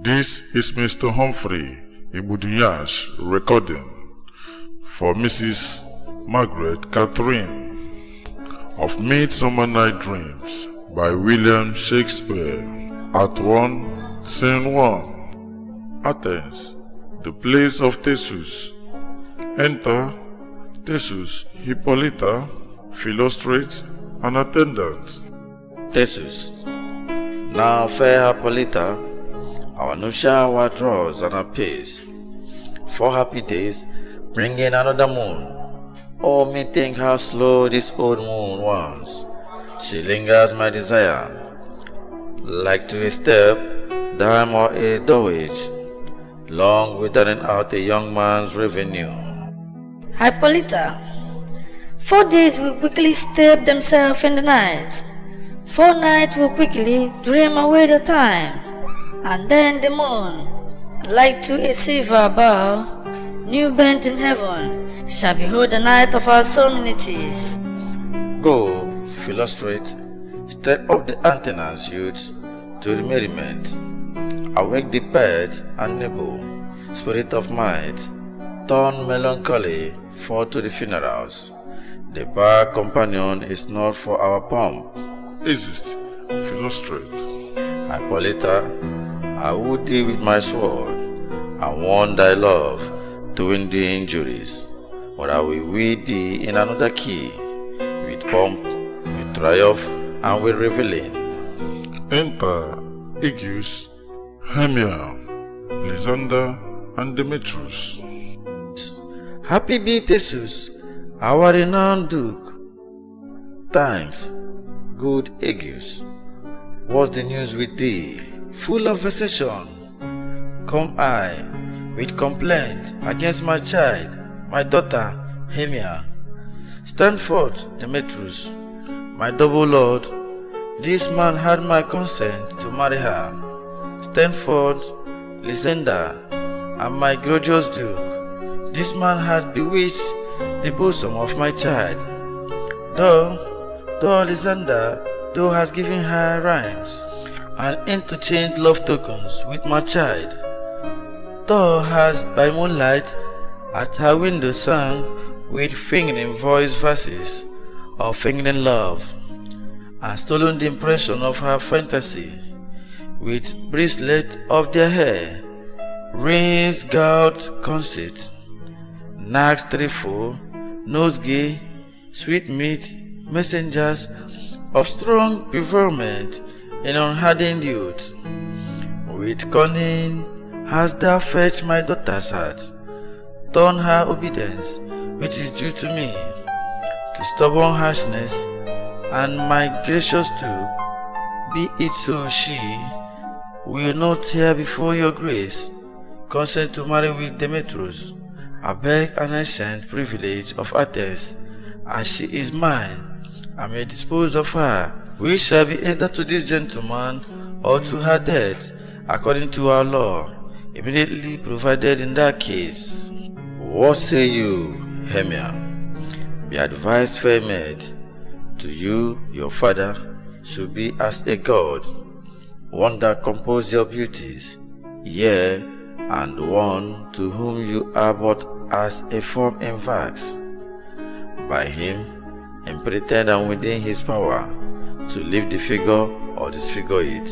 This is Mr. Humphrey Ibudunyash recording for Mrs. Margaret Catherine of Midsummer Night Dreams by William Shakespeare. Act 1, Scene 1. Athens, the place of Theseus. Enter Theseus, Hippolyta, Philostrate, and attendant. Theseus. Now, fair Hippolyta, our nuptial draws on apace. 4 happy days, bringing another moon. Oh, me think how slow this old moon was. She lingers my desire, like to a step, dime or a dotage, long withering out a young man's revenue. Hippolyta, 4 days will quickly step themselves in the night. 4 nights will quickly dream away the time. And then the moon, like to a silver bow, new bent in heaven, shall behold the night of our solemnities. Go, Philostrate, step up the antennas, youth, to the merriment. Awake the pet and nibble, spirit of might, turn melancholy, fall to the funerals. The bar companion is not for our pomp. Exist, Philostrate. Hippolyta, I would thee with my sword, and warn thy love, doing thee injuries. But I will weed thee in another key, with pomp, with triumph, and with reveling. Enter Aegeus, Hermia, Lysander, and Demetrius. Happy be Theseus, our renowned duke. Thanks, good Aegeus. What's the news with thee? Full of vexation, come I with complaint against my child, my daughter Hermia. Stand forth, Demetrius, my double lord. This man had my consent to marry her. Stand forth, Lysander, and my gorgeous duke. This man had bewitched the bosom of my child. Though Lysander, thou hast given her rhymes and interchanged love tokens with my child. Thou hast by moonlight at her window sung with fingering voice verses of fingering love, and stolen the impression of her fantasy with bracelet of their hair, rings, gout, conceit, nags threefold, nosegay, sweetmeats, messengers of strong preferment in unhardened youth. With cunning hast thou fetched my daughter's heart, torn her obedience, which is due to me, to stubborn harshness, and my gracious duke, be it so, she will not hear before your grace consent to marry with Demetrius. I beg an ancient privilege of Athens, as she is mine, I may dispose of her. We shall be either to this gentleman or to her death, according to our law, immediately provided in that case. What say you, Hermia? Be advised, fair maid. To you, your father should be as a god, one that composed your beauties, yea, and one to whom you are but as a form in wax. By him, imprinted and within his power, to lift the figure or disfigure it.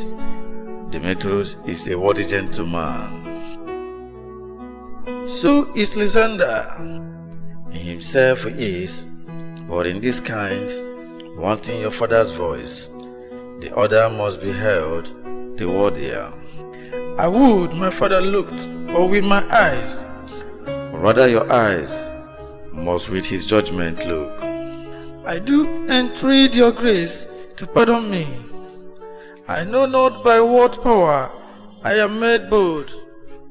Demetrius is a worthy gentleman. So is Lysander. In himself he is, but in this kind, wanting your father's voice, the other must be held the worthier. I would my father looked, or with my eyes, rather your eyes must with his judgment look. I do entreat your grace to pardon me. I know not by what power I am made bold,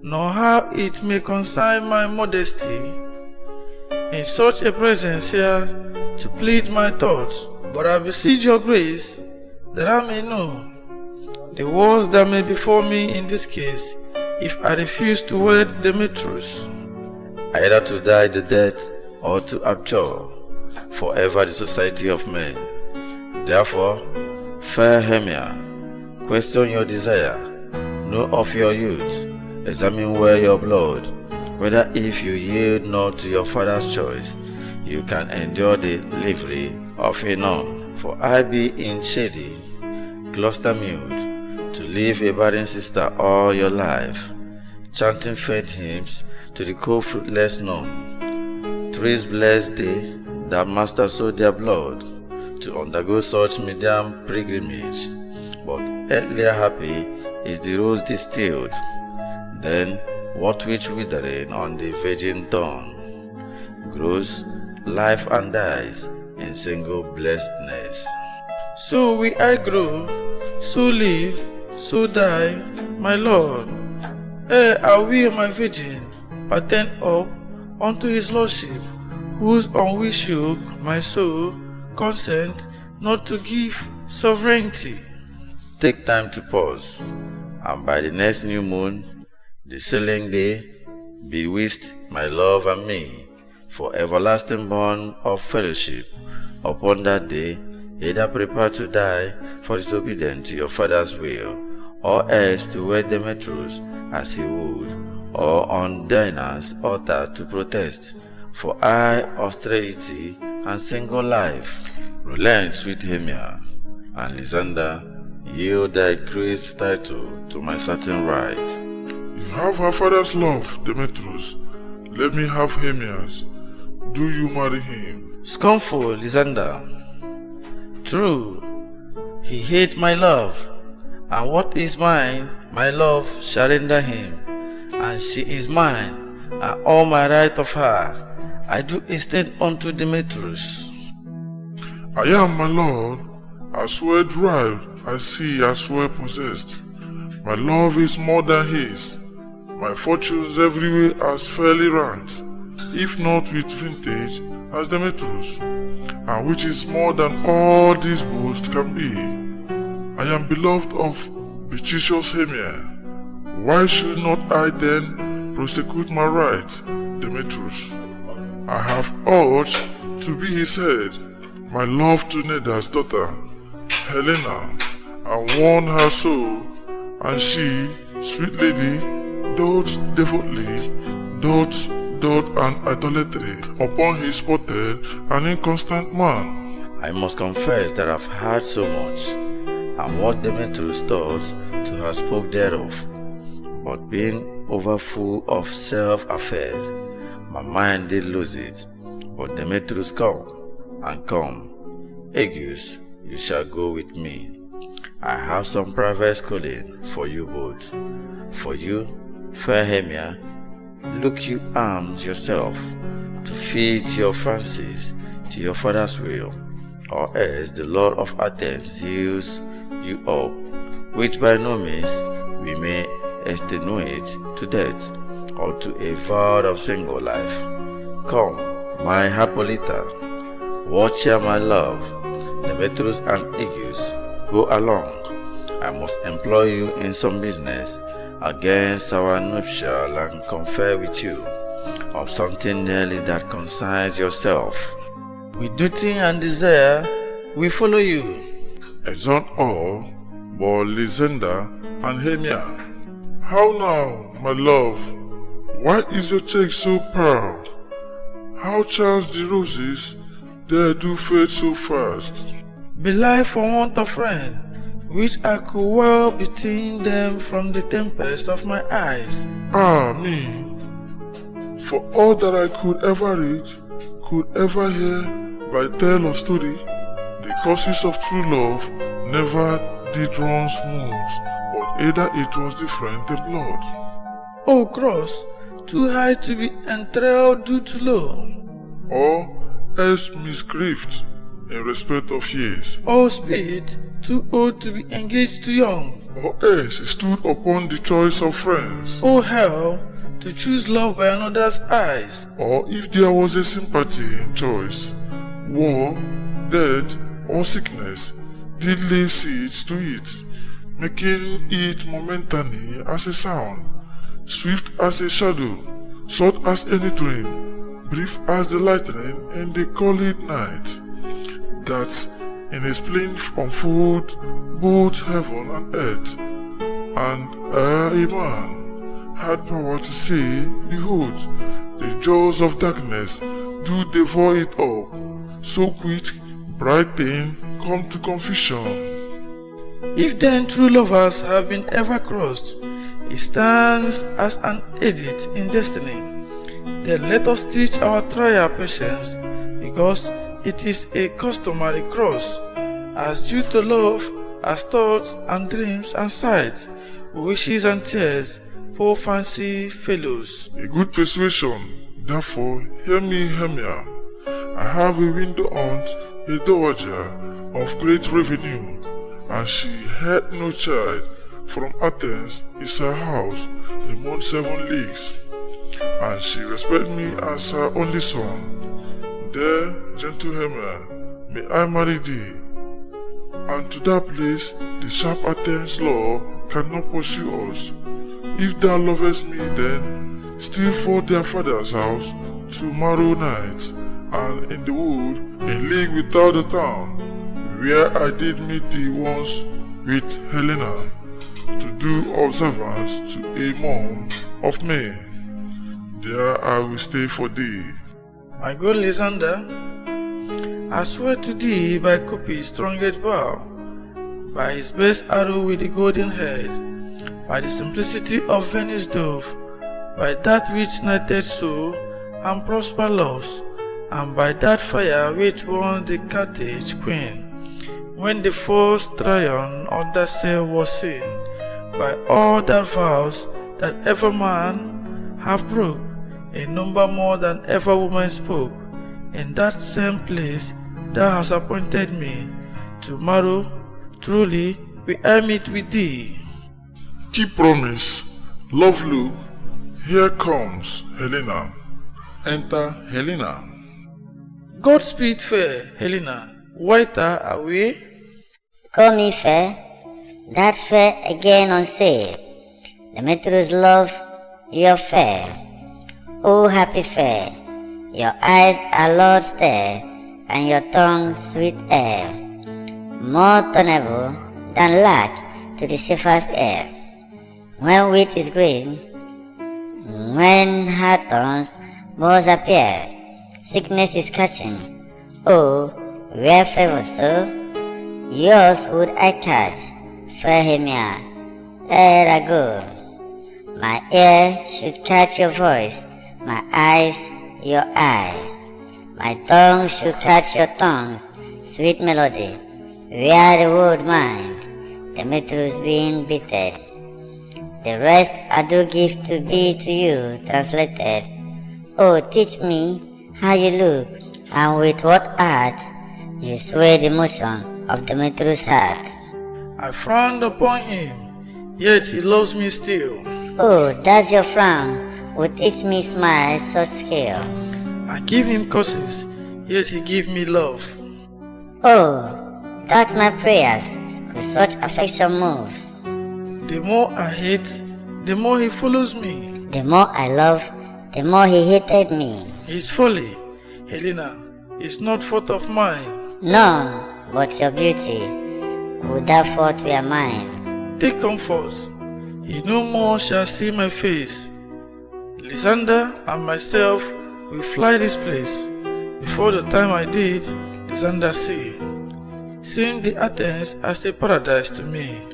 nor how it may consign my modesty in such a presence here to plead my thoughts. But I beseech your grace that I may know the worst that may befall me in this case, if I refuse to wed Demetrius, either to die the death or to abjure forever the society of men. Therefore, fair Hermia, question your desire, Know of your youth, examine well your blood, whether if you yield not to your father's choice, you can endure the livery of a nun. For I be in shady, cluster mute, to leave a barren sister all your life, chanting faint hymns to the cold fruitless nun. Thrice blessed they that master sold their blood to undergo such medium pilgrimage, but earlier happy is the rose distilled, then what which withering on the virgin dawn grows life and dies in single blessedness. So will I grow, so live, so die, my Lord. I will, my virgin, pattern up unto his lordship, whose on which yoke my soul consent not to give sovereignty. Take time to pause, and by the next new moon, the sealing day, bewished my love and me for everlasting bond of fellowship. Upon that day, either prepare to die for disobedience to your father's will, or else to wed Demetrius as he would, or on Diana's altar to protest, for I, austerity and single life. Relent, sweet Hemia, and Lysander, yield thy grace title to my certain rights. You have her father's love, Demetrius. Let me have Hemia's. Do you marry him? Scornful Lysander, true, he hate my love, and what is mine, my love shall render him, and she is mine, and all my right of her I do extend unto Demetrius. I am, my lord, as well derived, I see as well possessed. My love is more than his, my fortunes everywhere as fairly ranked, if not with vintage as Demetrius, and which is more than all these boasts can be. I am beloved of beauteous Hemia. Why should not I then prosecute my right, Demetrius? I have urged to be his head, my love to Neda's daughter, Helena, and won her soul, and she, sweet lady, doth devoutly, doth an idolatry upon his spotted and inconstant man. I must confess that I've heard so much, and what Demetrius thought to have spoke thereof, but being overfull of self-affairs, my mind did lose it. But Demetrius come, and come. Aegeus, you shall go with me. I have some private schooling for you both. For you, fair Hemia, look you arms yourself to fit your fancies to your father's will, or else the Lord of Athens seals you up, which by no means we may extenuate to death, or to a vow of single life. Come, my Hippolyta, watch here, my love. Demetrius and Aegeus, go along. I must employ you in some business against our nuptial, and confer with you of something nearly that concerns yourself. With duty and desire, we follow you. Exalt all, but Lysander and Hemia. How now, my love? Why is your cheek so proud? How chance the roses there do fade so fast? Belike for want of rain, which I could well between them from the tempest of my eyes. Ah, me! For all that I could ever read, could ever hear by tale or story, the courses of true love never did run smooth, but either it was different in blood. O cross, too high to be entrailed due to low, or else misgrieved in respect of years, O spirit, too old to be engaged to young, or else it stood upon the choice of friends, O hell, to choose love by another's eyes, or if there was a sympathy in choice, war, death, or sickness did lay seeds to it, making it momentary as a sound, swift as a shadow, short as any dream, brief as the lightning in the cold night, that in a spleen unfold both heaven and earth, and a man had power to say, Behold, the jaws of darkness do devour it up. So quick, bright thing come to confusion. If then true lovers have been ever crossed, it stands as an edit in destiny. Then let us teach our trial patience, because it is a customary cross, as due to love, as thoughts and dreams and sights, wishes and tears, poor fancy fellows. A good persuasion, therefore, hear me, Hermia. I have a window aunt, a dowager of great revenue, and she had no child. From Athens is her house, among 7 leagues, and she respects me as her only son. There, gentle Hermia, may I marry thee, and to that place the sharp Athens law cannot pursue us. If thou lovest me, then steal for their father's house tomorrow night, and in the wood, in league without the town, where I did meet thee once with Helena, to do observance to a month of May. There I will stay for thee. My good Lysander, I swear to thee by Cupid's strongest bow, by his best arrow with the golden head, by the simplicity of Venice dove, by that which knighted soul and prosper loves, and by that fire which burns the Carthage queen, when the first Tryon under sail was seen, by all that vows that ever man have broke, a number more than ever woman spoke, in that same place thou hast appointed me. Tomorrow, truly, will I meet with thee. Keep promise. Love look. Here comes Helena. Enter Helena. Godspeed, fair Helena. Whiter away. Call me fair, that fair again on sale. Demetrius love, you're fair. O happy fair, your eyes are Lord's stare, and your tongue sweet air, more tunnable than lack to the safest air. When wheat is green, when hard thorns balls appear, sickness is catching. Oh, where favor so, yours would I catch, fair Hermia, ere I go. My ear should catch your voice, my eyes your eyes, my tongue should catch your tongue's sweet melody. Where the wood mind, Demetrius being beaten. The rest I do give to be to you translated. Oh, teach me how you look, and with what art you sway the motion of Demetrius' heart. I frowned upon him, yet he loves me still. Oh, does your frown would teach me smile such skill? I give him curses, yet he give me love. Oh, that my prayers could such affection move. The more I hate, the more he follows me. The more I love, the more he hated me. His folly, Helena, is not fault of mine. None but your beauty would that fault were mine. Take comfort, he no more shall see my face. Lysander and myself will fly this place. Before the time I did, Lysander see, seeing the Athens as a paradise to me.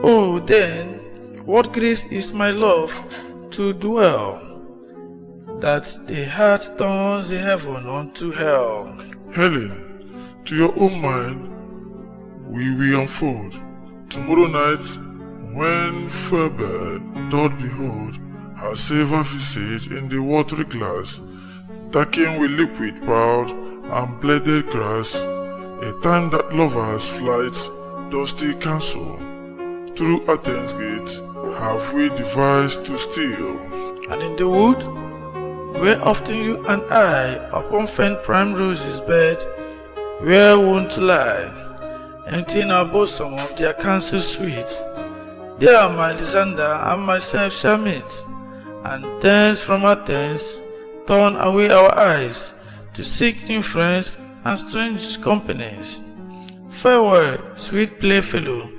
Oh, then, what grace is my love to dwell, that the heart turns the heaven unto hell. Helen, to your own mind we will unfold. Tomorrow night, when Phoebe doth behold her silver visage in the watery glass, darkened with liquid powder and bleeded grass, a time that lovers' flights does still cancel. Through Athens' gates have we devised to steal. And in the wood, where often you and I upon faint primrose's bed were wont to lie, emptying our bosom of their counsel sweet, there my Lysander and myself shall meet, and thence from Athens turn away our eyes to seek new friends and strange companies. Farewell, sweet playfellow,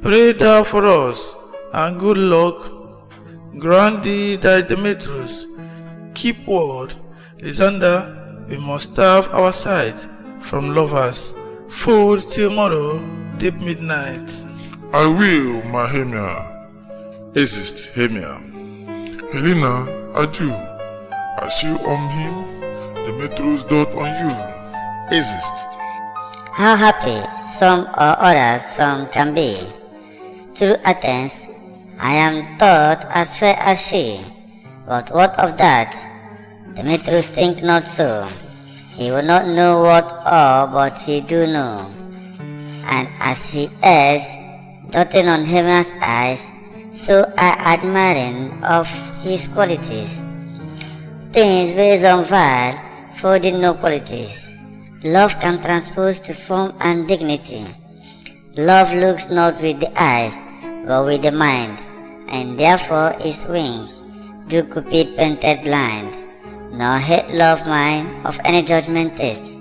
pray thou for us, and good luck. Grant thee thy Demetrius. Keep word, Lysander, we must starve our sight from lovers. Food till morrow, deep midnight. I will, my Hemia. Exist, Hemia. Helena, adieu. As you on him, Demetrius doth on you. Exist. How happy some or others some can be. Through Athens, I am thought as fair as she. But what of that? Demetrius think not so. He will not know what all, but he do know. And as he is, doting on Hemia's eyes, so I admiring of his qualities. Things based on vile, for the no qualities. Love can transpose to form and dignity. Love looks not with the eyes, but with the mind, and therefore is wings, do Cupid painted blind, nor hate love mind of any judgment taste.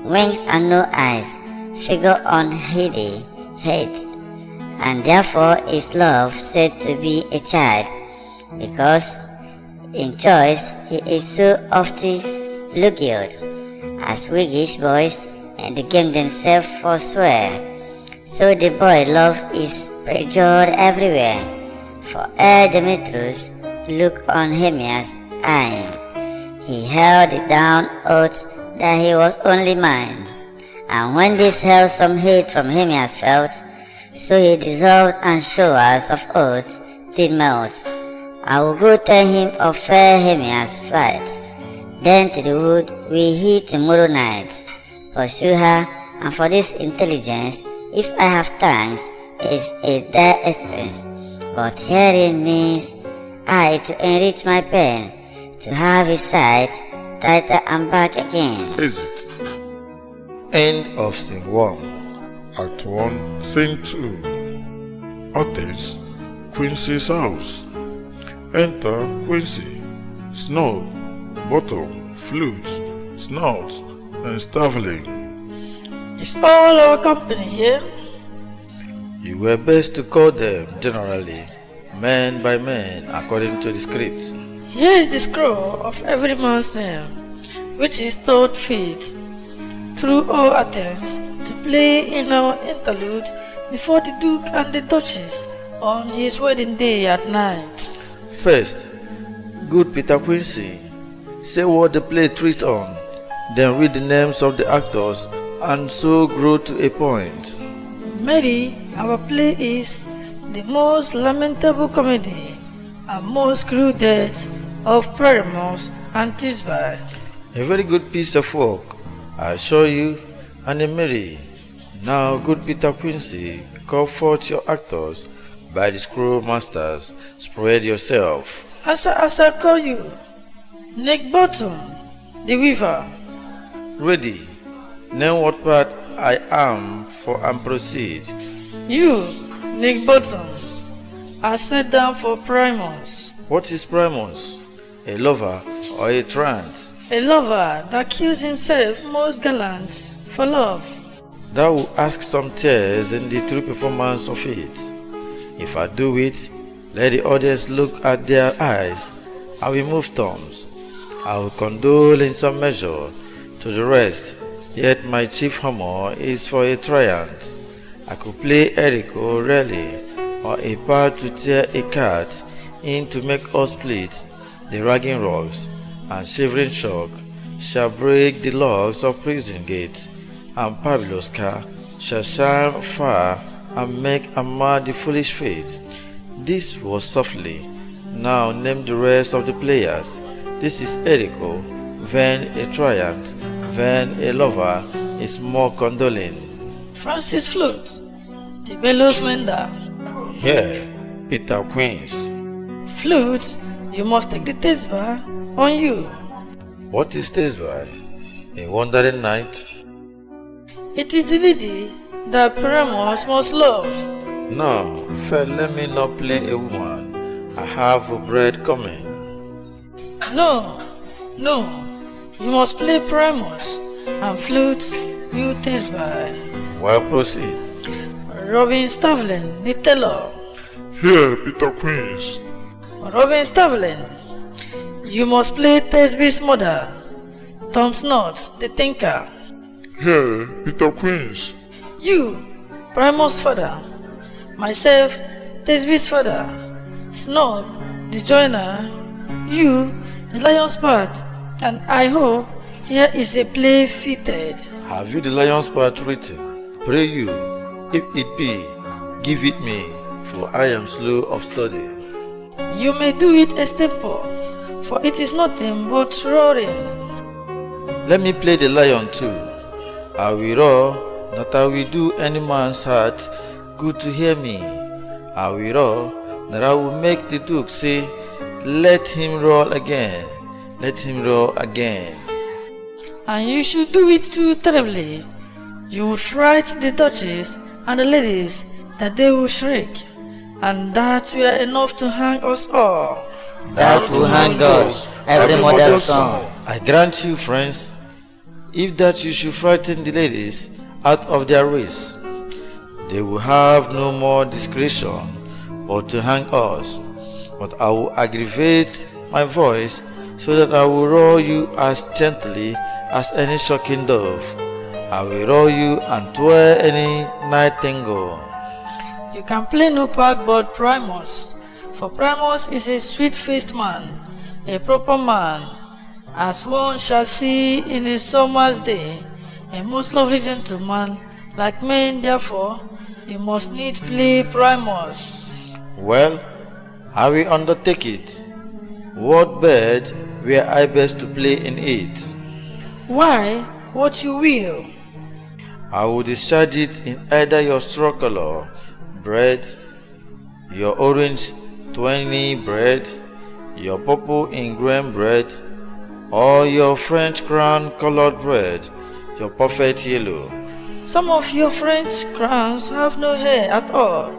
Wings and no eyes, figure unheedy, hate, and therefore is love said to be a child, because in choice he is so often lugured, as wiggish boys and the game themselves forswear. So the boy love is perjured everywhere, for ere Demetrius look on Hemia's eye, he held it down oath that he was only mine. And when this held some hate from Hemia's felt, so he dissolved and showers of oaths did melt. I will go tell him of fair Hemia's flight. Then to the wood we he tomorrow night. Pursue her, and for this intelligence, if I have thanks, is a dire expense. But herein means I to enrich my pen, to have his sight tighter and back again. Exit. End of Scene 1. Act 1, Scene 2. Athens, Quincy's house. Enter Quincy. Snob, bottom, flute, snout, and starveling. It's all our company here. You were best to call them generally, man by man, according to the script. Here is the scroll of every man's name, which is thought fit, through all Athens, to play in our interlude before the Duke and the Duchess on his wedding day at night. First, good Peter Quincy, say what the play treats on, then read the names of the actors, and so grow to a point. Mary, our play is the most lamentable comedy and most cruel death of Priamos and Thisbe. A very good piece of work, I assure you, and a merry. Now, good Peter Quincy, call forth your actors by the scroll masters, spread yourself. As I call you, Nick Bottom, the weaver. Ready, name what part I am for and proceed. You, Nick Bottom, are set down for Primus, What is Primus? A lover or a trance? a lover that kills himself most gallant for love. Thou will ask some tears in the true performance of it. If I do it, let the audience look at their eyes. I will move storms. I will condole in some measure to the rest, yet my chief humor is for a triumph. I could play Erico really, or a part to tear a cat in to make us split the ragging rocks, and shivering shock shall break the logs of prison gates, and Pavlovska shall shine far and make a mad the foolish fate. This was softly. Now name the rest of the players. This is Erico, then a triumph, then a lover is more condoling. Francis Flute, the bellows mender. Here, Peter Queens. Flute, you must take the Thisbe on you. What is Thisbe? A wandering night? It is the lady that Priamos must love. No, fair, let me not play a woman. I have a bread coming. No, you must play Primus, and Flute, you Thisbe. Well, proceed. Robin Stavlin, the tailor. Here, Peter Queens. Robin Stavlin, you must play Thisbe's mother, Tom Snot, the thinker. Here, Peter Queens. You, Primus' father. Myself, Thisbe's father. Snot, the joiner. You, the lion's part. And I hope here is a play fitted. Have you the lion's part written? Pray you, if it be, give it me, for I am slow of study. You may do it extempore, for it is nothing but roaring. Let me play the lion too. I will roar, that I will do any man's heart good to hear me. I will roar, that I will make the duke say, let him roar again, let him roar again. And you should do it too terribly. You would fright the duchess and the ladies that they will shriek, and that were enough to hang us all. That will hang us, every mother's son. I grant you, friends, if that you should frighten the ladies out of their race, they will have no more discretion but to hang us. But I will aggravate my voice so that I will roar you as gently as any shocking dove. I will roar you and twirl any nightingale. You can play no part but Primus, for Primus is a sweet-faced man, a proper man, as one shall see in a summer's day, a most lovely gentleman, like men. Therefore, you must need play Primus. Well, I will undertake it. What bed were I best to play in it? Why, what you will. I will discharge it in either your straw color bread, your orange 20 bread, your purple ingrain bread, or your French crown colored bread, your perfect yellow. Some of your French crowns have no hair at all,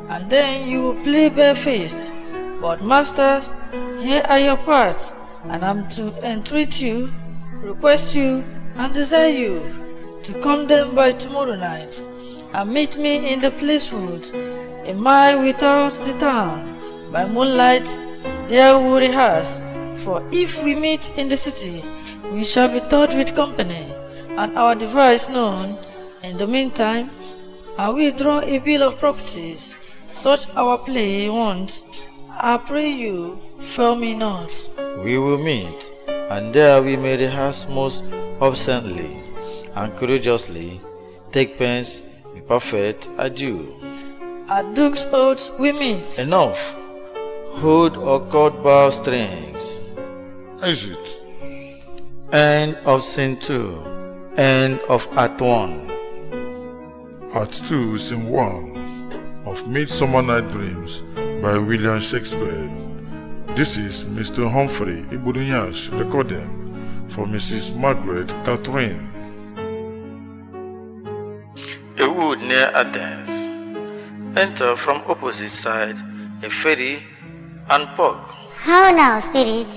and then you will play barefaced. But masters, here are your parts, and I'm to entreat you, request you, and desire you to come them by tomorrow night, and meet me in the place wood, a mile without the town. By moonlight, there we will rehearse, for if we meet in the city, we shall be taught with company, and our device known. In the meantime, I will draw a bill of properties, such our play wants. I pray you, fail me not. We will meet, and there we may rehearse most obscenely and courageously. Take pains, be perfect, adieu. At Duke's Oath we meet. Enough. Hold or cut bow strings. Exit. End of Scene 2. End of Act 1. Act 2, Scene 1 of Midsummer Night Dreams by William Shakespeare. This is Mr. Humphrey Ibudunyash recording for Mrs. Margaret Catherine. A wood near Athens. Enter from opposite side a fairy and pug. How now, spirit?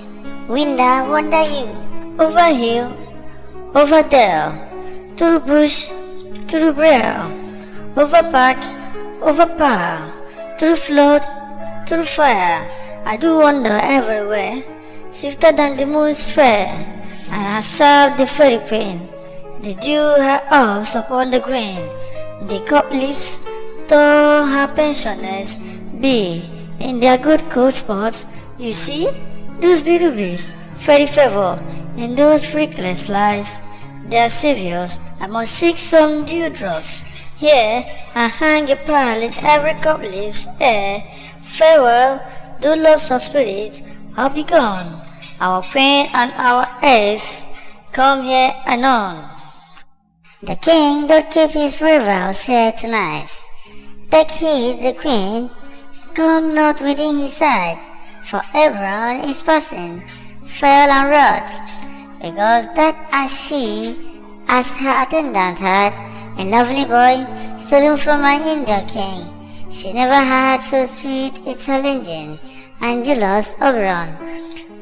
Winder, wander you? Over hills, over dale, through bush, through briar, over park, over power, through flood, through fire. I do wander everywhere, swifter than the moon's flare, and I serve the fairy queen. The dew her orbs upon the green, the cup leaves, though her pensioners be in their good coat spots. You see, those rubies, fairy favor, in those freakless life, their saviors. I must seek some dewdrops. Here I hang a pearl in every cup leaves. Farewell, though loves of spirits are be gone. Our queen and our elves come here anon. The king doth keep his revels here tonight. Take heed, the queen, come not within his sight, for everyone is passing, fell and wrought, because that as she, as her attendant had, a lovely boy, stolen from an Indian king. She never had so sweet a challenging and jealous Oberon,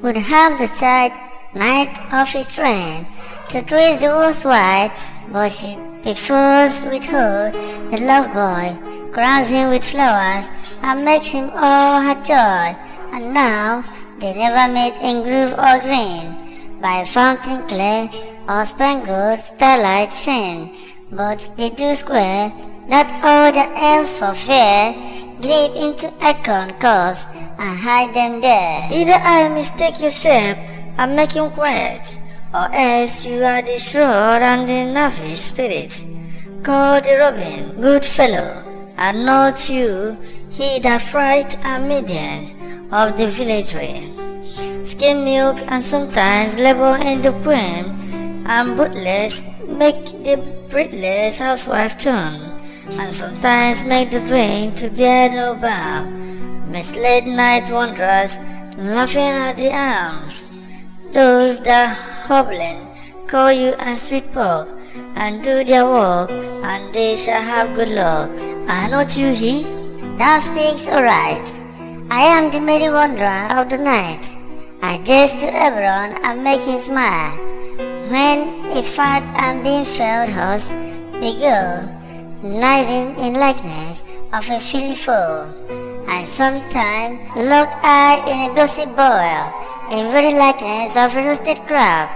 would have the child knight of his train, to trace the worst wide, but she perforce withhold the love boy, crowns him with flowers, and makes him all her joy. And now they never meet in grove or green, by fountain clear or spangled starlight sheen, but they do square that all the elves for fear grip into acorn cups and hide them there. Either I mistake your shape and make him quiet, or else you are the shrewd and the nervous spirit, called the robin, good fellow, and not you, he that fright and medians of the villagery. Skim milk and sometimes labor in the queen, and bootless make the breathless housewife turn, and sometimes make the drink to bear no balm, misled night wanderers laughing at the arms. Those that hobbling call you and sweet pork, and do their work, and they shall have good luck. Are not you he? Thou speaks aright. I am the merry wanderer of the night. I jest to Hebron and make him smile, when a fat and bean-filled horse we go, riding in likeness of a filly foal. And sometime look I in a gossip boil, in very likeness of a roasted crab.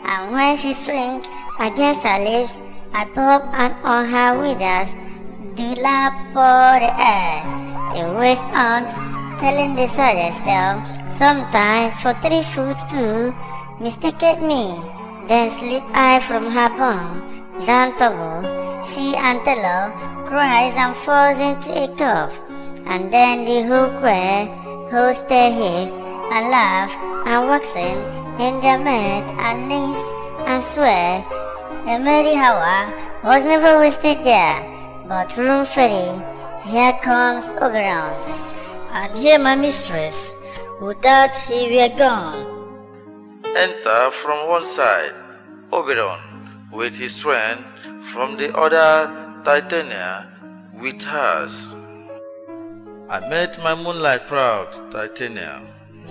And when she shrink against her lips, I pop, and on her withers do lap for the air. A waste aunt telling the saddest tale, sometimes for 3 foot too, mistaketh me. Then slip I from her bum, down tumble, she and tello cries and falls into a cough. And then the hookwear host their hips and laugh and waxing in their mirth and knees and swear. A merry hour was never wasted there, but room ferry, here comes Oberon. And here my mistress, would that he were gone. Enter from one side Oberon with his friend, from the other Titania with hers. I met my moonlight proud Titania.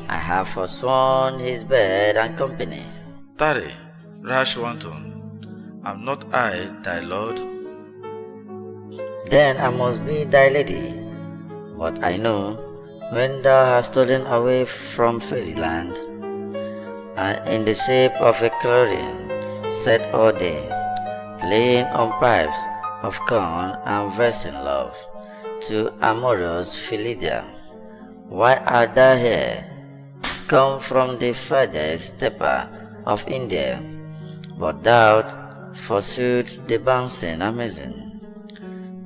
I have forsworn his bed and company. Tarry, rash wanton, am not I thy lord? Then I must be thy lady. But I know, when thou hast stolen away from fairyland, and in the shape of a clothing, sat all day, playing on pipes of corn and versing love to amorous Philidia, why art thou here, come from the farthest steppe of India, but thou forsooth the bouncing amazing?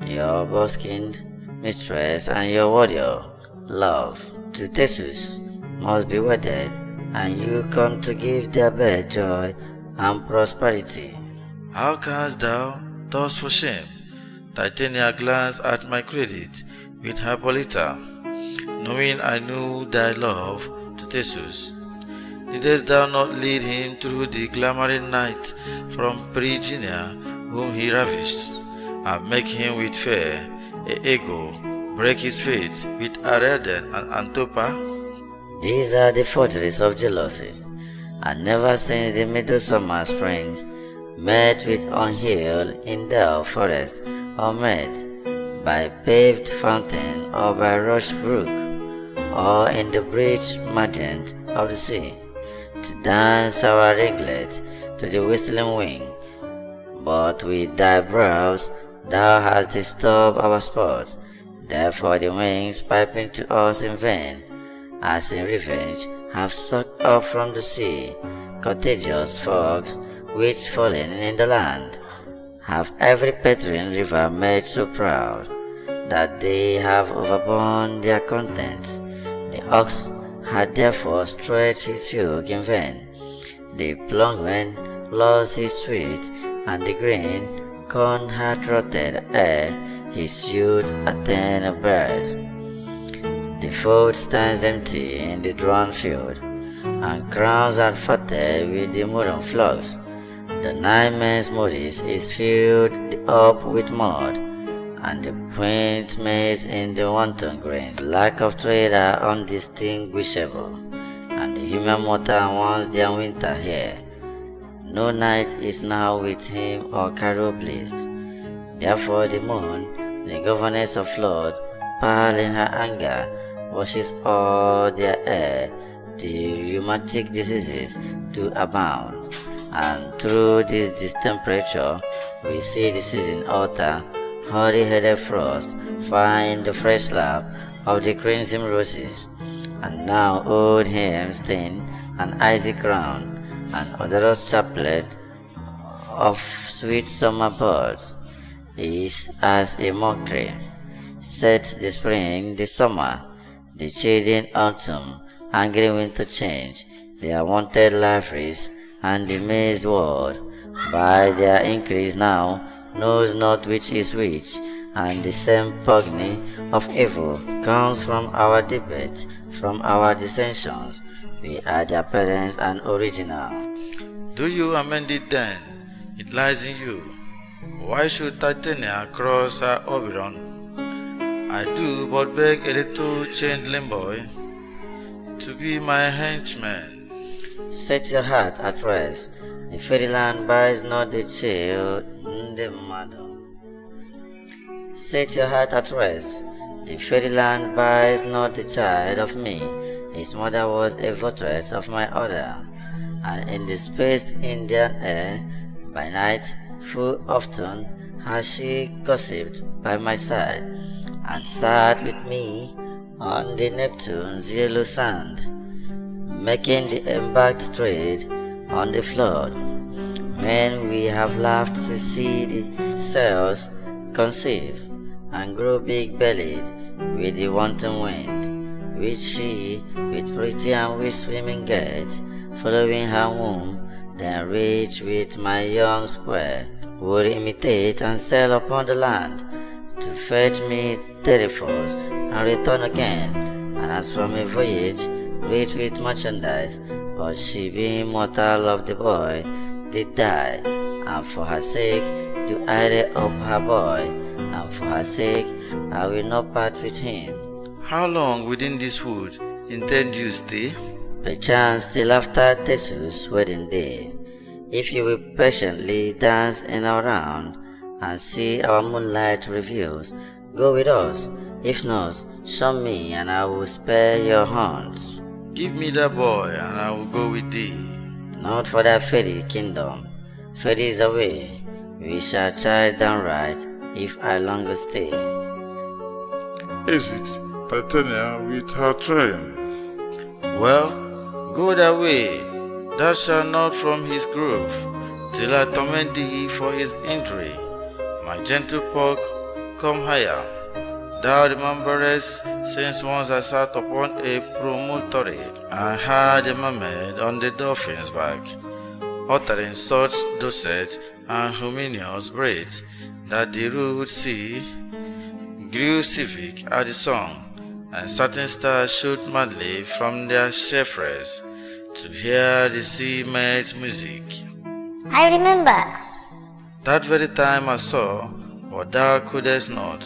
Your buskined mistress and your warrior, love, to Theseus must be wedded, and you come to give their bed joy and prosperity. How canst thou thus for shame? Titania glanced at my credit with Hippolyta, knowing I knew thy love to Theseus. Didst thou not lead him through the glamoring night from Phrygia, whom he ravished, and make him with fair Ego break his faith with Ariadne and Antopa? These are the forgeries of jealousy, and never since the midsummer spring, met with unhealed in dell forest, or met by paved fountain or by rush brook, or in the bridge margent of the sea, to dance our ringlet to the whistling wing. But with thy brows thou hast disturbed our sport, therefore the wings piping to us in vain, as in revenge have sucked up from the sea contagious fogs, which falling in the land have every petering river made so proud, that they have overborne their contents. The ox had therefore stretched his yoke in vain, the plungman lost his sweet, and the green corn had rotted ere his youth attained a bird. The fold stands empty in the drawn field, and crowns are fatted with the modern flocks. The 9 men's modest is filled up with mud, and the quaint maize in the wanton grain. The lack of trade are undistinguishable, and the human mortal wants their winter here. No night is now with him or carol bliss. Therefore the moon the governess of flood, pale in her anger, washes all their air. The rheumatic diseases do abound, and through this distemperature we see the season alter. Hoary-headed frost find the fresh lap of the crimson roses, and now old hymn stain an icy crown, an odorous chaplet of sweet summer birds is as a mockery. Set the spring, the summer, the chilling autumn, angry winter change, their wanted liveries, and the mazed world, by their increase now, knows not which is which, and the same pugny of evil comes from our debates, from our dissensions. We are their parents and original. Do you amend it then? It lies in you. Why should Titania cross her Oberon? I do but beg a little changeling boy to be my henchman. Set your heart at rest. The fairyland buys not the child, the mother. Set your heart at rest. The fairyland buys not the child of me. His mother was a votaress of my order, and in the spaced Indian air, by night, full often has she gossiped by my side, and sat with me on the Neptune's yellow sand, making the embarked straight on the flood, when we have laughed to see the sails conceive and grow big-bellied with the wanton wind, which she, with pretty and with swimming gets, following her womb, then reach with my young square, would imitate and sail upon the land, to fetch me 34s and return again, and as from a voyage, rich with merchandise, but she being mortal of the boy, did die, and for her sake do I lay up her boy, and for her sake I will not part with him. How long within this wood intend you stay? Perchance till after Theseus' wedding day, if you will patiently dance in our round, and see our moonlight reviews, go with us. If not, shun me, and I will spare your haunts. Give me that boy, and I will go with thee. Not for that fairy kingdom. Fairy is away. We shall chide downright if I longer stay. Is it Titania with her train? Well, go that way, thou shalt not from his grove, till I torment thee for his injury. My gentle pork, come higher. Thou rememberest, since once I sat upon a promontory, and had a mermaid on the dolphin's back, uttering such docet and humorous breath, that the rude sea grew civic at the song, and certain stars shot madly from their cheffres to hear the sea maid's music. I remember. That very time I saw, but thou couldest not,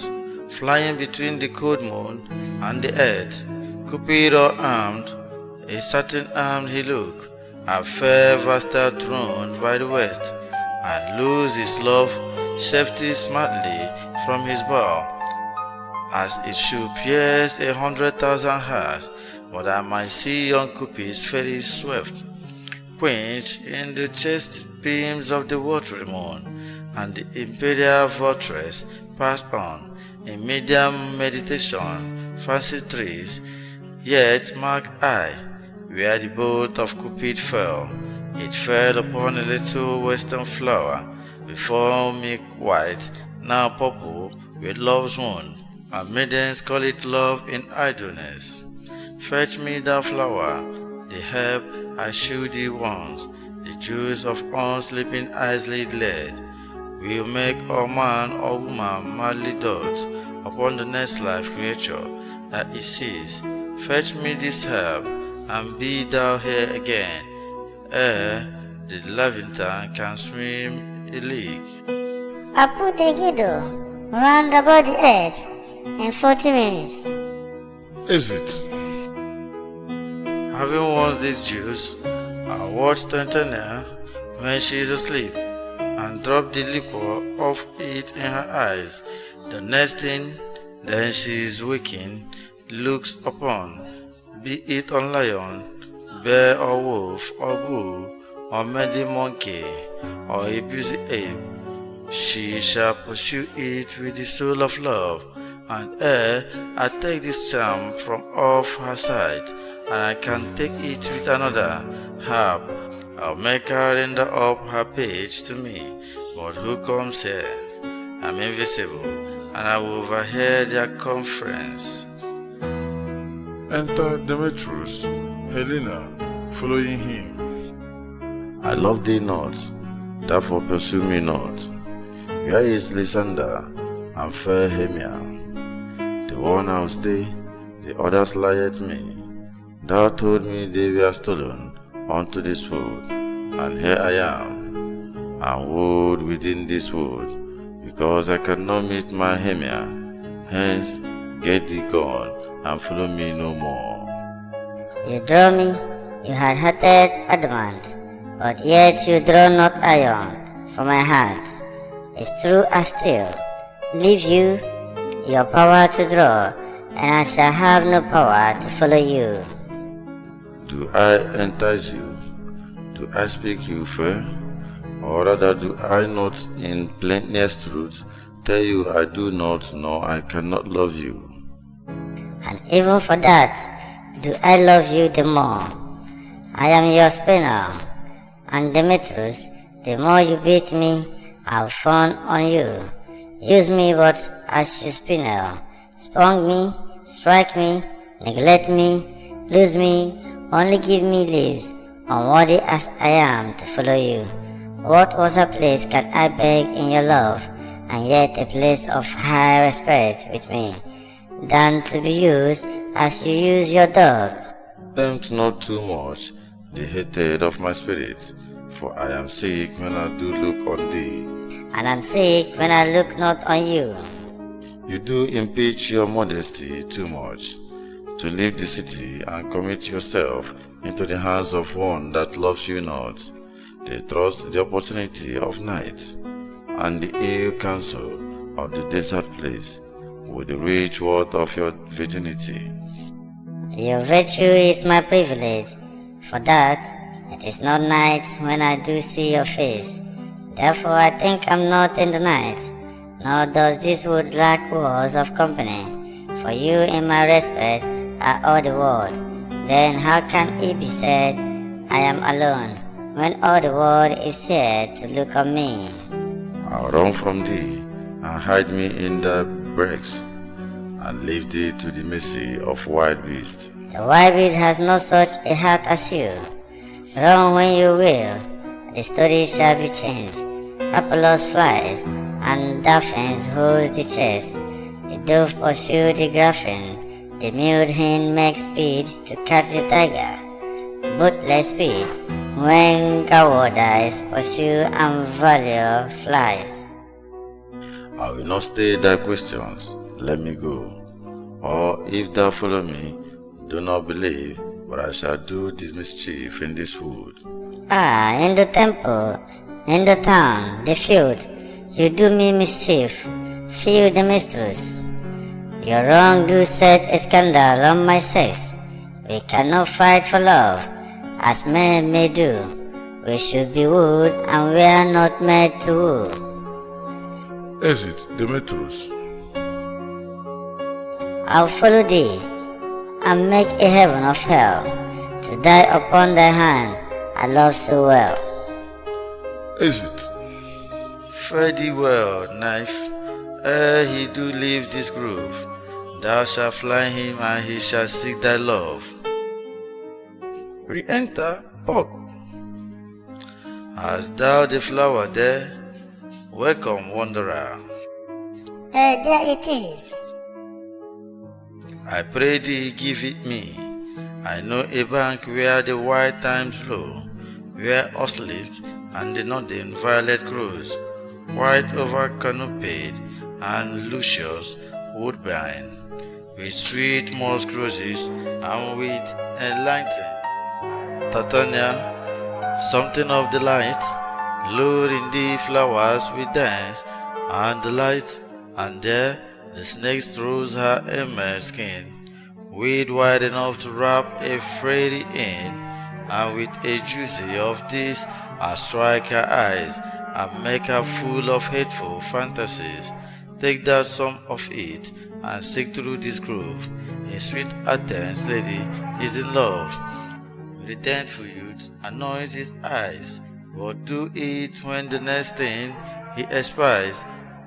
flying between the cold moon and the earth, Cupid all armed, a certain armed he looked, a fair Vesta thrown by the west, and loosed his love shafty smartly from his bow, as it should pierce 100,000 hearts, but I might see young Cupid's fairy swift, quench in the chaste beams of the watery moon, and the imperial fortress passed on in medium meditation, fancy trees, yet marked I, where the bolt of Cupid fell. It fell upon a little western flower, before milk white, now purple with love's wound, and maidens call it love in idleness. Fetch me that flower, the herb I shewed thee once, the juice of unsleeping Isley glade, will make all man or woman madly dote upon the next life creature that it sees. Fetch me this herb, and be thou here again, ere the Leviathan can swim a league. I put a guido round about the earth in 40 minutes. Is it? Having once this juice, I watch Titania when she is asleep, and drop the liquor of it in her eyes, The next thing, then she is waking, looks upon, be it on lion, bear or wolf or bull, or many monkey, or a busy ape, she shall pursue it with the soul of love, and ere I take this charm from off her sight, and I can take it with another, harp, I'll make her render up her page to me. But who comes here? I'm invisible, and I will overhear their conference. Enter Demetrius, Helena, following him. I love thee not, therefore pursue me not. Where is Lysander and fair Hermia? The one I'll stay, the others lie at me. Thou told me they were stolen unto this wood, and here I am, and wood within this wood, because I cannot meet my Hermia. Hence, get thee gone, and follow me no more. You draw me, you had hearted adamant, but yet you draw not iron for my heart. It's true as steel. Leave you, your power to draw, and I shall have no power to follow you. Do I entice you? Do I speak you fair? Or rather do I not in plainest truth tell you I do not, nor I cannot love you? And even for that, do I love you the more. I am your spinner, and Demetrius, the more you beat me, I'll fawn on you. Use me but as your spinner. Spunk me, strike me, neglect me, lose me, only give me leaves, unworthy as I am to follow you. What other place can I beg in your love, and yet a place of high respect with me, than to be used as you use your dog? Tempt not too much the hated of my spirit, for I am sick when I do look on thee. And I'm sick when I look not on you. You do impeach your modesty too much, to leave the city and commit yourself into the hands of one that loves you not. They trust the opportunity of night, and the ill counsel of the desert place, with the rich worth of your virginity. Your virtue is my privilege, for that it is not night when I do see your face. Therefore I think I'm not in the night, nor does this wood lack walls of company, for you in my respect are all the world. Then how can it be said, I am alone, when all the world is here to look on me? I'll run from thee, and hide me in the brakes, and leave thee to the mercy of wild beasts. The wild beast has no such a heart as you. Run when you will, the story shall be changed. Apollos flies, and dolphins hold the chase. The dove pursue the griffin, the mute hen makes speed to catch the tiger. Both less speed, when cowardice pursue and valor flies. I will not stay thy questions, let me go. Or if thou follow me, do not believe, but I shall do this mischief in this wood. Ah, in the temple, in the town, the field, you do me mischief, feel the mistress. Your wrong do set a scandal on my sex. We cannot fight for love, as men may do. We should be wooed, and we are not made to woo. Exit Demetrius. I'll follow thee, and make a heaven of hell, to die upon thy hand I love so well. Exit. Fare thee well, knife, ere he do leave this grove. Thou shalt fly him, and he shall seek thy love. Re-enter Pog. Hast thou the flower there? Welcome, wanderer. There it is. I pray thee give it me. I know a bank where the white times flow, where oxlips and the nodding violet grows, white over canopied and luscious woodbine, with sweet musk roses and with enlightening Titania, something of the light, luring the flowers with dance and delight, and there the snake throws her emerald skin, width wide enough to wrap a Freddy in, and with a juicy of this, I strike her eyes and make her full of hateful fantasies. Take that some of it and stick through this groove. A sweet Athens lady is in love with a thankful youth, anoints his eyes, but do it when the next thing he espies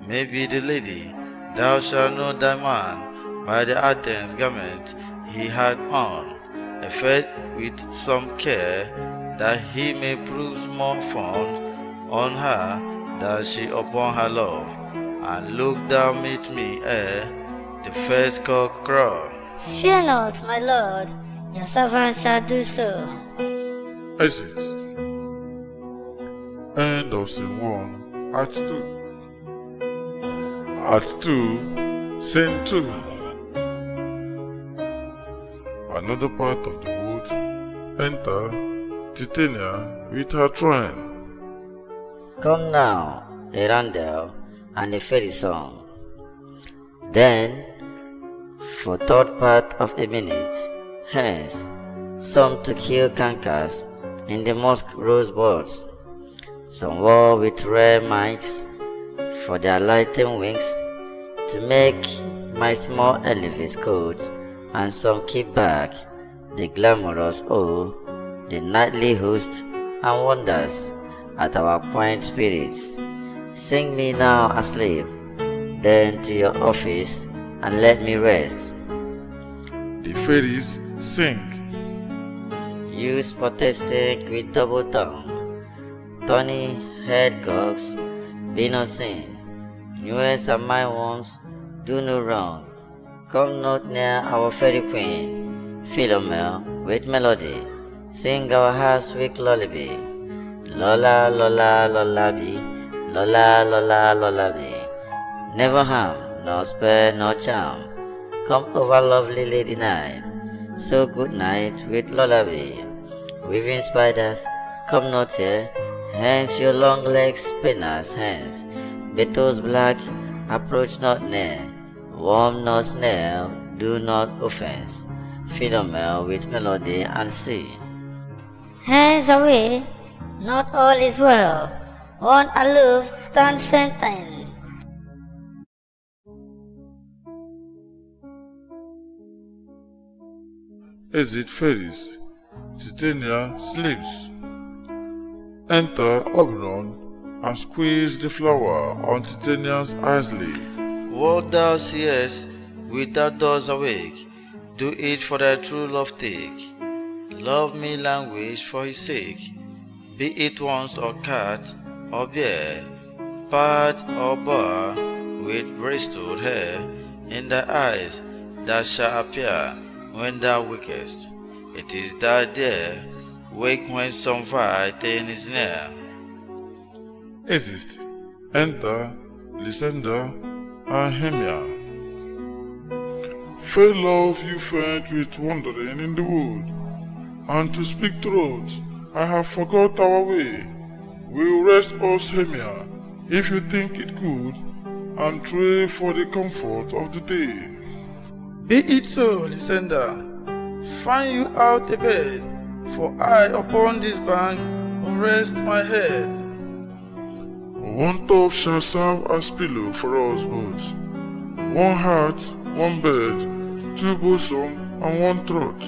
may be the lady. Thou shalt know thy man by the Athens garment he had on, effect with some care, that he may prove more fond on her than she upon her love. And look thou meet me ere the first cock crow. Fear not, my lord, your servant shall do so. Exit. End of Scene 1, Act 2. Act 2, Scene 2. Another part of the wood. Enter Titania with her train. Come now, a roundel and a fairy song. Then, for third part of a minute, hence, some to kill cankers in the mosque rosebuds, some war with rare mics for their lighting wings to make my small Elvis coat, and some keep back the glamorous the nightly host and wonders at our point spirits. Sing me now asleep, then to your office and let me rest. The fairies sing. You spotted steak with double tongue, Tony head cocks, be no sin. Yours and my ones do no wrong. Come not near our fairy queen, Philomel with melody. Sing our house sweet lullaby. Lola, Lola, lullaby. Lola, Lola, lullaby. Never harm, nor spare, nor charm. Come over, lovely lady night. So good night with lullaby. Weaving spiders, come not here. Hence your long legs, spinners, hence. Betos black, approach not near. Warm not snare, do not offense. Philomel with melody and sea. Hands away, not all is well. One aloof stands sentinel. Exit fairies. Titania sleeps. Enter Oberon and squeeze the flower on Titania's eyelid. What thou seest with that doors awake, do it for thy true love take. Love me language for his sake, be it once or cat or bear, pad or bar, with bristoled hair, in thy eyes that shall appear when thou wakest. It is thy dear, wake when some vile thing is near. Exit. Enter Lysander and Hemia. Fair love you find with wandering in the wood, and to speak truth, I have forgot our way. Will rest us, Hemia, if you think it good, and pray for the comfort of the day. Be it so, Lysander. Find you out a bed, for I upon this bank will rest my head. One turf shall serve as pillow for us both. One heart, one bed, two bosom, and one throat.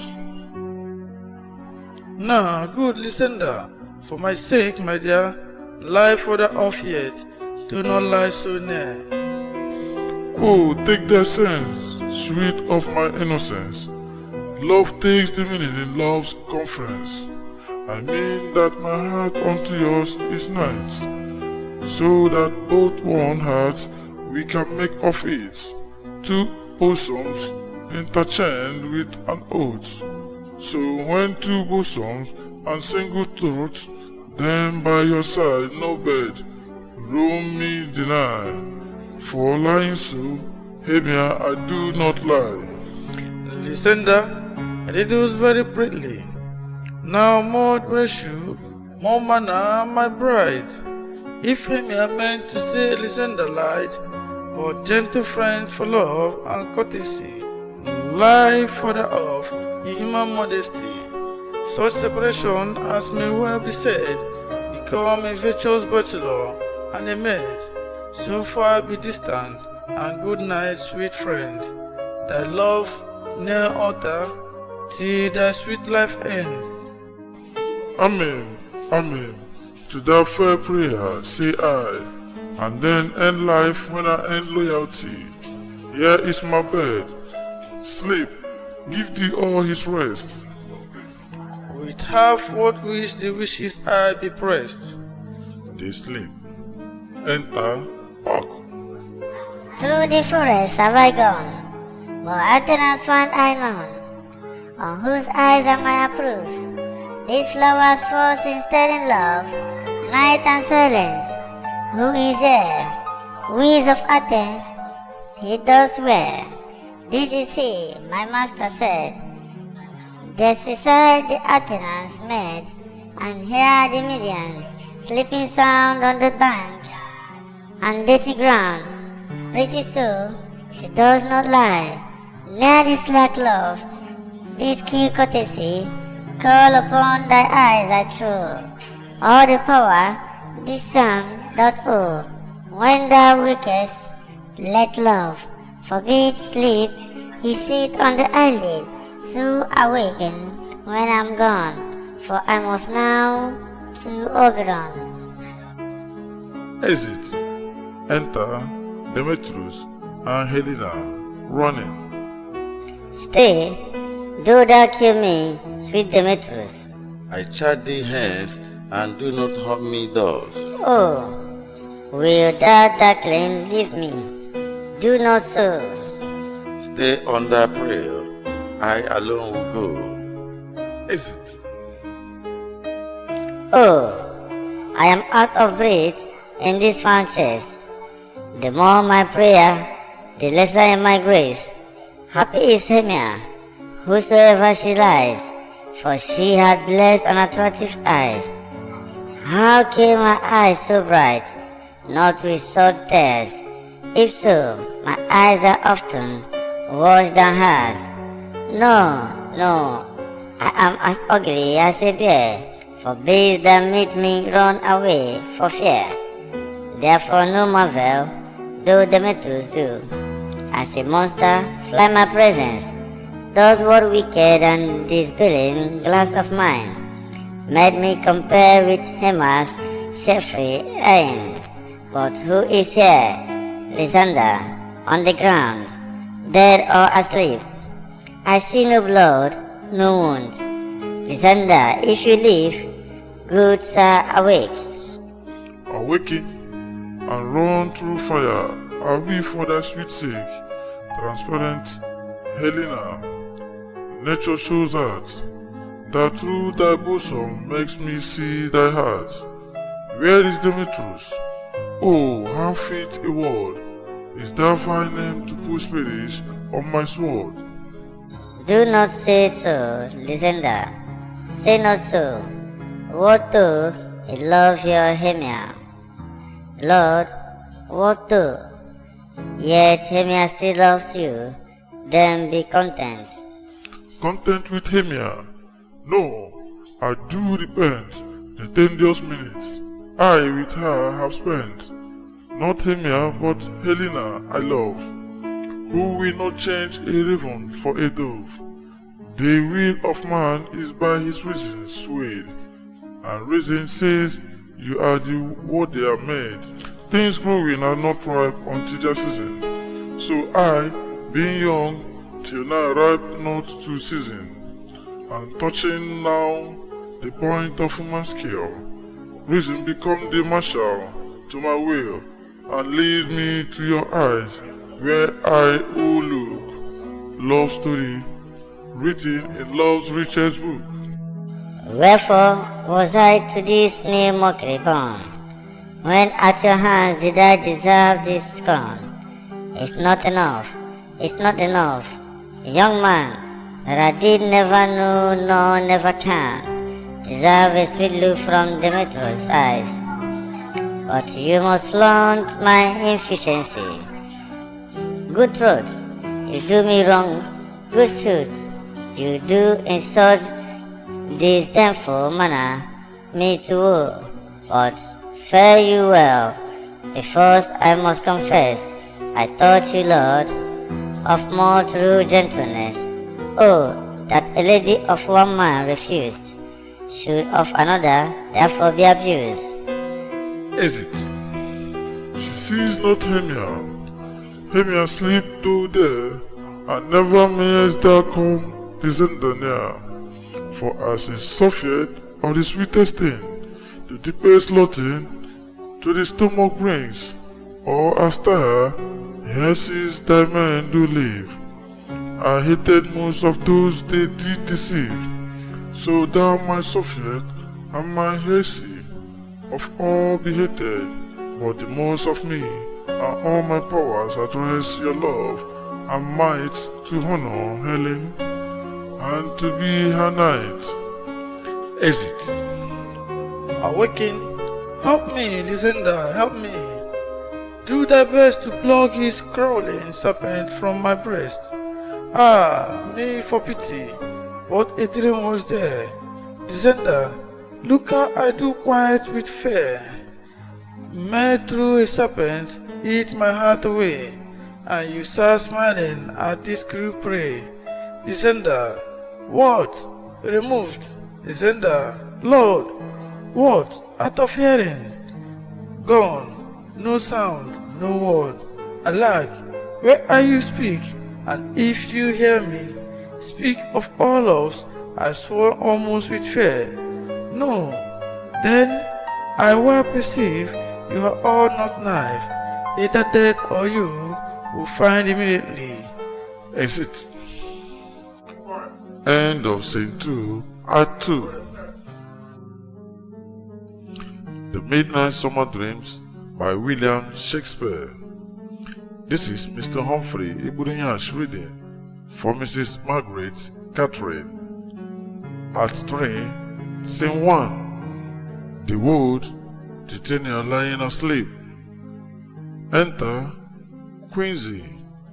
Now, good Lysander, for my sake, my dear, lie further off yet, do not lie so near. Oh, take that sense, sweet of my innocence. Love takes the meaning in love's conference. I mean that my heart unto yours is night, so that both one heart we can make of it, two bosoms interchained with an oath. So when two bosoms and single throats, then by your side no bed, room me deny. For lying so, Hemia, I do not lie. Lysander, I did those very prettily. Now more virtue, more manner, my bride. If Hemia meant to say Lysander lied, but gentle friend for love and courtesy. Lie further off human modesty. Such separation, as may well be said, become a virtuous bachelor and a maid. So far be distant, and good night, sweet friend. Thy love ne'er alter till thy sweet life end. Amen, amen. To that fair prayer say I, and then end life when I end loyalty. Here is my bed. Sleep, give thee all his rest. With half what wish the wishes I be pressed. They sleep. Enter Park. Through the forest have I gone, but Athena's one I known, on whose eyes am I approved. These flowers fall instead in love, night and silence. Who is there? Winds of Athens, he does wear. This is he, my master said. There's beside the Athenians met, and here the Median, sleeping sound on the bank and dirty ground. Pretty so, she does not lie. Near this slack love, this keen courtesy, call upon thy eyes I throw. All the power this psalm doth owe. When thou wakest, let love forbid sleep. He sit on the eyelid, so awaken when I'm gone, for I must now to Oberon. Exit. Enter Demetrius and Helena, running. Stay, do thou kill me, sweet Demetrius. I charge thee hence, and do not harm me thus. Oh, will thou darkling leave me? Do not so. Stay on thy prayer, I alone will go. Exit. Oh, I am out of breath in this found chest. The more my prayer, the lesser in my grace. Happy is Hemia, whosoever she lies, for she had blessed and attractive eyes. How came my eyes so bright, not with salt tears? If so, my eyes are often washed than hers. No, no, I am as ugly as a bear, for beasts that meet me run away for fear. Therefore no marvel, though Demetrius do, as a monster fly my presence. Thus what wicked and disbelieving glass of mine made me compare with Hema's Shakespeare aim. But who is here? Lysander, on the ground, dead or asleep. I see no blood, no wound. Lysander, if you live, good sir, awake. Awaken and run through fire, I'll be for thy sweet sake. Transparent Helena, nature shows us that through thy bosom makes me see thy heart. Where is Demetrius? Oh, how fit a word is that fine name to put spirit on my sword. Do not say so, Lysander. Say not so. What though he love your Hemia? Lord, what though? Yet Hemia still loves you. Then be content. Content with Hemia? No, I do repent the tedious minutes I with her have spent. Not Hemia, but Helena I love, who will not change a raven for a dove. The will of man is by his reason swayed, and reason says you are the what they are made. Things growing are not ripe until their season. So I, being young, till now ripe not to season, and touching now the point of human skill, reason become the marshal to my will, and lead me to your eyes, where I will look. Love story, written in love's richest book. Wherefore was I to this new mockery born? When at your hands did I deserve this scorn? It's not enough, it's not enough, young man, that I did never know nor never can deserve a sweet look from Demetrius' eyes. But you must flaunt my inefficiency, Good truth, you do me wrong. Good truth, you do in such disdainful manner me to woo. But fare you well. First I must confess, I thought you, Lord, of more true gentleness. Oh, that a lady of one man refused, should of another therefore be abused. Is it? She sees not Hemia. Hemia sleep though there, and never mayest thou come descend near. For as a Soviet of the sweetest thing, the deepest lotting to the stomach brings, or as there, here sees thy men do live. I hated most of those they did deceive. So thou, my Soviet, and my Hesi, of all be hated, but the most of me, and all my powers address your love and might to honor Helen, and to be her knight. Exit. Awaken. Help me, Lysander, help me. Do thy best to pluck his crawling serpent from my breast. Ah, me for pity. What a dream was there. Lysander, look how I do quiet with fear. Made through a serpent, eat my heart away, and you start smiling at this cruel prey. Lysander, what? Removed. Lysander, Lord, what? Out of hearing. Gone. No sound, no word. Alack, where are you speak? And if you hear me, speak of all loves, I swore almost with fear. No, then I well perceive you are all not knife, either death or you will find immediately. Exit. End of Scene 2, Act 2. The Midnight Summer Dreams by William Shakespeare. This is Mr. Humphrey Iburinyash reading for Mrs. Margaret Catherine. Act 3, Scene 1. The wood, Titania lying asleep. Enter Quincy,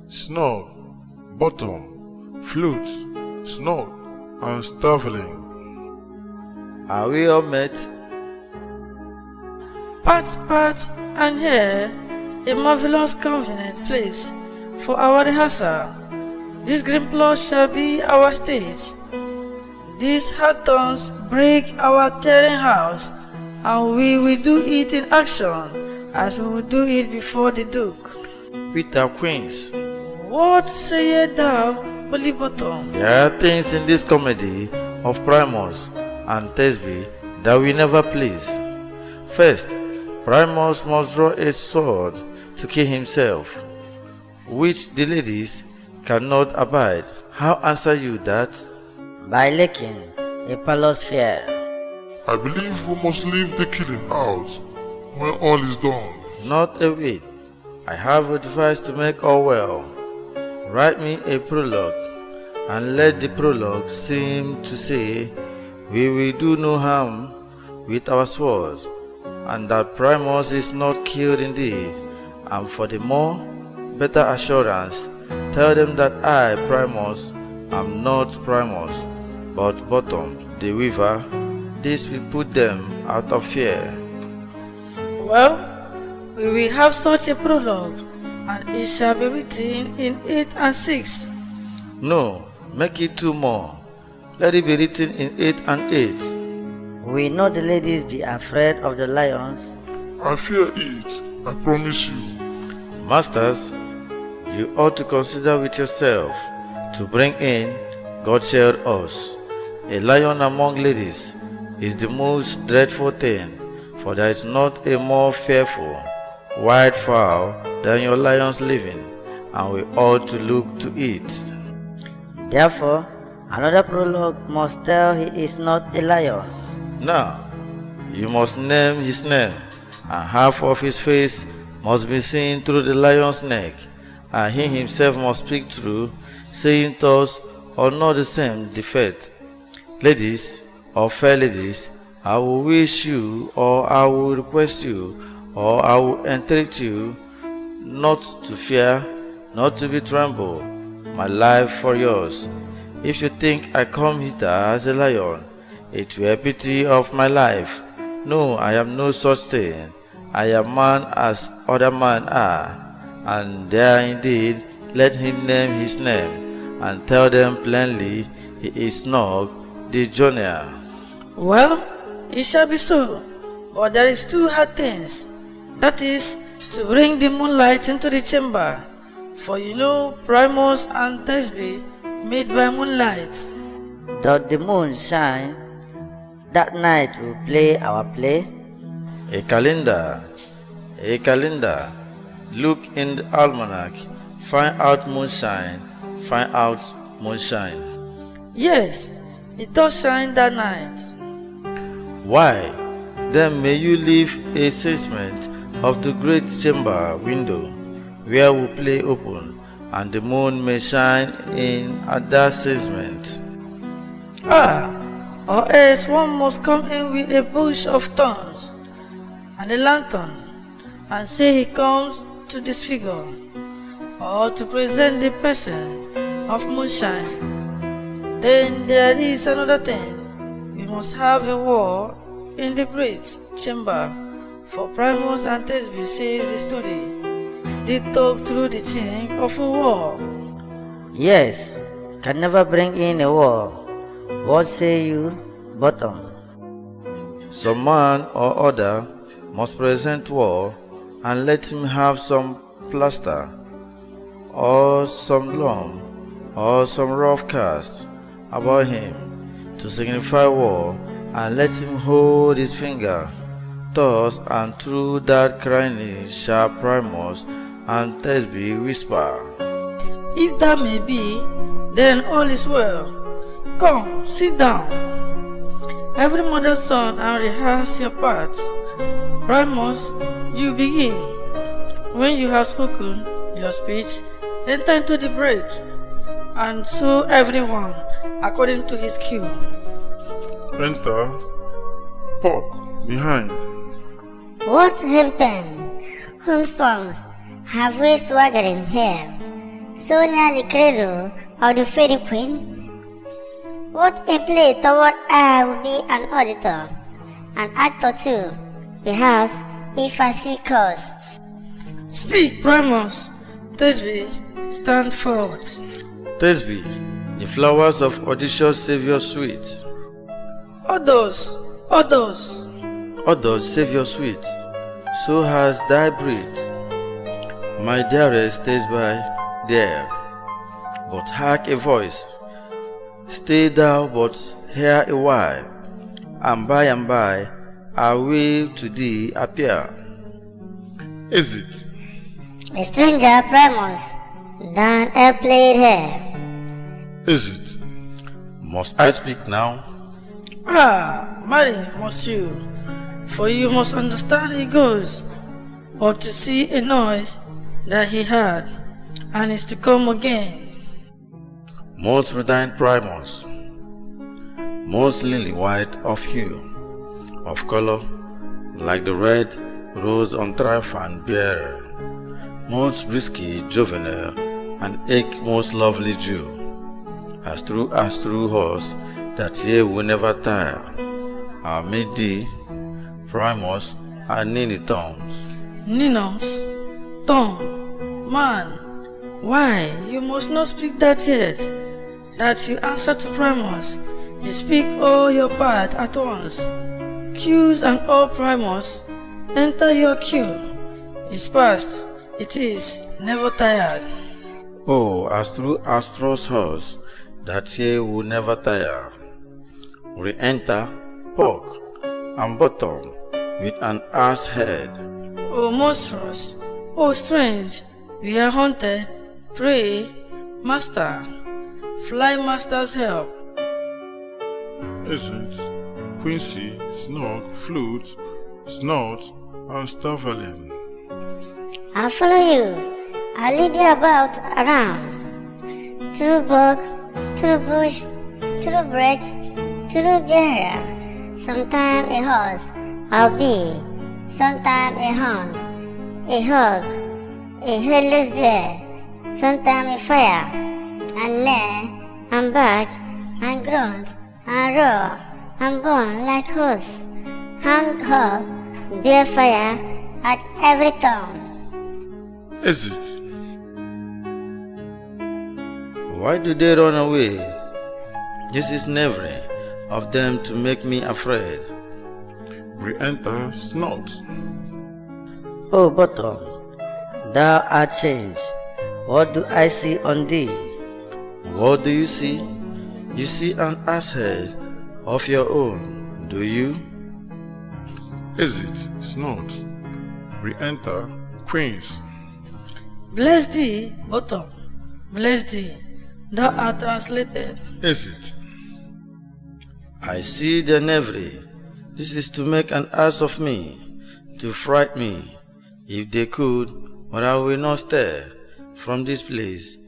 Snug, Bottom, Flute, Snug, and Starveling. Are we all met? Pat, and here, a marvelous convenient place for our rehearsal. This green plot shall be our stage. These hawthorns break our tearing house, and we will do it in action, as we will do it before the Duke. With our queens. What sayest thou, Bully Bottom? There are things in this comedy of Primus and Thisbe that will never please. First, Primus must draw a sword to kill himself, which the ladies cannot abide. How answer you that? By licking a palace fair. I believe we must leave the killing out when all is done. Not a whit. I have a device to make all well. Write me a prologue, and let the prologue seem to say, we will do no harm with our swords, and that Primus is not killed indeed. And for the more better assurance, tell them that I, Primus, am not Primus, but Bottom, the weaver. This will put them out of fear. Well, we will have such a prologue, and it shall be written in 8 and 6. No, make it 2 more. Let it be written in 8 and 8. We know the ladies be afraid of the lions. I fear it, I promise you. Masters, you ought to consider with yourself to bring in God Share Us. A lion among ladies is the most dreadful thing, for there is not a more fearful wild fowl than your lions living, and we ought to look to it. Therefore, another prologue must tell he is not a lion. Now, you must name his name, and half of his face must be seen through the lion's neck, and he himself must speak true, saying thus or not the same defect. Ladies, or fair ladies, I will wish you, or I will request you, or I will entreat you not to fear not to be trembled, my life for yours. If you think I come hither as a lion, it were pity of my life. No, I am no such thing. I am man as other men are, and there indeed let him name his name, and tell them plainly he is Nog the journeyer. Well, it shall be so, but there is two hard things. That is, to bring the moonlight into the chamber, for you know Primus and Thisbe made by moonlight. Does the moon shine? That night we play our play. A calendar, look in the almanac, find out moonshine, Yes, it does shine that night. Why, then may you leave a casement of the great chamber window, where we play open, and the moon may shine in at that casement. Or else one must come in with a bush of thorns and a lantern, and say he comes to disfigure, or to present the person of moonshine. Then there is another thing. We must have a wall in the great chamber, for Primus and Thisbe says the story. They talk through the chink of a wall. Yes, can never bring in a wall. What say you, Bottom? Some man or other must present wall, and let him have some plaster, or some loam, or some rough cast about him, to signify war, and let him hold his finger. Thus and through that crying shall Primus and Thisbe whisper. If that may be, then all is well. Come, sit down. Every mother's son, and rehearse your parts. Primus, you begin. When you have spoken your speech, enter into the break, and so everyone according to his cue. Enter. Pork behind. What hempen, homespuns have we swaggering here, so near the cradle of the fairy queen? What a play toward I will be an auditor, an actor too, perhaps if I see cause. Speak, Primus. Thisbe, stand forth. Thisbe, the flowers of audacious Savior sweet. Others, Savior sweet, so has thy breath. My dearest stays by there, but hark a voice. Stay thou but here a while, and by I will to thee appear. Is it? A stranger, Primus, than I played here. Is it? Must I speak now? Marry, must you, for you must understand he goes, or to see a noise that he had, and is to come again. Most radiant Primus, most lily white of hue, of color, like the red rose on Tryphon bearer, most brisky juvenile, and eke most lovely Jew, as true horse, that ye will never tire. I'll meet thee, Primus, and Nini Toms. Ninos, Tom, man, why, you must not speak that yet, that you answer to Primus. You speak all your part at once. Cues and all, Primus, enter your cue. It's past, it is, never tired. Oh, as true Astros horse, that ye will never tire. Re-enter, Pork, and Bottom, with an ass head. Oh monstrous, oh strange, we are haunted, pray, master, fly master's help. Is it? Quincy, Snog, Flute, Snort, and Stavelin. I'll follow you. I'll lead you about around. To the bog, to the bush, to the break, to the barrier. Sometime a horse I'll be, sometime a hound, a hog, a headless bear, sometime in fire, and neigh, and bark, and grunt, and roar, and burn like horse, hang hog, bear fire at every turn. Is it? Why do they run away? This is never of them to make me afraid. Re-enter Snot. O bottom, thou art changed. What do I see on thee? What do you see? You see an ass head of your own, do you? Is it? Snot. Re-enter Queens. Bless thee, bottom, bless thee, thou art translated. Is it? I see the knavery. This is to make an ass of me, to fright me. If they could, but I will not stir from this place.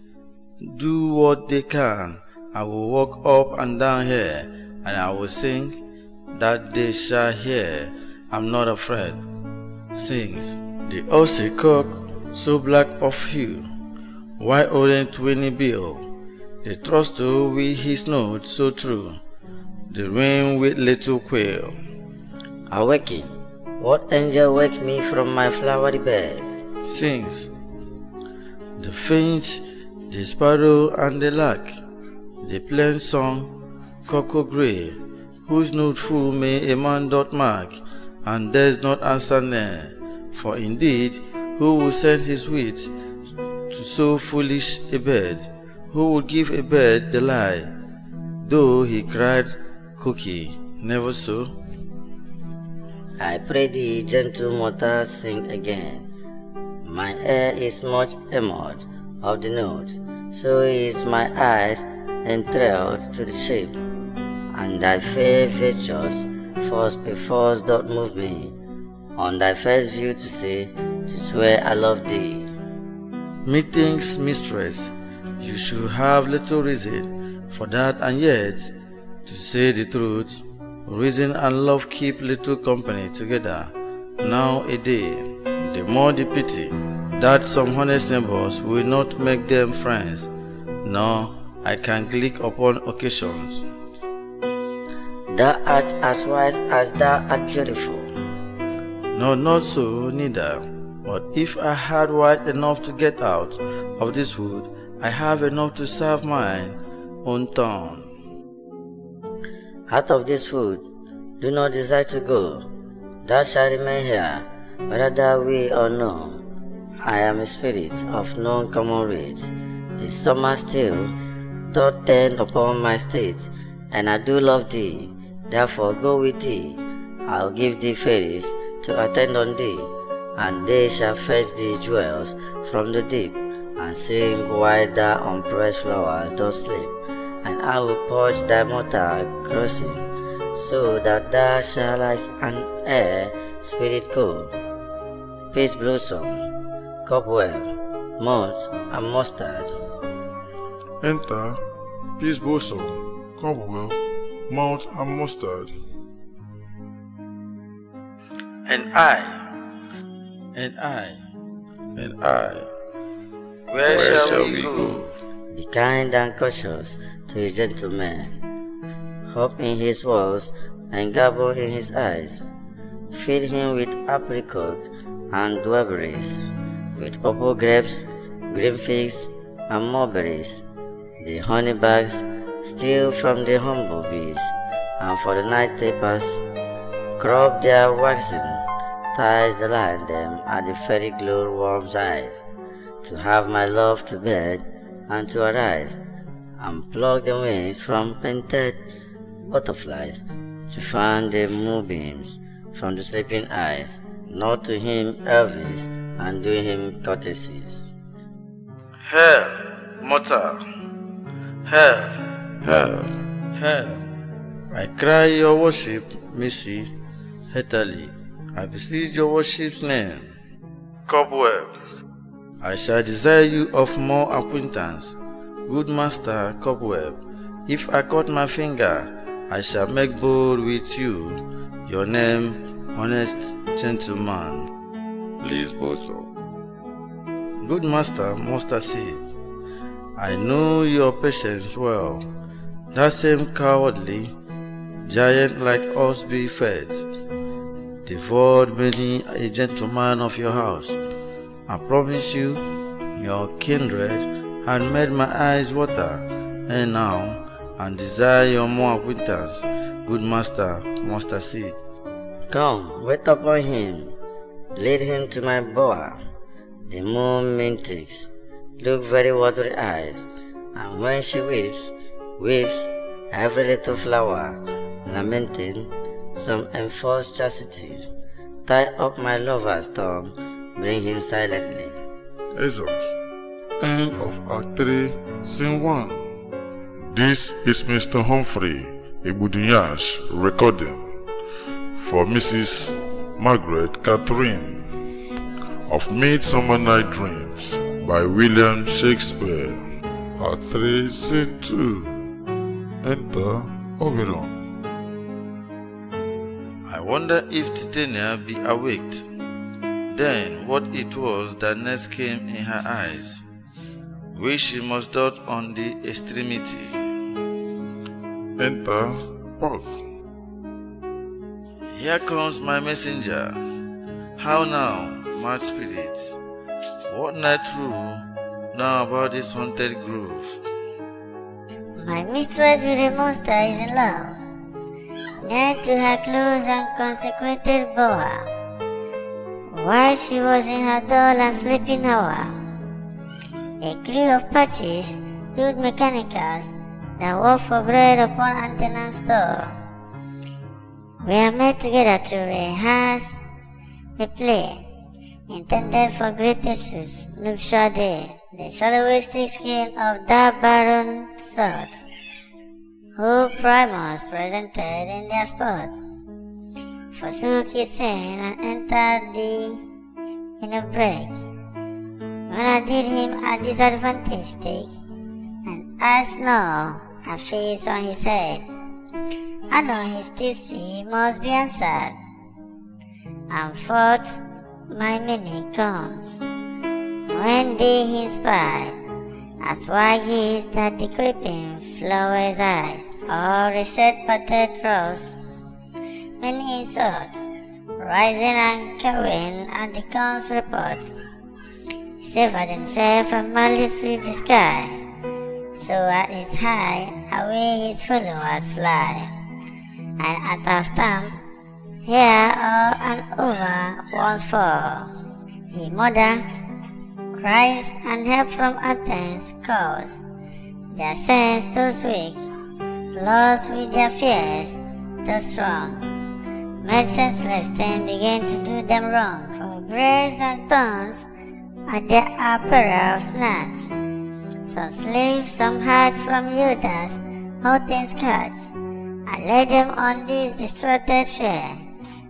Do what they can. I will walk up and down here, and I will sing that they shall hear. I'm not afraid. Sings the Aussie cock, so black of hue. Why orange Winnie Bill? The thruster with his note so true. The rain with little quail. Awaking, what angel wake me from my flowery bed? Sings the finch, the sparrow, and the lark. The plain song, cocoa grey, whose note full may a man dot mark, and dares not answer ne'er. For indeed, who will send his wit to so foolish a bird? Who would give a bird the lie, though he cried cookie, never so? I pray thee, gentle mortal, sing again. My ear is much enamored of the note, so is my eyes enthralled to the shape, and thy fair features first before doth move me, on thy first view to say, to swear I love thee. Methinks, mistress, you should have little reason for that, and yet, to say the truth, reason and love keep little company together now a day. The more the pity that some honest neighbors will not make them friends, nor I can click upon occasions. Thou art as wise as thou art beautiful. No, not so, neither. But if I had wit enough to get out of this wood, I have enough to serve mine own town. Out of this wood, do not desire to go. Thou shalt remain here, whether thou will or no. I am a spirit of no common rate. The summer still doth tend upon my state, and I do love thee. Therefore go with thee. I'll give thee fairies to attend on thee, and they shall fetch thee jewels from the deep, and sing while thou on pressed flowers dost sleep. And I will purge thy mortal crossing, so that thou shalt like an air spirit go. Peace blossom, cobweb, malt, and mustard. Enter Peace Blossom, Cobweb, Malt, and Mustard. And I, where shall we go? Be kind and cautious to a gentleman. Hope in his walls and gabble in his eyes. Feed him with apricot and dwarberries, with purple grapes, green figs, and mulberries. The honey bags steal from the humble bees, and for the night tapers crop their waxen ties that line them at the fairy glow worm's eyes. To have my love to bed and to arise, and pluck the wings from painted butterflies, to fan the moonbeams from the sleeping eyes, not to him Elvis, and do him courtesies. Help, mortal! Help! Help! Help! I cry your worship, Missy, heartily. I beseech your worship's name. Cobweb, I shall desire you of more acquaintance. Good master Cobweb, if I cut my finger, I shall make bold with you. Your name, honest gentleman. Please, Boso. Good master, mustard seed, I know your patience well. That same cowardly giant like us be fed, devoured many a gentleman of your house. I promise you, your kindred had made my eyes water, and now and desire your more acquaintance, good master, mustard seed. Come, wait upon him, lead him to my bower. The moon mintics look very watery eyes, and when she weeps every little flower, lamenting some enforced chastity. Tie up my lover's tongue, bring him silently. Excerpt. End of Act 3, Scene 1. This is Mr. Humphrey Ebudunyash recording for Mrs. Margaret Catherine of Midsummer Night Dreams by William Shakespeare. Act 3, Scene 2. Enter Oberon. I wonder if Titania be awaked. Then what it was that next came in her eyes, which she must dot on the extremity. Enter Puck. Here comes my messenger. How now, mad spirits? What night rule now about this haunted grove? My mistress with a monster is in love, near to her close and consecrated bower. While she was in her dull and sleeping hour, a crew of patches, rude mechanicals, that work for bread upon antenna store, were met together to rehearse a play intended for great Jesus' nuptial day. The shallowistic skin of that barren sort, who Primus presented in their spot, forsook his sin and entered thee in a break. When I did him a disadvantage take, and as no a face on his head, I know his tipsy must be answered, and forth my meaning comes, when they him spied, as wag is that the creeping flower's eyes, or reset pathetic rose, many insults, rising and cawing at the gun's reports, sever themselves and madly sweep the sky, so at his high away his followers fly, and at our stamp, here all and over once for, he mother, cries and help from Athens cause, their sense those weak, lost with their fears, those strong, made senseless then began to do them wrong, for braves and thorns at their apparel snatch, some slaves, some hatched from Judas, all things catch, and led them on this distracted fare,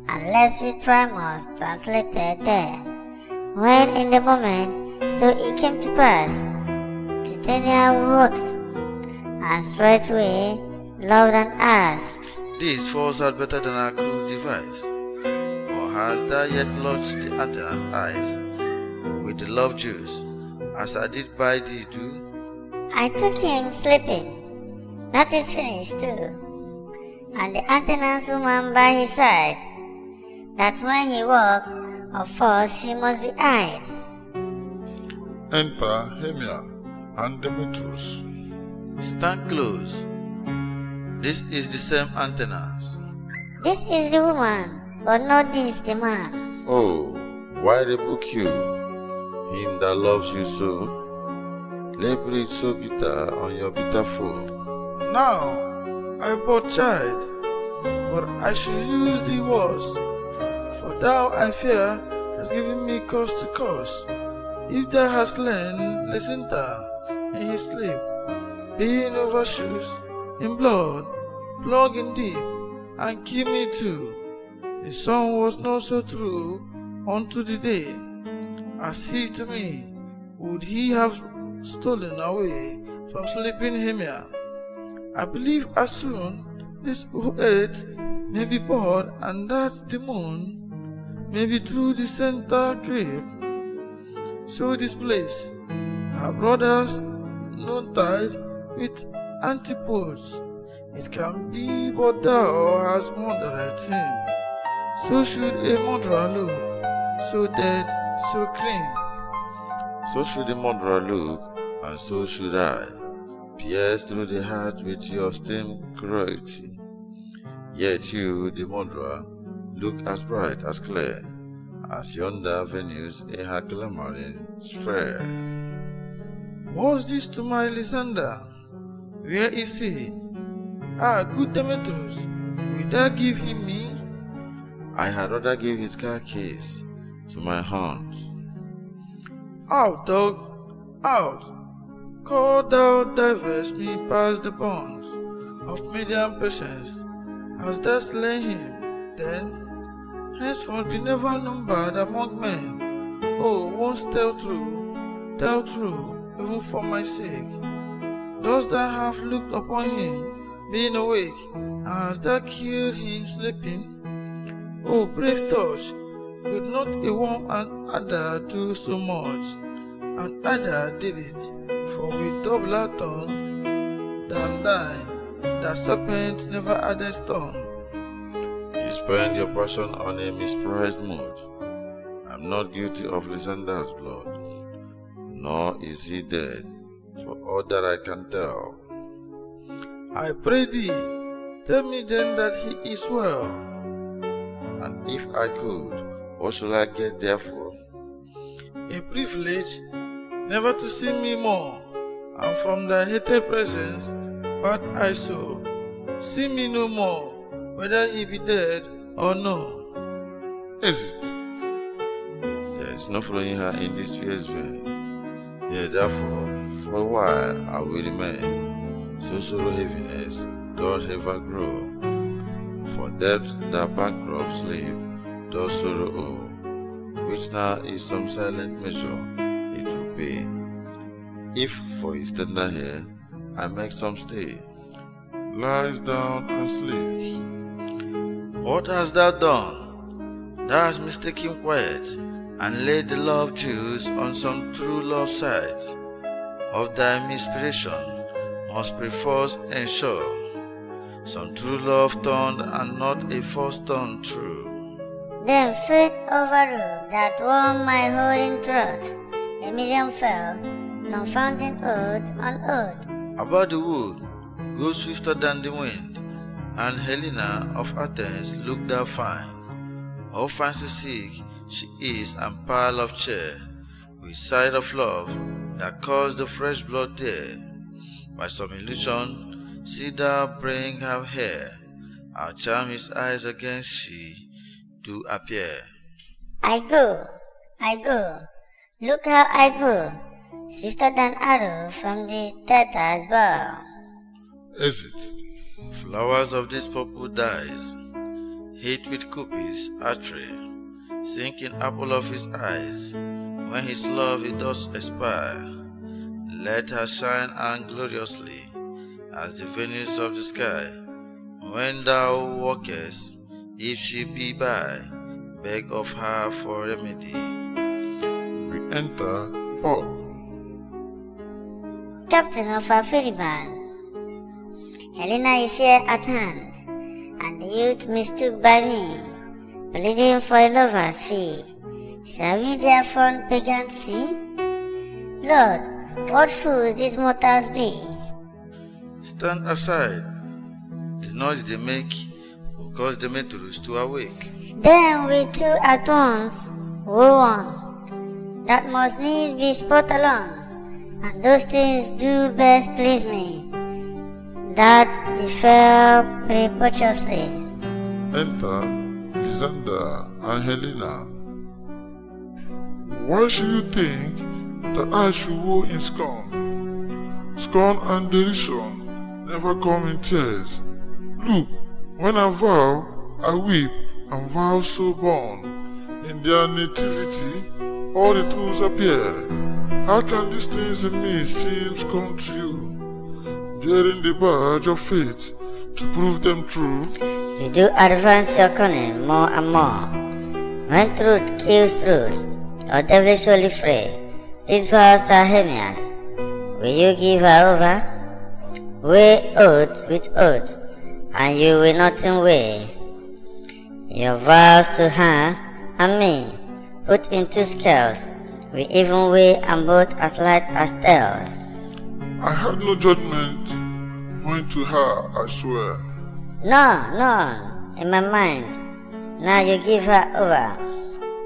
and left with Primus translated there. When in the moment, so it came to pass, Titania walked, and straightway loved and asked, This falls out better than our crude device. Or has thou yet lodged the Athena's eyes with the love juice, as I did by thee do? I took him sleeping, that is finished too, and the Athena's woman by his side, that when he woke, of force she must be eyed. Enter Hemia and Demetrius. Stand close. This is the same Antenas. This is the woman, but not this the man. Oh, why rebuke you, him that loves you so? Labor it so bitter on your bitter foe. Now I bought child, but I should use thee words, for thou, I fear, hast given me cause to curse. If thou hast slain Lysinta in his sleep, being over shoes, in blood, plugging deep, and kill me too. The sun was not so true unto the day, as he to me would he have stolen away from sleeping Hemia. I believe as soon this who ate may be bored, and that the moon may be through the center creep. so displaced. Our brothers not died with antipodes. It can be, but thou hast murdered him. So should a murderer look, so dead, so clean. So should the murderer look, and so should I, pierced through the heart with your steam cruelty. Yet you, the murderer, look as bright, as clear, as yonder Venus in her glimmering sphere. What's this to my Lysander? Where is he? Ah, good Demetrius, will thou give him me? I had rather give his car keys to my horns. Out, dog, out! Call thou divest me past the bonds of medium patience. Hast thou slain him, then henceforth be never numbered among men. Oh, once tell true, even for my sake. Dost thou have looked upon him, being awake, and hast thou killed him sleeping? Oh, brave touch, could not a worm and adder do so much? And adder did it, for with doubler tongue than thine, the serpent never added stone. You spend your passion on a misprized mood. I'm not guilty of Lysander's blood, nor is he dead, for all that I can tell. I pray thee, tell me then that he is well. And if I could, what should I get therefore? A privilege never to see me more, and from thy hated presence part I so. See me no more, whether he be dead or no. Is it? There is no following her in this fierce vein. Yet therefore, for a while I will remain, so sorrow heaviness doth ever grow. For depth that bankrupt sleep does sorrow owe, which now is some silent measure it will be. If for his tender hair I make some stay, Lies down and sleeps. What hast thou done? Thou hast mistaken quiet, and laid the love Jews on some true love site. Of thy inspiration must perforce ensure some true love turned and not a false turn true. Then fate overruled that won my holding trust. A million fell, confounding oath on oath. About the wood, go swifter than the wind, and Helena of Athens looked thou fine. All fancy sick she is and pile of cheer, with sight of love that caused the fresh blood there. By some illusion, see thou bring her hair, I'll charm his eyes against she do appear. I go, look how I go, swifter than arrow from the Theta's bow. Is it? Flowers of this purple dyes, hate with Cupid's archery, sinking apple of his eyes, when his love it does expire. Let her shine on gloriously, as the Venus of the sky. When thou walkest, if she be by, beg of her for remedy. We enter pub. Captain of our ferry band, Helena is here at hand, and the youth mistook by me, pleading for a lover's fee. Shall we their fond pagan see? Lord, what fools these mortals be! Stand aside, the noise they make will cause Demetrius to awake. Then we two at once, woe one, that must needs be spot alone, and those things do best please me, that differ preposterously. Enter Lysander and Helena. Why should you think that I should woe in scorn? Scorn and derision never come in tears. Look, when I vow, I weep, and vows so born. In their nativity, all the truths appear. How can these things in me seem come to you, bearing the badge of faith to prove them true? You do advance your cunning more and more. When truth kills truth, or devilish holy fray, These vows are Hemia's. Will you give her over? Weigh oath with oath, and you will nothing weigh. Your vows to her and me, put into scales, we even weigh and both as light as tails. I had no judgment when to her I swear. No, in my mind. Now you give her over.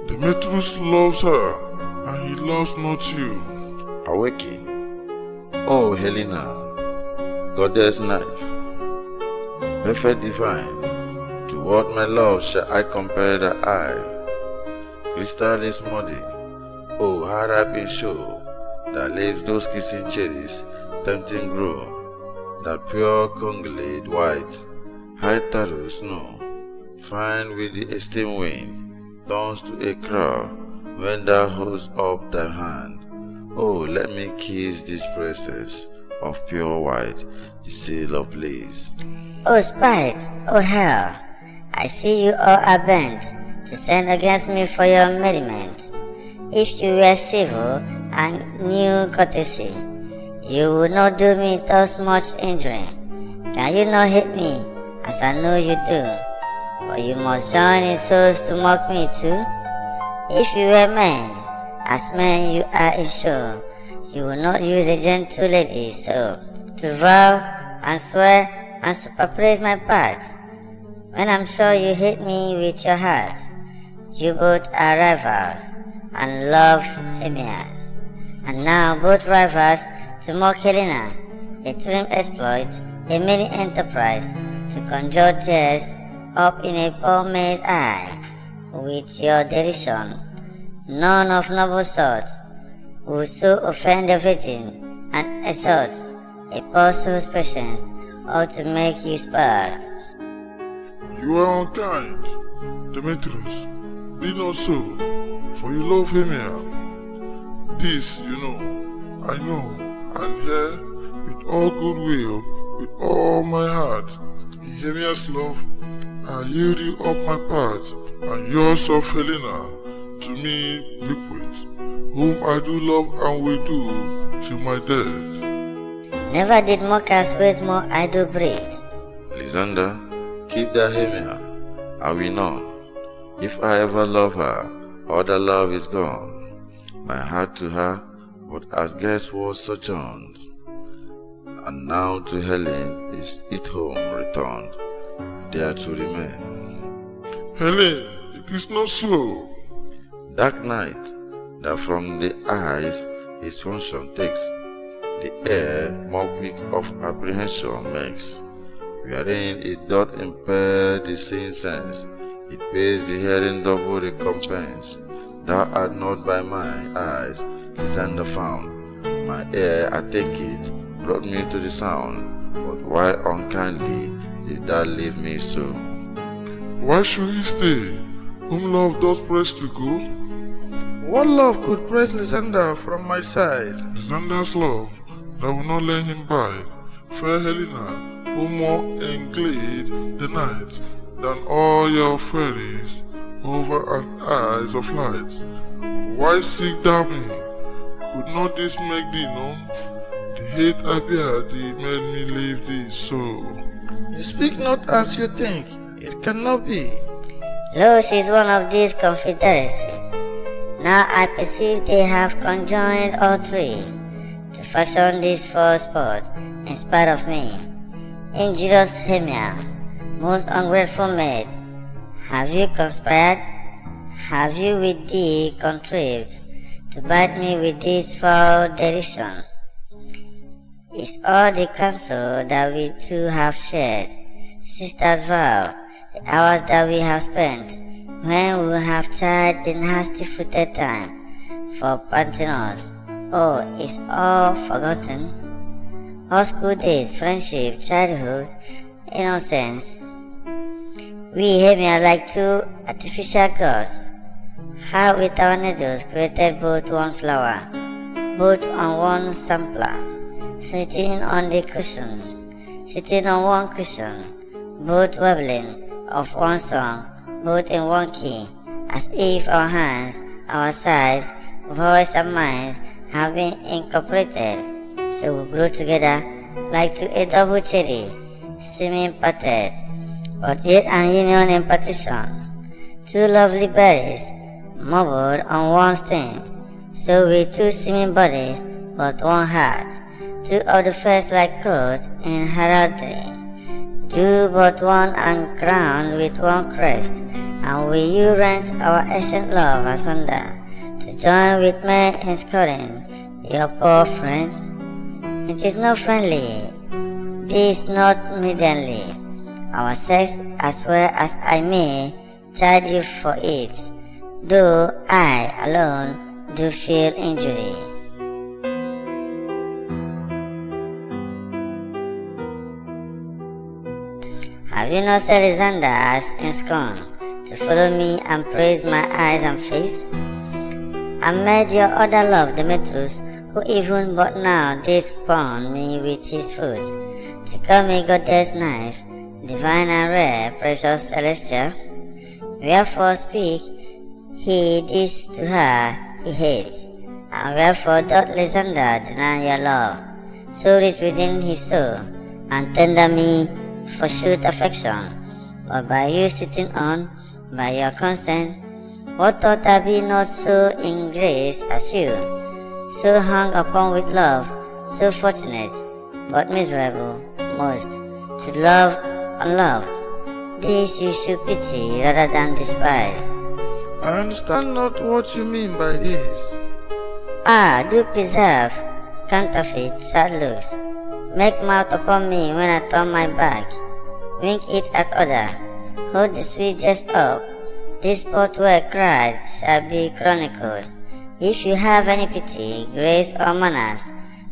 Demetrius loves her, and he loves not you. Awaken, O Helena, goddess knife, perfect divine, to what my love shall I compare the eye? Crystal is muddy, oh how ripe in show, that leaves those kissing cherries, tempting grow, that pure congelate white, high taro snow, fine with the esteem wind, turns to a crow, when thou holds up thy hand. Oh, let me kiss this presence of pure white, the seal of bliss. Oh spite, oh hell, I see you all are bent to send against me for your merriment. If you were civil and knew courtesy, you would not do me thus much injury. Can you not hate me, as I know you do? But you must join in souls to mock me too. If you were men, as men you are in show, you will not use a gentle lady so to vow and swear and superpraise my parts. When I'm sure you hate me with your hearts, you both are rivals and love Hemia. And now both rivals to mock Helena, a trim exploit, a mini enterprise to conjure tears up in a poor maid's eye with your derision. None of noble sort would so offend the virgin and exhort a poor soul's patience or to make you spark. You are unkind, Demetrius. Be not so, for you love Hemia. This you know, I know, and here, with all goodwill, with all my heart, in Hemia's love, I yield you up my part, and yours of Helena, to me bequeath, whom I do love and will do till my death. Never did mockers waste more idle breath. Lysander, keep the Hemia, I will none. If I ever love her, all the love is gone. My heart to her, but as guest was sojourned, and now to Helen is it home returned, there to remain. Helen, it is not so. Dark night, that from the eyes his function takes, the air more quick of apprehension makes, wherein it doth impair the seeing sense, it pays the hearing double recompense. Thou art not by my eyes, Lysander found, my ear, I take it, brought me to the sound, but why unkindly did thou leave me so? Why should he stay, whom love does press to go? What love could press Lysander from my side? Lysander's love, that will not let him bide. Fair Helena, who more englade the night than all your fairies over an eyes of light. Why seek thou me? Could not this make thee known? The hate I bear thee made me leave thee so. You speak not as you think, it cannot be. Lo, she is one of these confederacy. Now I perceive they have conjoined all three to fashion this false sport in spite of me. Injurious Hemia, most ungrateful maid, have you conspired? Have you with thee contrived to bite me with this foul derision? Is all the counsel that we two have shared, sisters' vow, the hours that we have spent, when we have tried the nasty-footed time for Panthenos, oh, is all forgotten? All school days, friendship, childhood, innocence. We Hemia like two artificial gods, how with our needles created both one flower, both on one sampler, sitting on one cushion, both wobbling of one song, both in one key, as if our hands, our sides, voice and mind have been incorporated, so we grow together like to a double cherry, seeming parted, but yet an union in partition. Two lovely berries, marbled on one stem, so we two seeming bodies, but one heart. Two of the first like coats in heraldry, two but one and crowned with one crest, and will you rent our ancient love asunder, to join with men in scorning your poor friend? It is not friendly, this not maidenly, our sex as well as I may chide you for it, though I alone do feel injury. Have you not said Alexander as in scorn to follow me and praise my eyes and face? And made your other love Demetrius, who even but now did spawn me with his foot, to call me goddess knife, divine and rare, precious celestial? Wherefore speak he this to her he hates, and wherefore doth Alexander deny your love, so rich within his soul, and tender me for shoot affection? But by you sitting on, by your consent, what thought I be not so in grace as you, so hung upon with love, so fortunate, but miserable most, to love unloved? This you should pity rather than despise. I understand not what you mean by this. Ah, do preserve counterfeit sad looks, make mouth upon me when I turn my back, wink it at other, hold the sweet jest up, this spot where cried shall be chronicled. If you have any pity, grace or manners,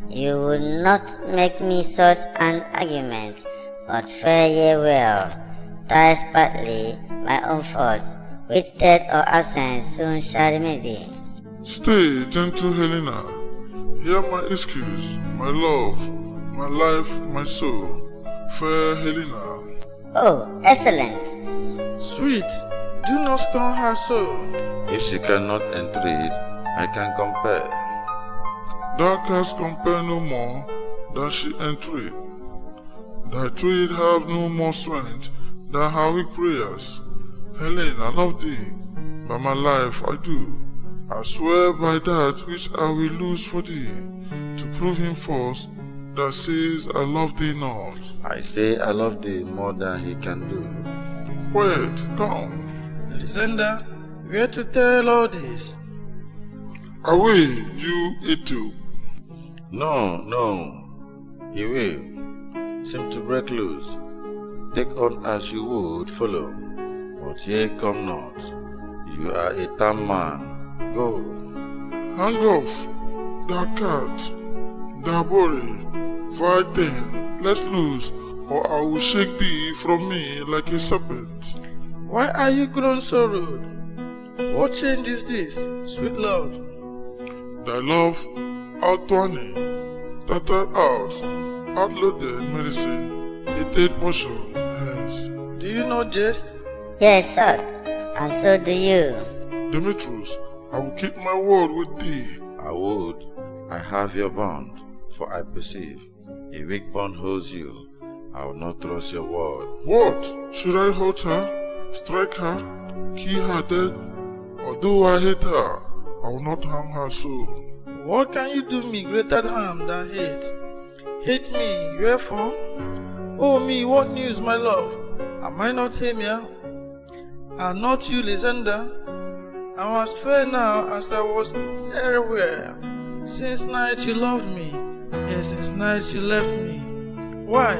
you would not make me such an argument, but fare ye well, thrice partly my own fault, which death or absence soon shall remedy. Stay, gentle Helena. Hear my excuse, my love, my life, my soul. Fair Helena. Oh, excellent! Sweet, do not scorn her so. If she cannot entreat, I can compare. Thou canst compare no more than she entreat. Thy tread have no more strength than her weak prayers. Helen, I love thee, by my life I do. I swear by that which I will lose for thee, to prove him false that says I love thee not. I say I love thee more than he can do. Quiet, come. Alexander, where to tell all this? Away, you Etu. No, he will. Seem to break loose. Take on as you would follow, but ye come not. You are a dumb man. Go. Hang off, thou cat, thou body, vile thing, let loose, or I will shake thee from me like a serpent. Why are you grown so rude? What change is this, sweet love? Thy love, out-twanning, tattered out, outloaded medicine, a dead portion, hence. Do you not jest? Yes, sir, and so do you. Demetrius, I will keep my word with thee. I would. I have your bond, for I perceive. A weak bond holds you. I will not trust your word. What? Should I hurt her, strike her, kill her dead? Although I hate her, I will not harm her soul. What can you do me greater harm than hate? Hate me, wherefore? Oh me, what news, my love? Am I not Hemia? Are not you Lysander? I was fair now as I was everywhere. Since night you loved me, yes, since night you left me. Why?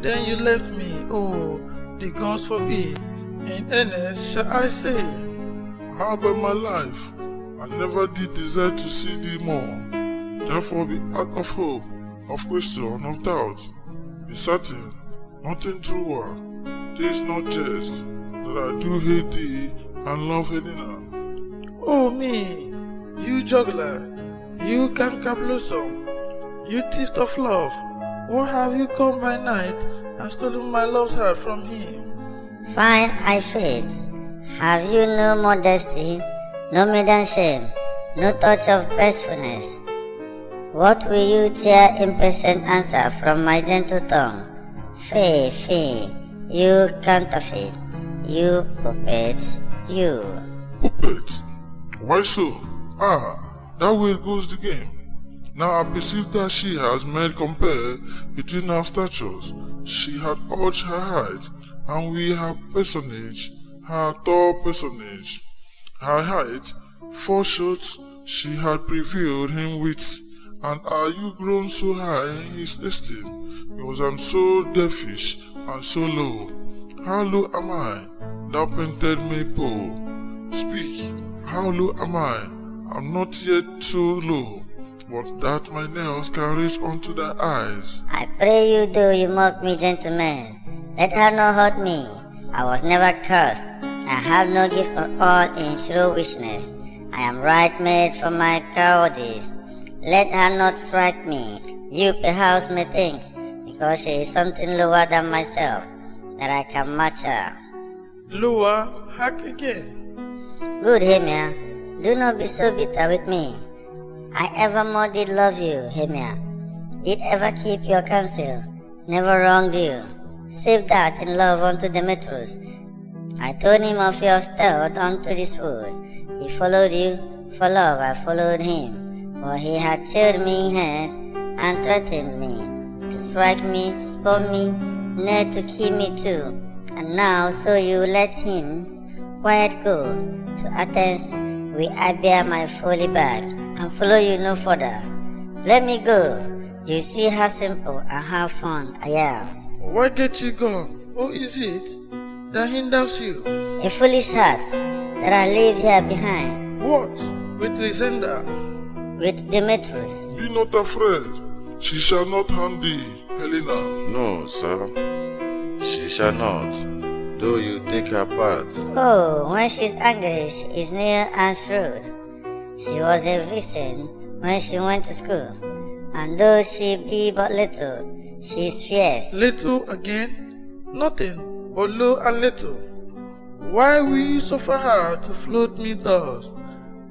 Then you left me, oh, the gods forbid. In earnest shall I say, How by my life, I never did desire to see thee more. Therefore be out of hope, of question, of doubt. Be certain, nothing truer. This not jest, that I do hate thee and love Helena. oh me, you juggler, you cancabloso, you thief of love, what have you come by night and stolen my love's heart from him? Fine, I faith. Have you no modesty, no maiden shame, no touch of bashfulness, What will you tear impatient answer from my gentle tongue? Fee, fee, you counterfeit, you puppet, you. Puppet? Why so? That way goes the game. Now I perceive that she has made compare between our statures. She had urged her height, and we her personage, her tall personage. Her height, 4 shots, she had prevailed him with, and are you grown so high in his esteem, because I'm so deafish and so low. How low am I, thou painted maypole? Speak, how low am I? I'm not yet so low, but that my nails can reach unto thy eyes. I pray you do, you mock me, gentlemen. Let her not hurt me. I was never cursed. I have no gift at all in shrewishness. I am right made for my cowardice. Let her not strike me. You perhaps may think, because she is something lower than myself, that I can match her. Lower, hack again. Good, Hemia. Do not be so bitter with me. I evermore did love you, Hemia. Did ever keep your counsel, never wronged you, save that in love unto Demetrius. I told him of your stealth unto this wood. He followed you, for love I followed him. For he had chilled me hence, and threatened me, to strike me, spurn me, nay to kill me too. And now so you let him quiet go, to Athens will I bear my folly back, and follow you no further. Let me go. You see how simple and how fond I am. Why get you gone? Who is it that hinders you? A foolish heart that I leave here behind. What? With Lysander? With Demetrius. Be not afraid. She shall not harm thee, Helena. No, sir. She shall not, though you take her part. Oh, when she's angry, she is near and shrewd. She was a vixen when she went to school, and though she be but little, she is fierce. Little again? Nothing but low and little. Why will you suffer her to float me thus?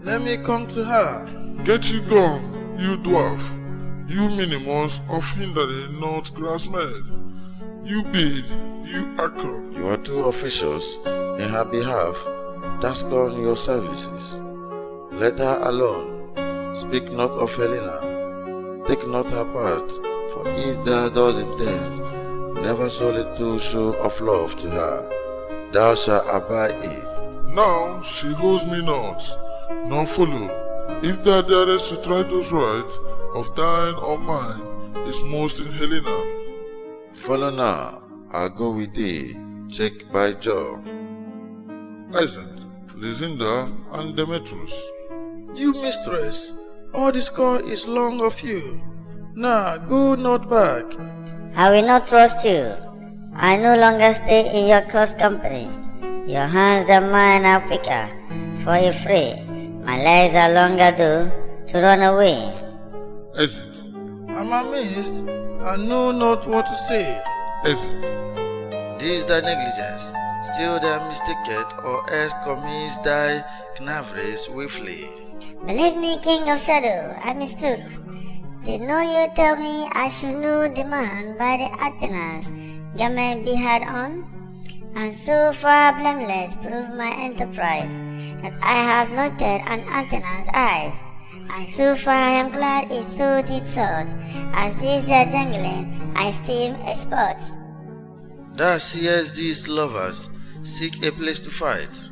Let me come to her. Get you gone, you dwarf. You minimus of hindering not grassmen. You bid, you accord. You are too officious in her behalf that scorn your services. Let her alone. Speak not of Helena. Take not her part, for if thou dost intend, never so little show of love to her, thou shalt abide it. Now she holds me not, nor follow. If thou darest to try those rights of thine or mine, is most in Helena. Follow now, I'll go with thee, check by jaw. Isaac, Lysander, and Demetrius. You mistress, all the score is long of you. Now go not back. I will not trust you. I no longer stay in your cursed company. Your hands than mine are quicker, for you free. My legs are longer though, to run away. Exit. I'm amazed, I know not what to say. Exit. This thy negligence, still thy mistaketh, or else commits thy knaveries swiftly. Believe me, King of Shadow, I mistook. Did not you tell me I should know the man by the Athena's garment be had on? And so far blameless proved my enterprise, that I have noted an Athena's eyes. And so far I am glad it so did sort, as this their jangling I esteem a sport. Thou seest these lovers seek a place to fight.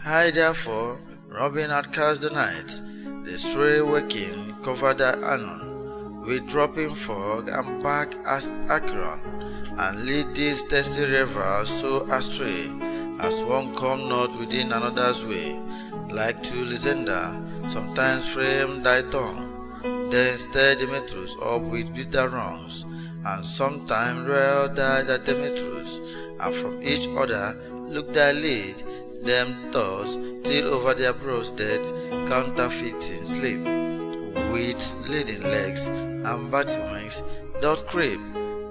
I therefore, Robin had cast the night, the stray waking covered thy anon, with dropping fog and back as Akron, and lead these thirsty revels so astray, as one come not within another's way, like to Lysander, sometimes frame thy tongue, then stir Demetrius up with bitter wrongs, and sometime rail thy Demetrius, and from each other look thy lead, them thus, till over their brows death counterfeiting sleep, with leading legs and batwings doth creep,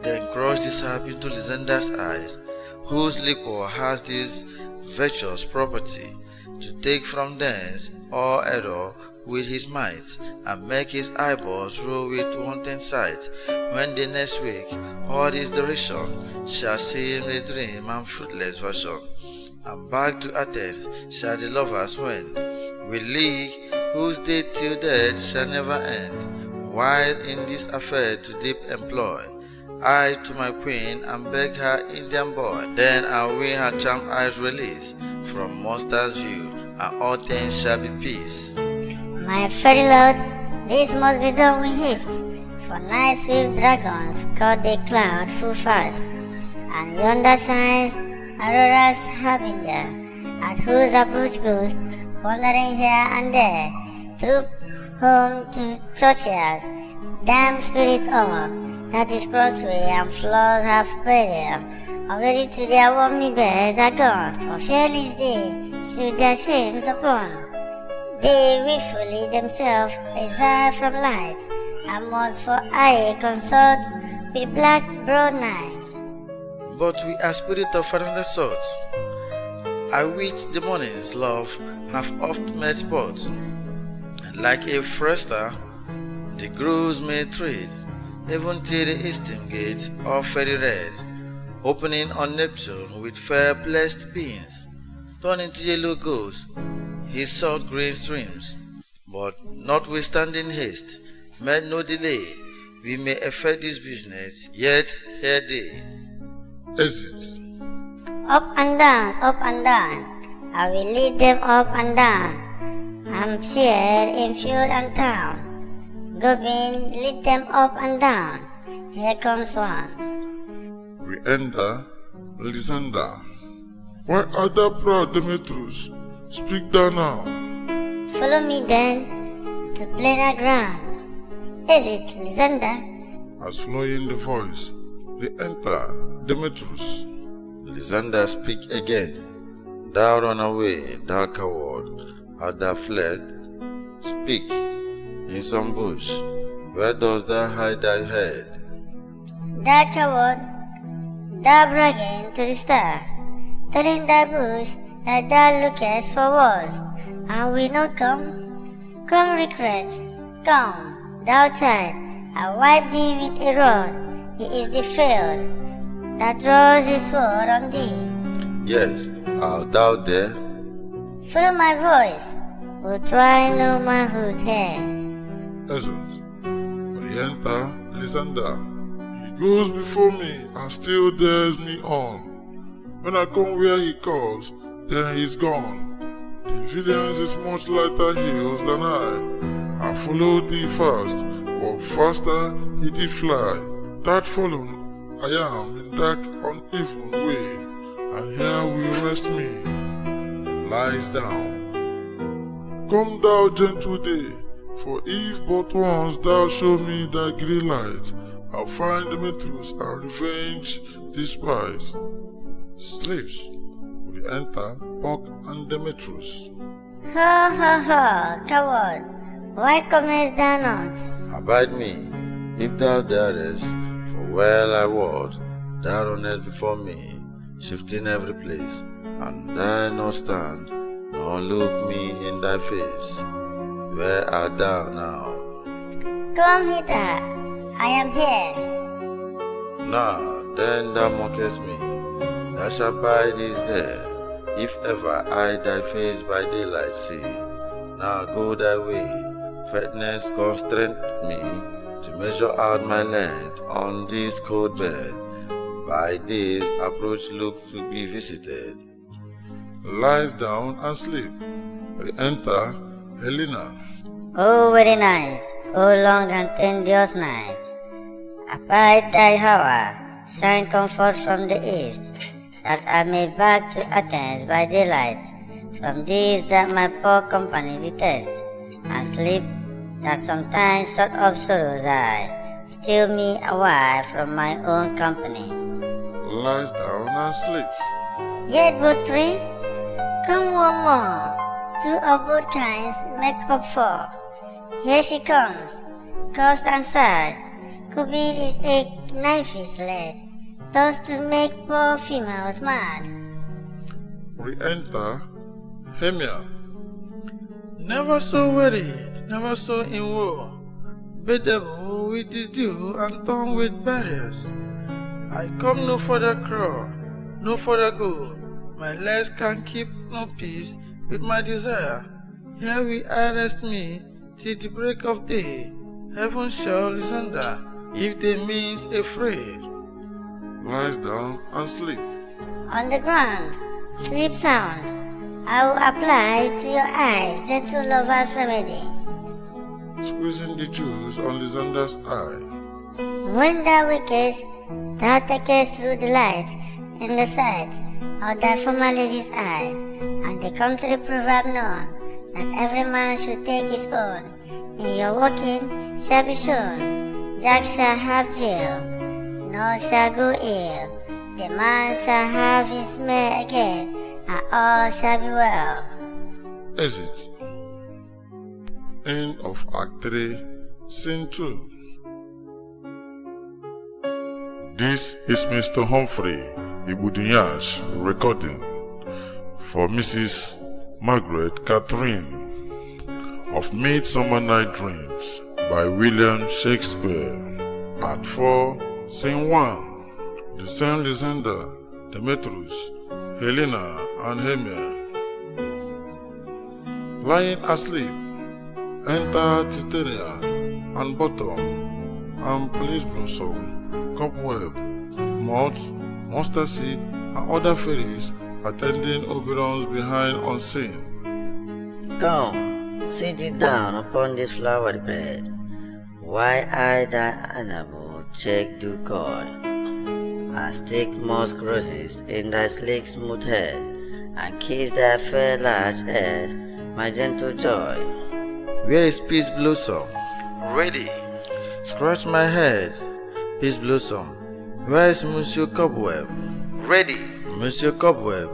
then crush this harp into Lysander's eyes, whose liquor has this virtuous property, to take from thence all error with his might, and make his eyeballs roll with wanton sight. When the next week all his duration shall seem a dream and fruitless version, and back to Athens shall the lovers wend, with league whose date till death shall never end. While in this affair to deep employ, I to my queen and beg her Indian boy, then I'll win her charmed eyes release from monster's view, and all things shall be peace. My fairy lord, this must be done with haste, for night swift dragons cut the cloud full fast, and yonder shines Aurora's harbinger, at whose approach ghost, wandering here and there, troop home to churchyards, damn spirit all, that is crossway and floors half burial, already to their warmy beds are gone, for fearless they shoot their shames upon. They willfully themselves exile from light, and must for aye consort with black broad night. But we are spirit of another sort, I which the morning's love have oft made sport, and like a forester, the groves may tread, even till the eastern gate of fairy red, opening on Neptune with fair blessed beams, turning to yellow gold his salt green streams. But notwithstanding haste, made no delay, we may effect this business, yet here they. Exit. Up and down, I will lead them up and down. I'm feared in field and town. Goblin, lead them up and down. Here comes one. We enter Lysander. Why art thou proud, Demetrius? Speak thou now. Follow me then to plainer ground. Exit, Lysander. As flowing the voice, we enter Demetrius. Lysander speak again. Thou run away, thou coward, art thou fled? Speak, in some bush, where dost thou hide thy head? Thou coward, thou bragging to the stars, telling thy bush that thou lookest for wars, and will not come? Come, regrets, come, thou child, I wipe thee with a rod. He is the field that draws his sword on thee. Yes, art thou there? Follow my voice, will try no manhood here. Exit. We enter Lysander. He goes before me and still dares me on. When I come where he calls, then he's gone. The villains is much lighter heels than I follow thee fast, but faster he did fly. That fallen I am in dark uneven way, and here will rest me. Lies down. Come thou gentle day, for if but once thou show me thy grey light, I'll find Demetrius and revenge despise. Sleeps. We enter Puck and Demetrius. Ha ha ha, coward, why comest thou not? Abide me, if thou darest, for well I wot, thou runnest before me, shifting every place, and thou not stand, nor look me in thy face. Where art thou now? Come hither, I am here. Now then thou mockest me, thou shalt bide this there, if ever I thy face by daylight see. Now go thy way, fatness constrained me to measure out my length on this cold bed. By this approach look to be visited. Lies down and sleep. We enter Helena. O weary night, O long and tedious night, abide thy hour, shine comfort from the east, that I may back to Athens by daylight, from this that my poor company detest, and sleep that sometimes shut up sorrows I, steal me a while from my own company. Lies down and sleeps. Yet but three? Come one more, two of both kinds make up four. Here she comes, cursed and sad, Cupid is a knife-fish led, thus to make poor females mad. We enter Hemia. Never so weary, never so in woe, bedable with the dew and torn with barriers. I come no further crawl, no further go. My legs can keep no peace with my desire. Here will I rest me till the break of day. Heaven shall listen if they means afraid. Lies down and sleep. On the ground, sleep sound. I will apply to your eyes gentle lover's remedy. Squeezing the juice on Lysander's eye. When thou wakest, thou takest through the light in the sight of thy former lady's eye, and the country proverb known, that every man should take his own. In your walking shall be shown, Jack shall have jail, nor shall go ill. The man shall have his mare again, and all shall be well. Exit. End of Act 3, Scene 2. This is Mr. Humphrey Ibudinyash recording for Mrs. Margaret Catherine of Midsummer Night Dreams by William Shakespeare. Act 4, Scene 1. The Saint Lysander, Demetrius, Helena, and Hermia. Lying asleep, enter Titania and Bottom, and Place Blossom, Cobweb, Moth, Monster Seed, and other fairies attending Oberon's behind unseen. Come, sit thee down upon this flowered bed, while I thy animal cheek do coy, and stick musk roses in thy sleek smooth head, and kiss thy fair large head, my gentle joy. Where is Peace Blossom? Ready. Scratch my head, Peace Blossom. Where is Monsieur Cobweb? Ready. Monsieur Cobweb,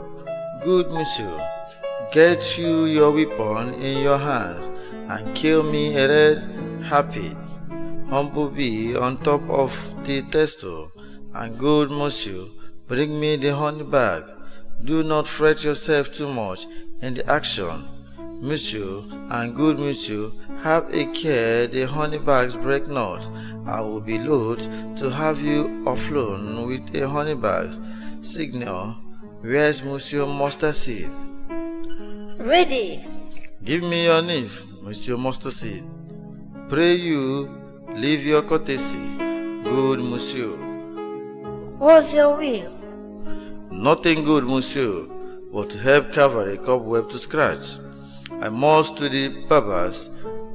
good Monsieur, get you your weapon in your hands, and kill me a red happy humble bee on top of the tester. And good Monsieur, bring me the honey bag. Do not fret yourself too much in the action. Monsieur and good Monsieur, have a care the honey bags break not. I will be loath to have you offlown with a honey bag. Signor, where's Monsieur Mustard Seed? Ready. Give me your nymph, Monsieur Mustard Seed. Pray you, leave your courtesy, good Monsieur. What's your will? Nothing good, Monsieur, but to help cover a cobweb to scratch. I must to the barbers,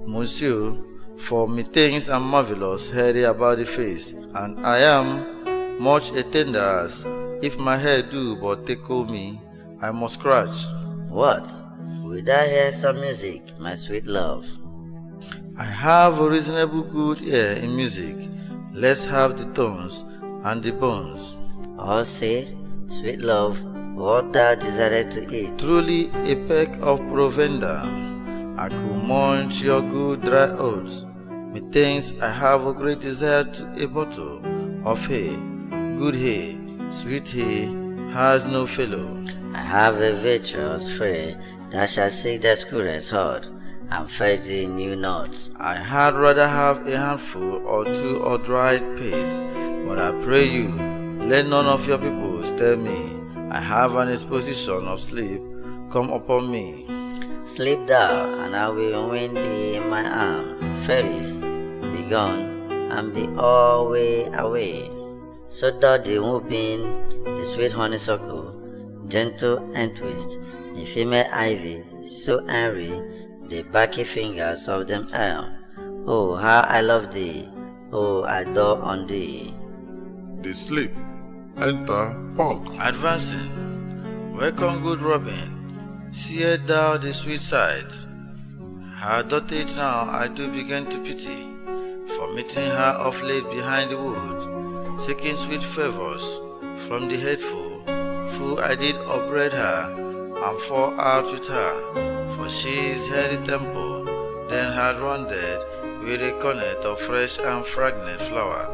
Monsieur, for methinks I'm marvelous hairy about the face, and I am much a tender as, if my hair do but tickle me, I must scratch. What? Will I hear some music, my sweet love? I have a reasonable good ear in music. Let's have the tones and the bones. Or say, sweet love, what thou desired to eat. Truly a peck of provender. I could munch your good dry oats. Methinks I have a great desire to a bottle of hay. Good hay, sweet hay, has no fellow. I have a virtuous fray that shall seek the squirrel's heart, and fetch thee new nuts. I had rather have a handful or two of dried paste, but I pray you, let none of your people stir me. I have an exposition of sleep come upon me. Sleep thou, and I will win thee in my arm. Fairies, be gone, and be always away. So doth the whooping, the sweet honeysuckle, gentle and twist, the female ivy, so angry, the backy fingers of them elm. Oh, how I love thee, oh, I adore on thee. They sleep. Enter Puck. Advancing, welcome good Robin, seest thou the sweet sights? Her dotage now I do begin to pity, for meeting her of late behind the wood, seeking sweet favors from the hateful, fool I did upbraid her, and fall out with her, for she is here the temple, then had rounded with a cornet of fresh and fragrant flower,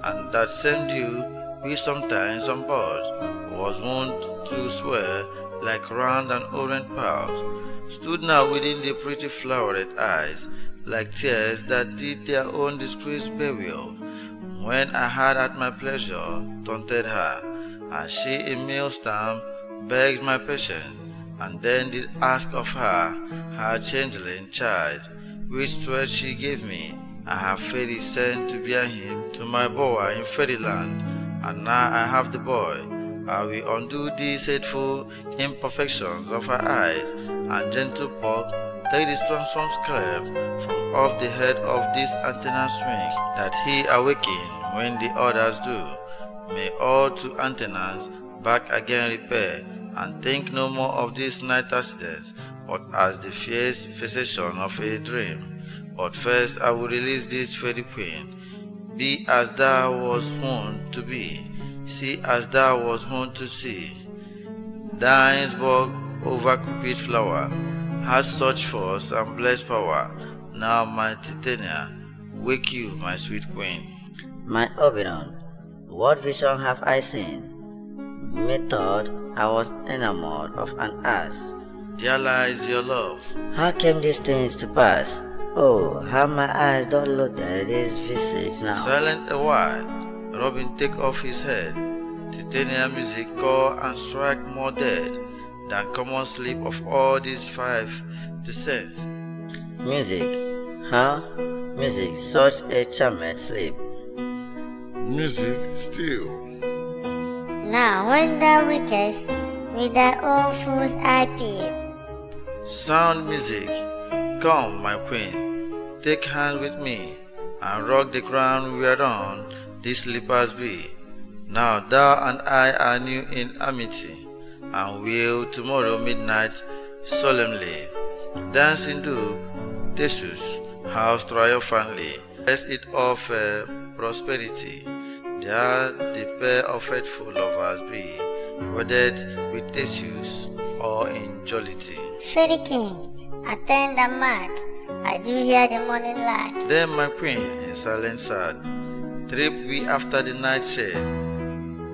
and that same dew we sometimes on board was wont to swear like round and orange pearls, stood now within the pretty flowered eyes, like tears that did their own disgrace burial. When I had at my pleasure taunted her, and she in maelstrom begged my patience, and then did ask of her changeling child, which thread she gave me, and her fairy sent to bear him to my bower in fairyland. And now I have the boy. I will undo these hateful imperfections of her eyes, and gentle poke take the strong scrap from off the head of this antenna swing, that he awaken when the others do. May all two antennas back again repair, and think no more of these night accidents, but as the fierce vexation of a dream. But first I will release this fairy queen. Be as thou was wont to be, see as thou was wont to see. Dinesburg over Cupid flower has such force and blessed power. Now my Titania, wake you, my sweet queen. My Oberon, what vision have I seen? Methought I was enamored of an ass. There lies your love. How came these things to pass? Oh, how my eyes don't look at this visage now. Silent a while, Robin take off his head. Titania music call and strike more dead than common sleep of all these 5 descents. Music, huh? Music, such a charmed sleep. Music still. Now when thou wakest, with thy own fool's eye peep. Sound music, come my queen, take hand with me, and rock the ground whereon these slippers be. Now thou and I are new in amity, and will tomorrow midnight solemnly dance in Duke, Theseus' house triumphantly, bless it of prosperity. There the pair of faithful lovers be, wedded with Theseus or in jollity. Fairy king, attend and mark, I do hear the morning lark. Then my queen, in silent sad, trip we after the night shade.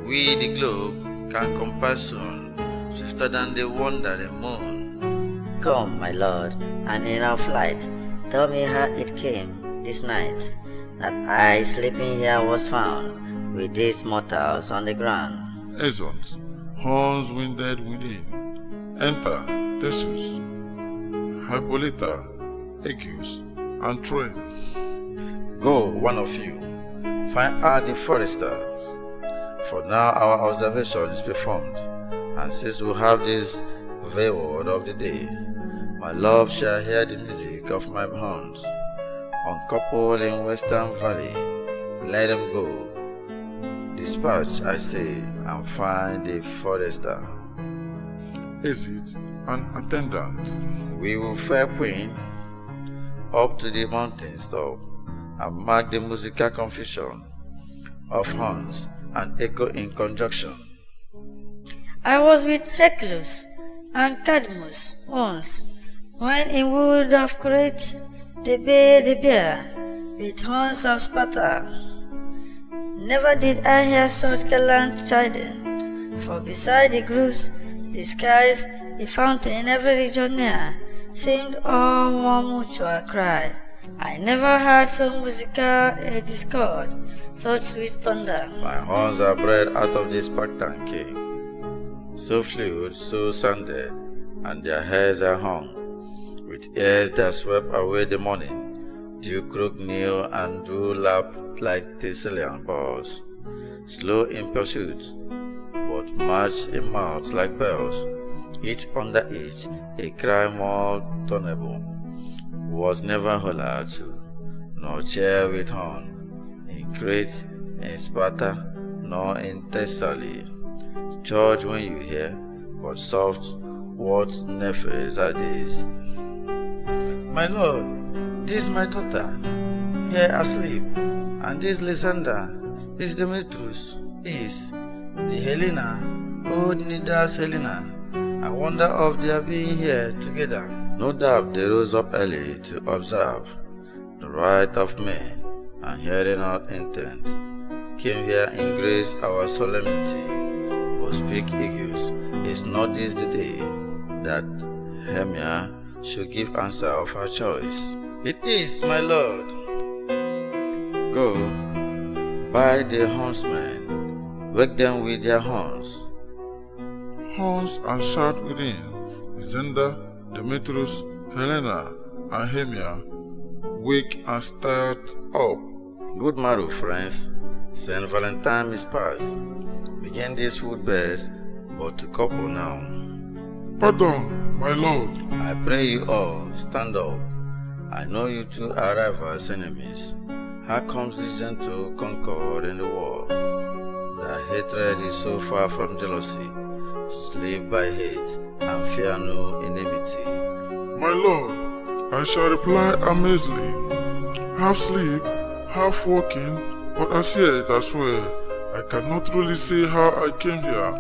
We the globe can compass soon, swifter than the wandering moon. Come, my lord, and in our flight, tell me how it came this night, that I sleeping here was found, with these mortals on the ground. Aesons, horns winded within. Enter Theseus, Hippolyta, Aegeus, and Train. Go, one of you, find out the foresters, for now our observation is performed, and since we have this veilward of the day, my love shall hear the music of my horns. Uncoupled in Western Valley, let them go. Dispatch, I say, and find the forester. Is it an attendant? We will fair queen up to the mountain top, and mark the musical confusion of horns and echo in conjunction. I was with Hercules and Cadmus once, when in wood of Crete they bayed the bear with horns of Sparta. Never did I hear such gallant chiding, for beside the groves, the skies, the fountain, every region near, seemed all one mutual cry. I never heard so musical a discord, such sweet thunder. My horns are bred out of the Spartan king, so fluid, so sanded, and their hairs are hung, with ears that swept away the morning. Dew croak kneel and drew lap like Thessalian balls, slow in pursuit, but march in mouths like bells, each under each a cry more tunnable. Was never hollered to, nor cheer with horn, in Crete, in Sparta, nor in Thessaly. Judge when you hear, but soft what nephews are these. My lord, this my daughter, here asleep, and this Lysander, this Demetrius, is the Helena, old Nida's Helena. I wonder of their being here together. No doubt they rose up early to observe the right of men, and hearing our intent, came here in grace our solemnity. But speak, Aegeus, Is not this the day that Hemia should give answer of her choice? It is, my lord. Go, buy the huntsmen, wake them with their horns. Horns and shout within. Zenda, Demetrius, Helena, and Hemia, wake and start up. Good morrow, friends. Saint Valentine is past. Begin this food best, but to couple now. Pardon, my lord. I pray you all, stand up. I know you two are rivals enemies. How comes this gentle concord in the war? That hatred is so far from jealousy, to sleep by hate and fear no enmity. My lord, I shall reply amazedly. Half sleep, half walking, but as yet I swear, I cannot truly say how I came here,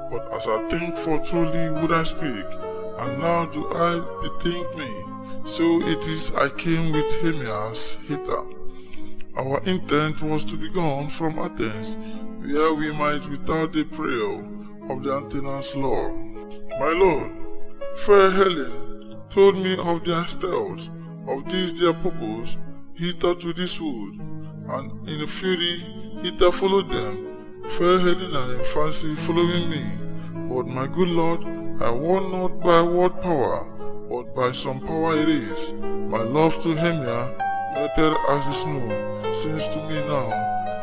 but as I think for truly would I speak, and now do I bethink me, so it is I came with Hemias hither. Our intent was to be gone from Athens, where we might without the prayer of the Athenians' law. My lord, fair Helen told me of their stealth, of this their purpose, hither to this wood, and in a fury hither followed them, fair Helena in fancy following me. But my good lord, I won not by word power, but by some power it is. My love to Hemia, melted as the snow, seems to me now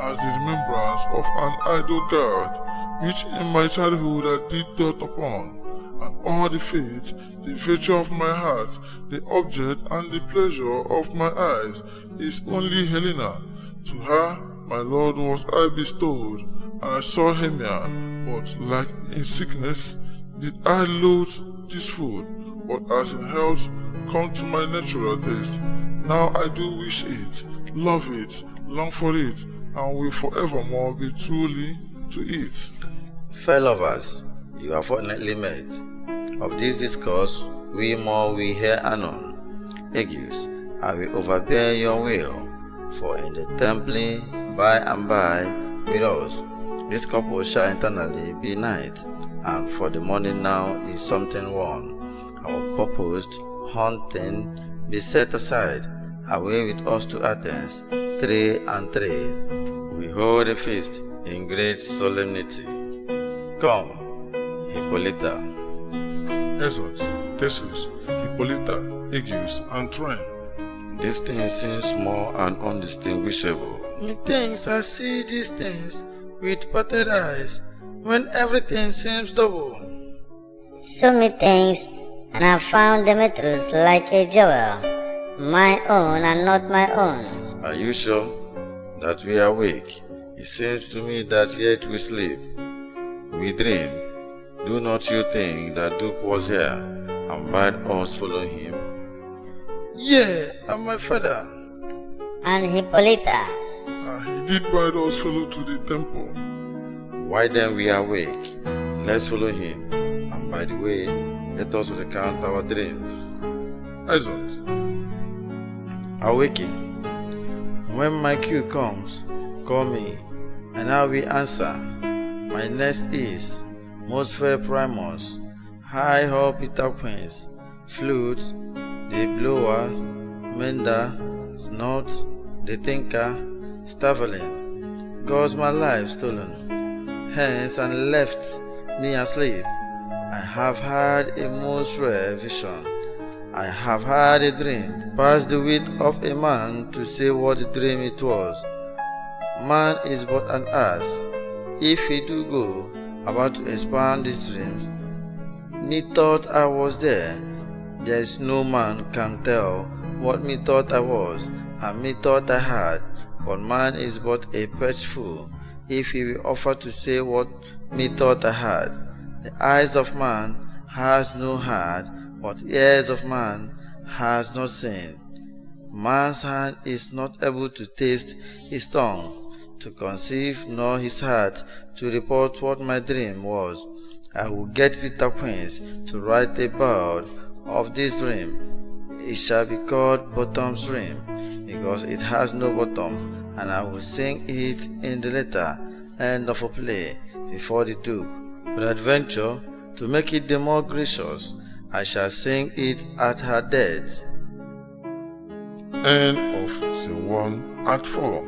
as the remembrance of an idle god, which in my childhood I did dote upon, and all the faith, the virtue of my heart, the object and the pleasure of my eyes is only Helena. To her, my lord, was I bestowed, and I saw Hemia, but like in sickness did I loathe this food, but as in health come to my natural taste. Now I do wish it, love it, long for it, and will forevermore be truly to it. Fair lovers, you have fortunately met. Of this discourse, we hear anon. Aegis, I will overbear your will, for in the temple by and by with us, this couple shall eternally be night, and for the morning now is something won. Our purposed hunting be set aside, away with us to Athens, 3 and 3. We hold a feast in great solemnity. Come, Hippolyta, Essos, Theseus, Hippolyta, Aegeus, and Trine. This thing seems more and undistinguishable. methinks I see these things with parted eyes, when everything seems double. So methinks, and I found Demetrius like a jewel, my own and not my own. Are you sure that we are awake? It seems to me that yet we sleep. We dream. Do not you think that Duke was here and bade us follow him? Yea, and my father. And Hippolyta. He did bid us follow to the temple. Why then we are awake? Let's follow him, and by the way, let us recount our dreams. Essos, Awaking. When my cue comes, call me, and I will answer. My next is most fair Primus, high hop Peter Queens, flute, the blower, mender, snort, the thinker, stavelin. God's my life stolen, hence and left me asleep. I have had a most rare vision. I have had a dream, past the wit of a man to say what the dream it was. Man is but an ass, if he do go about to expound these dreams. Methought I was there. There is no man can tell what methought I was, and methought I had. But man is but a perched fool, if he will offer to say what methought I had. The eyes of man has no heart, but ears of man has not seen. Man's hand is not able to taste his tongue, to conceive, nor his heart to report what my dream was. I will get Peter Queens to write about of this dream. It shall be called Bottom's Dream, because it has no bottom, and I will sing it in the latter end of a play before the Duke. Peradventure, To make it the more gracious, I shall sing it at her death. End of Scene 1, Act 4.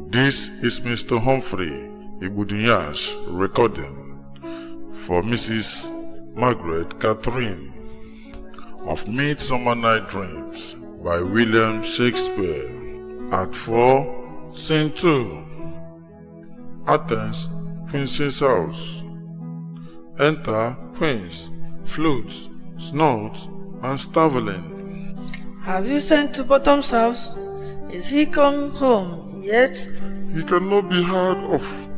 This is Mr. Humphrey Igudinyash recording for Mrs. Margaret Catherine of Midsummer Night Dreams by William Shakespeare. Act 4, Scene 2. Athens, Queen's house. Enter Queens, flutes, snout, and stavelin. Have you sent to Bottom's house? Is he come home yet? He cannot be heard of.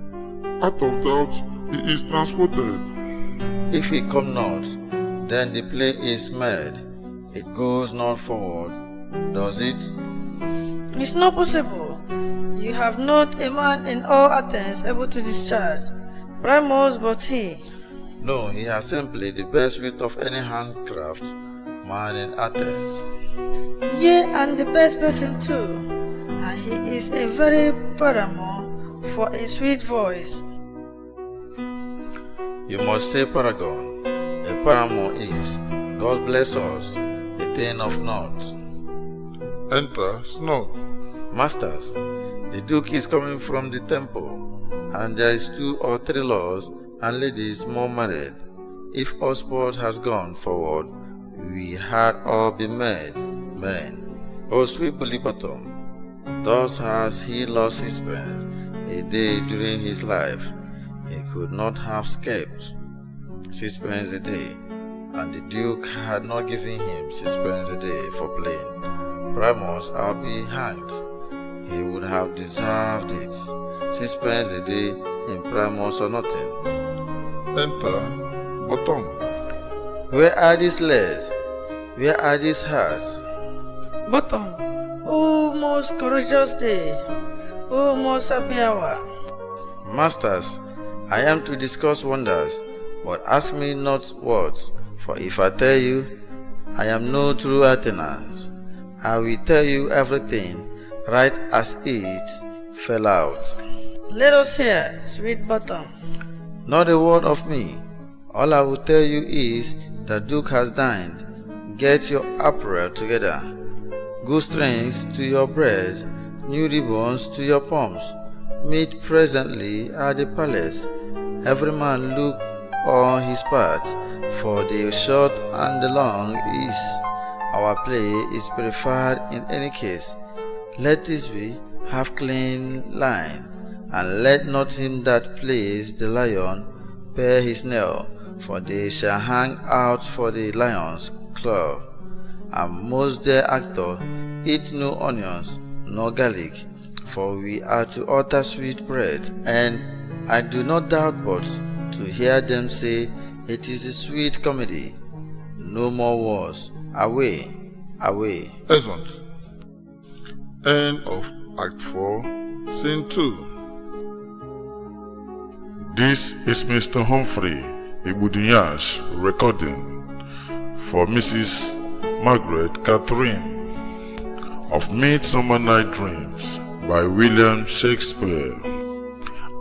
Out of doubt, he is transported. If he come not, then the play is made. It goes not forward, does it? It's not possible. You have not a man in all Athens able to discharge. Primus but he. No, he has simply the best wit of any handcraft man in Athens. Yea, and the best person too. And he is a very paramour for a sweet voice. You must say paragon. A paramour is, God bless us, a thing of naught. Enter Snow. Masters, the Duke is coming from the temple, and there is 2 or 3 lords and ladies more married. If our sport has gone forward, we had all been made men. O sweet bully bottom, thus has he lost sixpence a day during his life. He could not have escaped sixpence a day, and the Duke had not given him sixpence a day for playing. Primus, I'll be hanged. He would have deserved it. Sixpence a day in Primus or nothing. Enter Bottom. Where are these legs? Where are these hearts? Bottom, O most courageous day, O most happy hour. Masters, I am to discuss wonders, but ask me not words, for if I tell you, I am no true Athenians. I will tell you everything right as it fell out. Let us hear, sweet Bottom. Not a word of me. All I will tell you is that Duke has dined. Get your apparel together. Good strings to your bread, new ribbons to your palms. Meet presently at the palace. Every man look on his part, for the short and the long is our play is preferred in any case. Let this be half clean line, and let not him that plays the lion pare his nail, for they shall hang out for the lion's claw. And most their actor eat no onions nor garlic, for we are to utter sweet bread. And I do not doubt but to hear them say it is a sweet comedy. No more words. Away, away. Excellent. End of Act 4, Scene 2. This is Mr. Humphrey Igudinyash recording for Mrs. Margaret Catherine of Midsummer Night Dreams by William Shakespeare.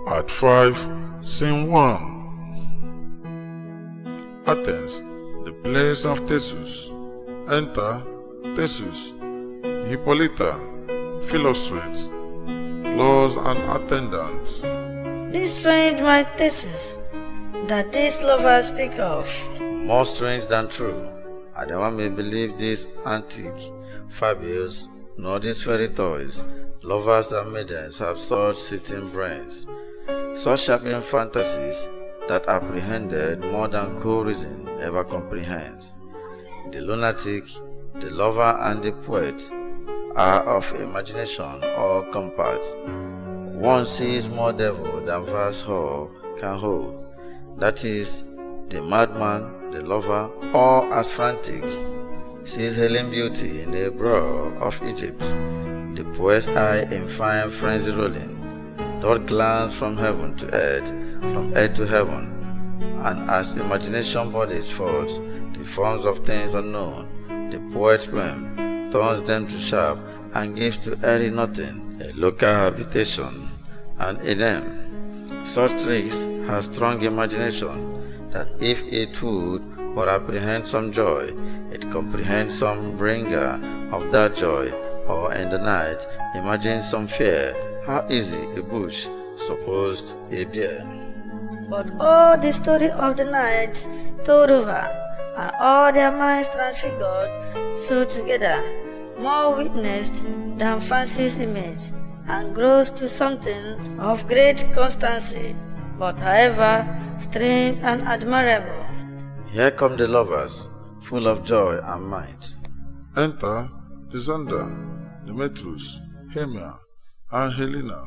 Act 5, Scene 1. Athens, the place of Theseus. Enter Theseus, Hippolyta, Philostrates, lords and attendants. This strange my Theseus, that these lovers speak of. More strange than true. I never may believe these antique fables, nor these fairy toys. Lovers and maidens have such sitting brains, such sharpened fantasies that apprehended more than cool reason ever comprehends. The lunatic, the lover, and the poet are of imagination all compact. One sees more devil than vast hall can hold. That is, the madman, the lover, all as frantic, sees hailing beauty in the brow of Egypt. The poet's eye in fine frenzy rolling, doth glance from heaven to earth, from earth to heaven, and as imagination bodies forth the forms of things unknown, the poet's whim turns them to sharp and gives to airy nothing a local habitation, and in them such tricks has strong imagination, that if it would but apprehend some joy, it comprehends some bringer of that joy, or in the night imagine some fear, how easy a bush supposed a bear. But all the story of the night told over, and all their minds transfigured, so together, more witnessed than fancy's image, and grows to something of great constancy, but however strange and admirable. Here come the lovers, full of joy and might. Enter Lysander, Demetrius, Hermia, and Helena.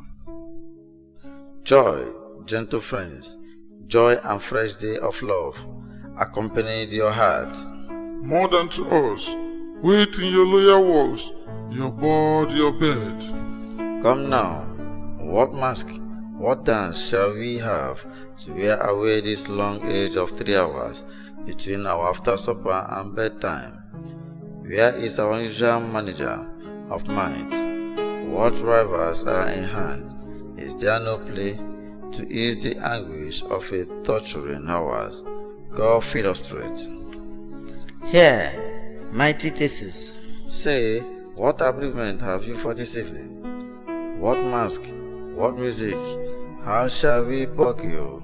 Joy, gentle friends, joy and fresh day of love, accompanied your hearts. More than to us, wait in your loyal walls, your board, your bed. Come now, what mask, what dance shall we have to wear away this long age of 3 hours between our after supper and bedtime? Where is our usual manager of minds? What rivals are in hand? Is there no play to ease the anguish of a torturing hours? God feed us straight. Here, mighty Theseus, Say, what achievement have you for this evening? What mask? What music? How shall we poke you?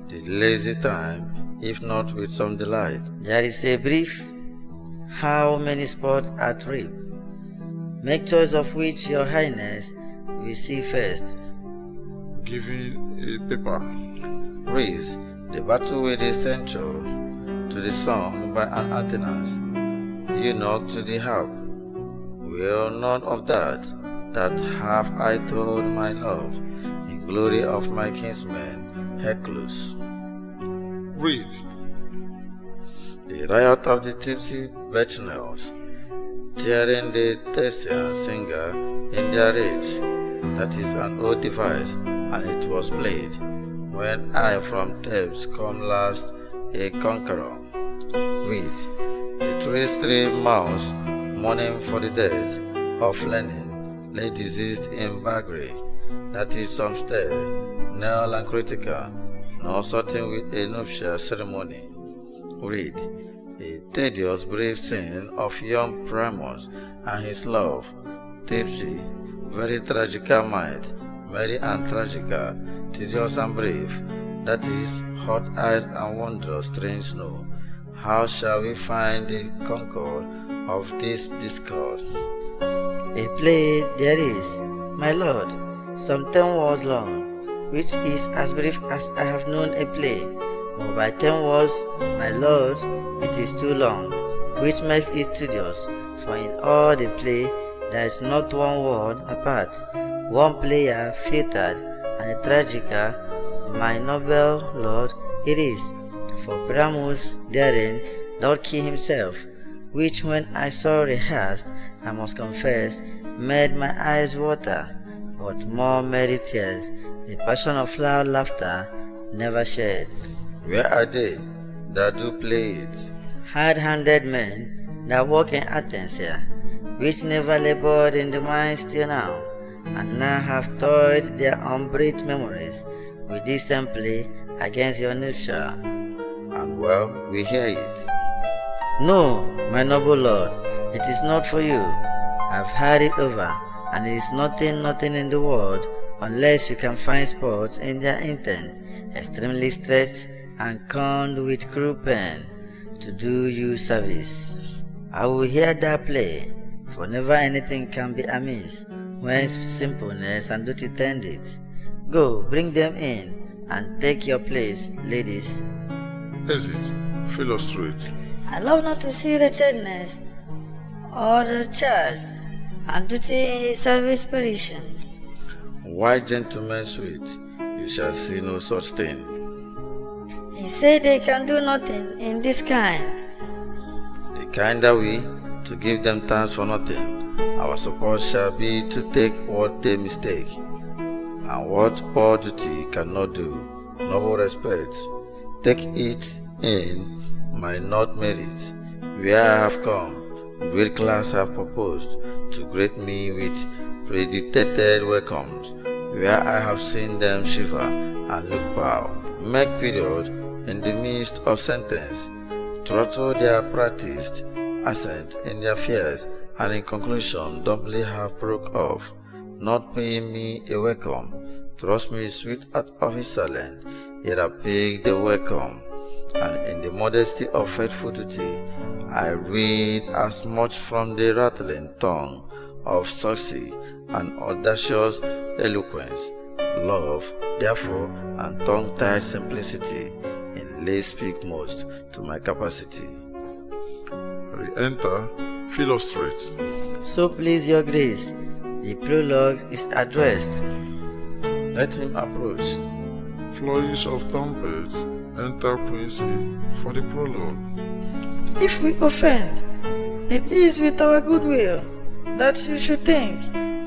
The lazy time, if not with some delight. there is a brief. How many spots at rib? Make choice of which your highness will see first. Giving a paper. Reese, the battle with the central, to the song by an Athenas. You knock to the harp. Will none of that have I told my love, in glory of my kinsman Hercules. Read. The riot of the tipsy Bacchanals, tearing the Thessian singer in their rage. That is an old device, and it was played when I from Thebes come last a conqueror. Read. The 3 mouse mourning for the death of Lenin lay diseased in Bagri. That is some stir, nail and critical, nor certain with a nuptial ceremony. Read. A tedious brave scene of young Primus and his love, tipsy, very tragical might, merry and tragical, tedious and brave, that is, hot eyes and wondrous strange snow. How shall we find the concord of this discord? A play there is, my lord, some 10 words long, which is as brief as I have known a play. But by 10 words, my lord, it is too long, which makes it tedious, for in all the play there is not one word apart, one player filtered, and a tragica, my noble lord, it is. For Primus therein doth kill himself, which when I saw rehearsed, I must confess, made my eyes water, but more merry tears, the passion of loud laughter, never shed. Where are they that do play it? Hard-handed men that work in Athens here, which never labored in the mines till now, and now have toiled their unbreathed memories with this same play against your nuptial. And well, we hear it. No, my noble lord, it is not for you. I've heard it over, and it is nothing in the world, unless you can find spots in their intent, extremely stretched and corned with cruel pen, to do you service. I will hear that play, for never anything can be amiss, when simpleness and duty tend it. Go, bring them in, and take your place, ladies. Exit. Illustrate. I love not to see wretchedness or the charged, and duty in his service perishing. Why, gentlemen sweet, you shall see no such thing. He said they can do nothing in this kind. The kind are we, to give them thanks for nothing. Our support shall be to take what they mistake, and what poor duty cannot do, noble respect. Take it in my not merit, where I have come, great class have proposed to greet me with predicted welcomes, where I have seen them shiver and look proud, make period in the midst of sentence, throttle their practiced assent in their fears, and in conclusion doubly have broke off, not paying me a welcome. Trust me, sweetheart of his silence, yet I paid the welcome, and in the modesty of faithful duty, I read as much from the rattling tongue of success and audacious eloquence, love, therefore, and tongue-tied simplicity in lay speak most to my capacity. Re-enter Philostrates. So please your grace, the prologue is addressed. Let him approach. Flourish of trumpets, enter Princey for the prologue. If we offend, it is with our goodwill that you should think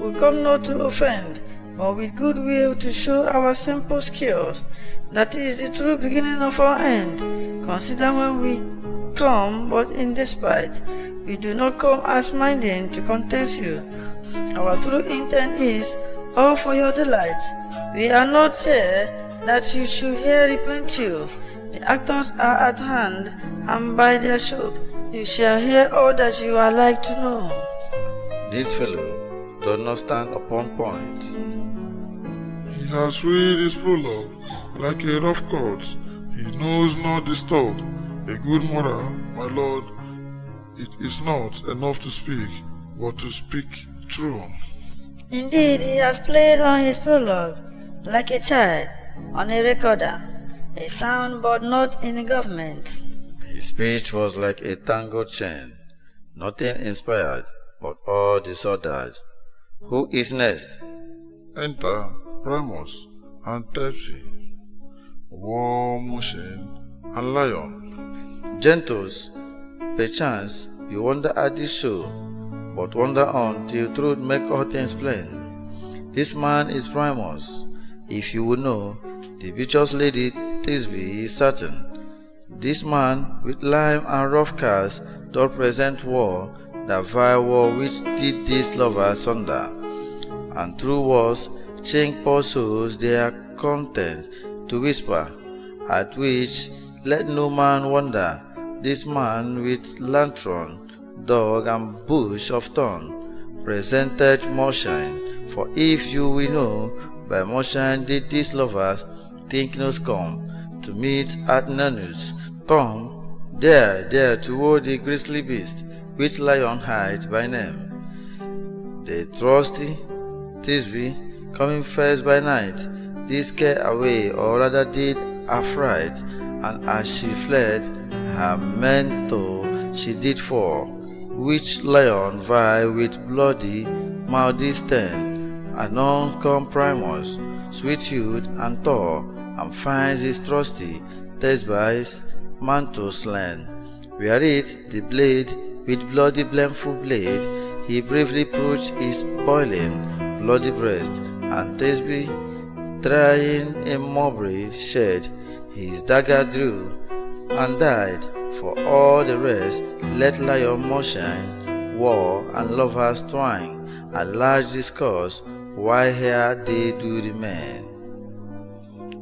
we come not to offend, but with goodwill to show our simple skills. That is the true beginning of our end. Consider when we come, but in despite, we do not come as minding to contest you. Our true intent is all for your delight. We are not here that you should hear repent you. The actors are at hand, and by their show you shall hear all that you are like to know. This fellow does not stand upon point. He has read his prologue like a rough cut. He knows not disturb. A good mother, my lord, it is not enough to speak, but to speak true. Indeed, he has played on his prologue like a child on a recorder, a sound but not in a government. His speech was like a tango chain, nothing inspired, but all disordered. Who is next? Enter Primus and Tepsy, War Motion and Lion. Gentles, perchance you wonder at this show, but wonder on till truth make all things plain. This man is Primus. If you would know, the virtuous lady Thisbe is certain. This man with lime and rough cast doth present war, the vile war which did these lovers sunder, and through wars change poor souls their content to whisper, at which let no man wonder. This man with lantern, dog, and bush of thorn presented motion, for if you will know, by motion did these lovers think no scum to meet at Nanus. Come, there toward the grisly beast, which Lion hides by name. The trusty Thisbe, coming first by night, did scare away, or rather did affright, and as she fled, her mentor she did fall, which Lion vie with bloody Maldistan. Anon come Primus, sweet youth and tall, and finds his trusty Thisbe's mantle slain, where it the blade with bloody blameful blade he bravely approached his boiling bloody breast, and Thisbe, trying a mulberry shed, his dagger drew and died. For all the rest, let Lion motion, war and lovers twine, and large discourse, why here they do remain.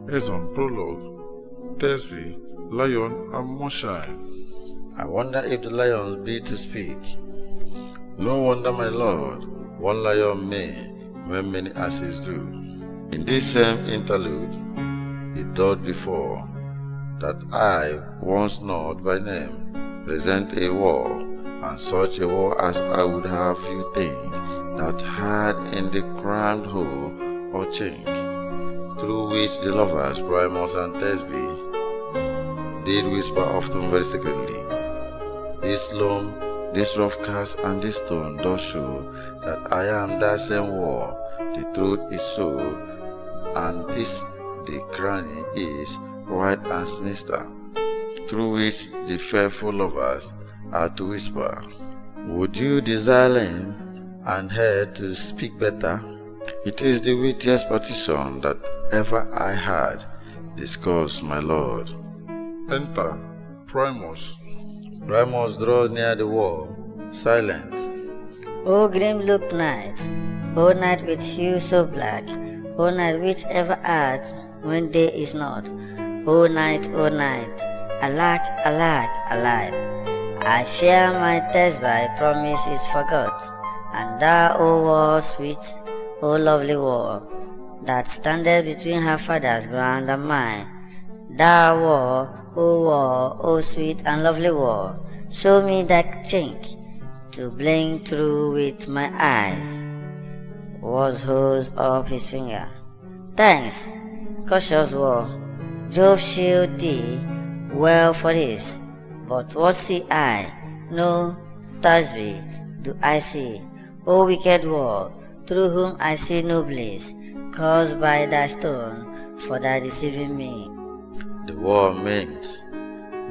As on prologue, Thisbe, Lion, and Moonshine. I wonder if the lions be to speak. No wonder, my lord, one lion may, when many asses do. In this same interlude, it doth before, that I, once not by name, present a war, and such a war as I would have you think, that had in the crammed hole or chink, through which the lovers Primus and Thisbe did whisper often very secretly. This loam, this rough cast, and this stone does show that I am that same war. The truth is so, and this the cranny is white and sinister, through which the fearful lovers are to whisper. Would you desire him and her to speak better? It is the wittiest petition that ever I had discussed, my lord. Enter Primus. Primus draws near the wall, silent. O grim-looked night, O night with hue so black, O night which ever art when day is not, night, alack, alive. I fear my thereby promise is forgot, and thou, O war sweet, O lovely war, that standeth between her father's ground and mine. Thou war, O sweet and lovely war, show me that chink to blink through with my eyes. Was holds up his finger. Thanks, cautious war, Jove shield thee well for this. But what see I? No, Thursby, do I see, O wicked war, through whom I see no bliss, caused by thy stone, for thy deceiving me. The war meant,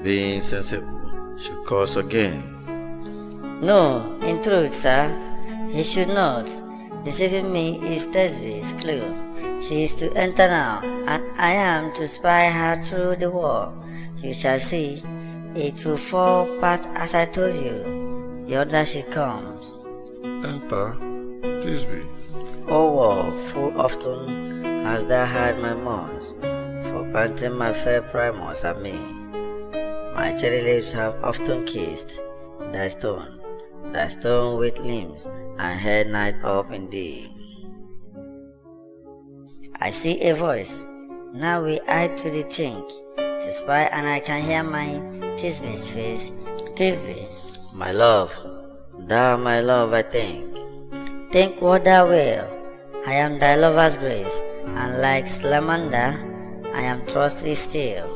being sensible, should cause again. No, in truth, sir, he should not. Deceiving me is Thursby's clue. She is to enter now, and I am to spy her through the wall. You shall see, it will fall part as I told you. Yonder she comes. Enter Thisbe. O war, full often hast thou had my moans, for panting my fair primos at me. My cherry lips have often kissed thy stone with limbs, and head night up in thee. I see a voice. Now we eye to the chink to spy, and I can hear my Thisbe's face. Thisbe, My love, thou my love, I think. think what thou wilt. I am thy lover's grace, and like Salamander, I am trustly still.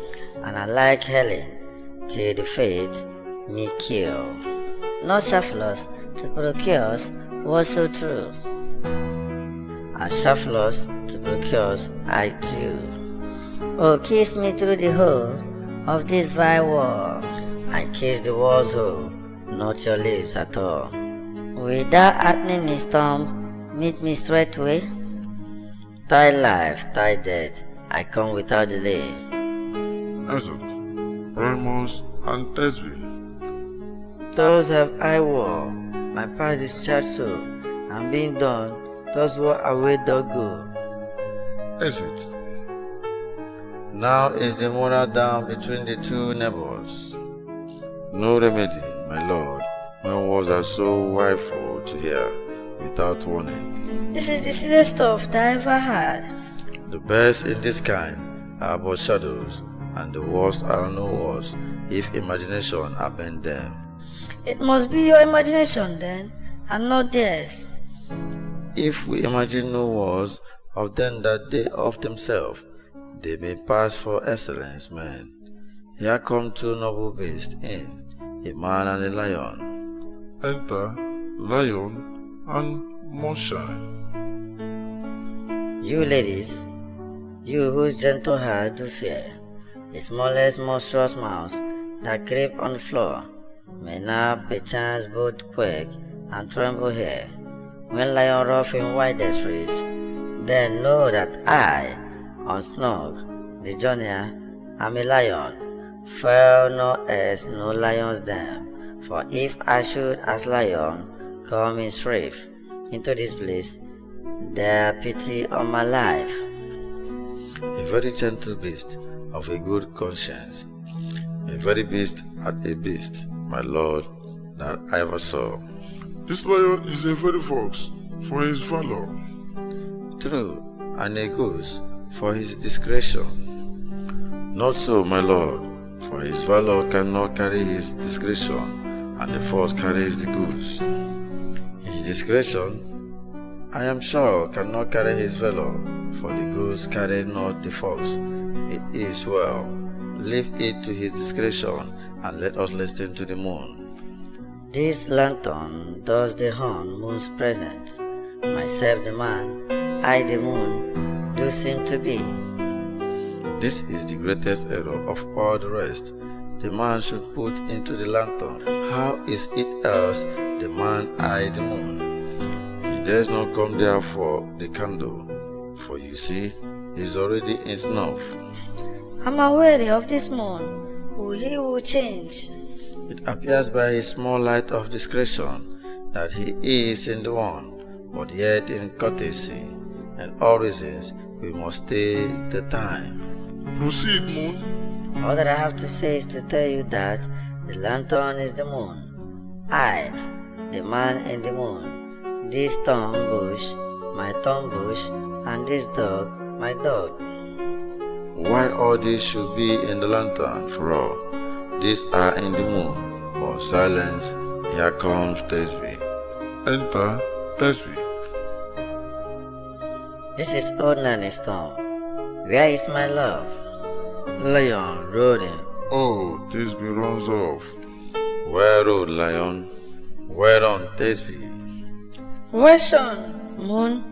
And I like Helen, till the fates me kill. Not Shaphlus to procure us was so true. And Shaphlus to procure I too. Oh, kiss me through the hole of this vile wall. I kiss the wall's hole, not your lips at all. Without happening in storm, meet me straightway. Thy life, thy death, I come without delay. Ezek, Primus, and Thisbe. Thus have I war, my past discharged so, and being done, thus war away doth go. Exit. Now is the moral down between the two neighbors. No remedy, my lord, when was I so wilful to hear without warning. This is the silliest stuff that I ever had. The best in this kind are but shadows, and the worst are no worse if imagination abend them. It must be your imagination then, and not theirs. If we imagine no words of them that they of themselves, they may pass for excellence men. Here come two noble beasts in, a man and a lion. Enter Lion and Moonshine. You ladies, you whose gentle heart do fear, the smallest monstrous mouse that creep on the floor, may now perchance both quake and tremble here, when lion rough in widest reach. Then know that I, on Snog, the journeyer, am a lion, fell no as no lion's dam. For if I should as lion come in strife into this place, there pity on my life. A very gentle beast of a good conscience, a very beast at a beast, my lord, that I ever saw. This lion is a very fox for his valor. True, and a goose for his discretion. Not so, my lord, for his valor cannot carry his discretion, and the fox carries the goose. His discretion, I am sure, cannot carry his valor, for the goose carries not the fox. It is well. Leave it to his discretion, and let us listen to the moon. This lantern does the horn moon's present. Myself the man, I the moon, do seem to be. This is the greatest error of all the rest. The man should put into the lantern. How is it else the man I the moon? He dares not come there for the candle, for you see, he is already in snuff. I'm unwary of this moon. He will change. It appears by his small light of discretion that he is in the one, but yet in courtesy and all reasons we must stay the time. Proceed, Moon. All that I have to say is to tell you that the lantern is the moon. I, the man in the moon. This thorn bush, my thorn bush, and this dog, my dog. Why all this should be in the lantern for all? These are in the moon. Oh, silence, here comes Thisbe. Enter Thisbe. This is ordinary storm. Where is my love? Lion roaring. Oh, Thisbe runs off. Well rode, lion. Well done, Thisbe. Why, son, moon?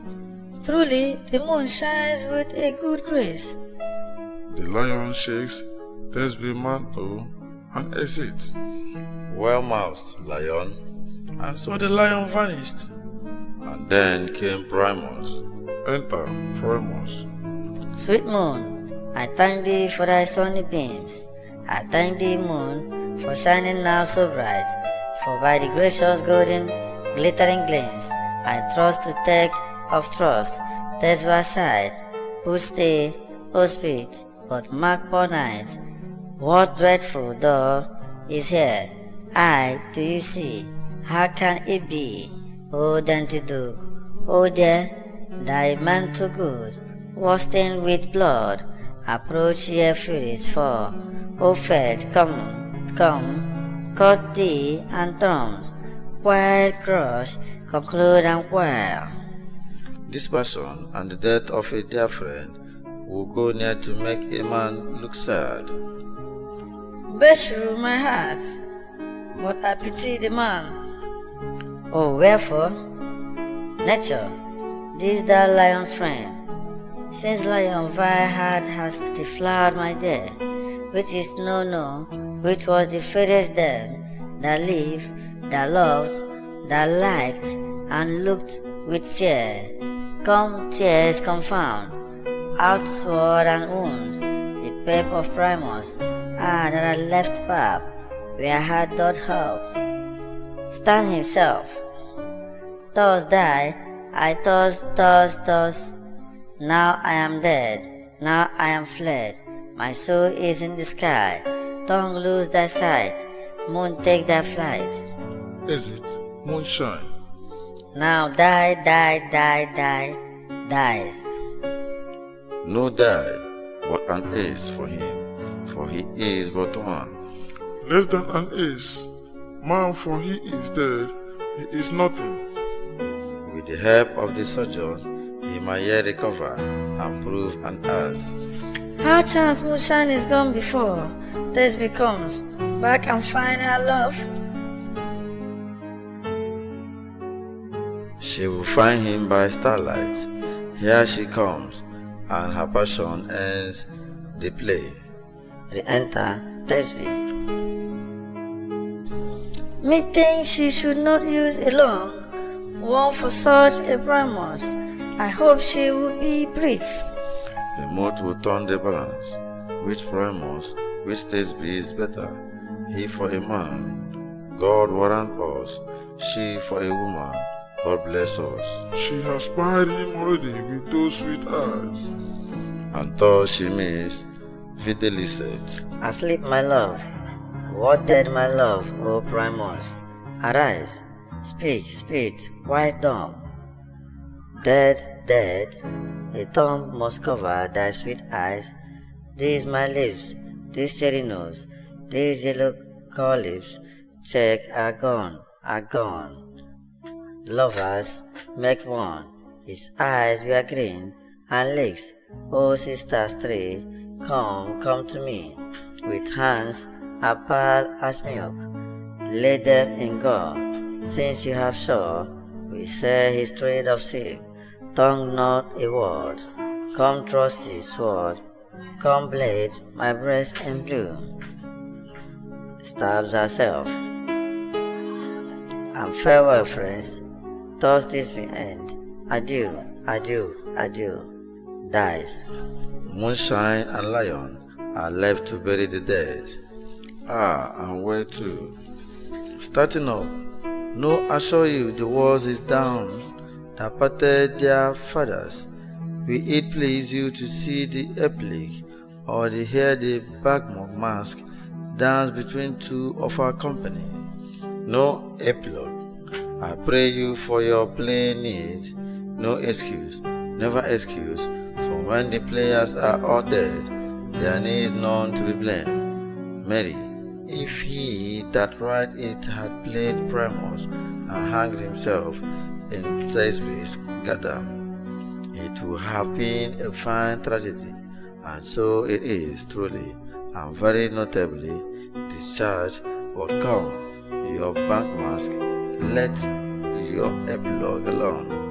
Truly, the moon shines with a good grace. The lion shakes Thisbe's mantle and exits. Well moused, lion. And so the lion vanished. And then came Primus. Enter Primus. Sweet moon, I thank thee for thy sunny beams. I thank thee, moon, for shining now so bright. For by the gracious golden glittering gleams, I trust to take of trust, Thisbe's side. Who stay, O spirit, but mark poor night. What dreadful door is here? I, do you see? How can it be? O dainty dog, O dear, thy mantle good, was stained with blood. Approach ye furies, for, O fate, come, cut thee and thumbs, while crush, conclude and quell. This passion and the death of a dear friend will go near to make a man look sad. Beshrew my heart, but I pity the man. Oh, wherefore? Nature, this thou lion's friend. Since lion vile heart has deflowered my day, which is no, which was the fairest them that lived, that loved, that liked, and looked with cheer. Come tears confound, out sword and wound, the pape of Primus, that I left pap, where I had doth help. Stand himself. Thus die, I thus. Now I am dead, now I am fled. My soul is in the sky. Tongue lose thy sight, moon take thy flight. Exit Moonshine. Now die, dies. No die, but an ace for him, for he is but one. Less than an ace. Man, for he is dead, he is nothing. With the help of the surgeon, he might yet recover and prove an ass. How chance moonshine is gone before Thisbe comes back and find her love? She will find him by starlight. Here she comes, and her passion ends the play. Re-enter Thisbe. Methinks she should not use alone one for such a Primus. I hope she will be brief. The mood will turn the balance. Which Primus, which Thisbe is better? He for a man, God warrant us. She for a woman, God bless us. She has spied him already with those sweet eyes. And thus she means videlicet. Asleep, my love. What dead, my love, O Primus? Arise, speak, why dumb? Dead, a tomb must cover thy sweet eyes. These my lips, this cherry nose, these yellow core lips, check are gone. Lovers make one, his eyes were green, and lips, O sisters three, come to me, with hands as pale as milk, lay them in gore, since you have sure, we say his trade of silk, tongue not a word, come trusty sword, come blade, my breast in blue, stabs herself, and farewell friends, thus this will end, adieu, dies. Moonshine and lion are left to bury the dead. And where to? Starting up, no, assure you the walls is down, that parted their fathers. Will it please you to see the epic or hear the bagmog mask dance between two of our company. No epilogue. I pray you for your playing needs. No excuse, never excuse, for when the players are all dead, there needs none to be blamed. Mary, if he that write it had played Primus and hanged himself in Shakespeare's Gotham, it would have been a fine tragedy, and so it is truly, and very notably discharged. But come, your bank mask, let your epilogue alone.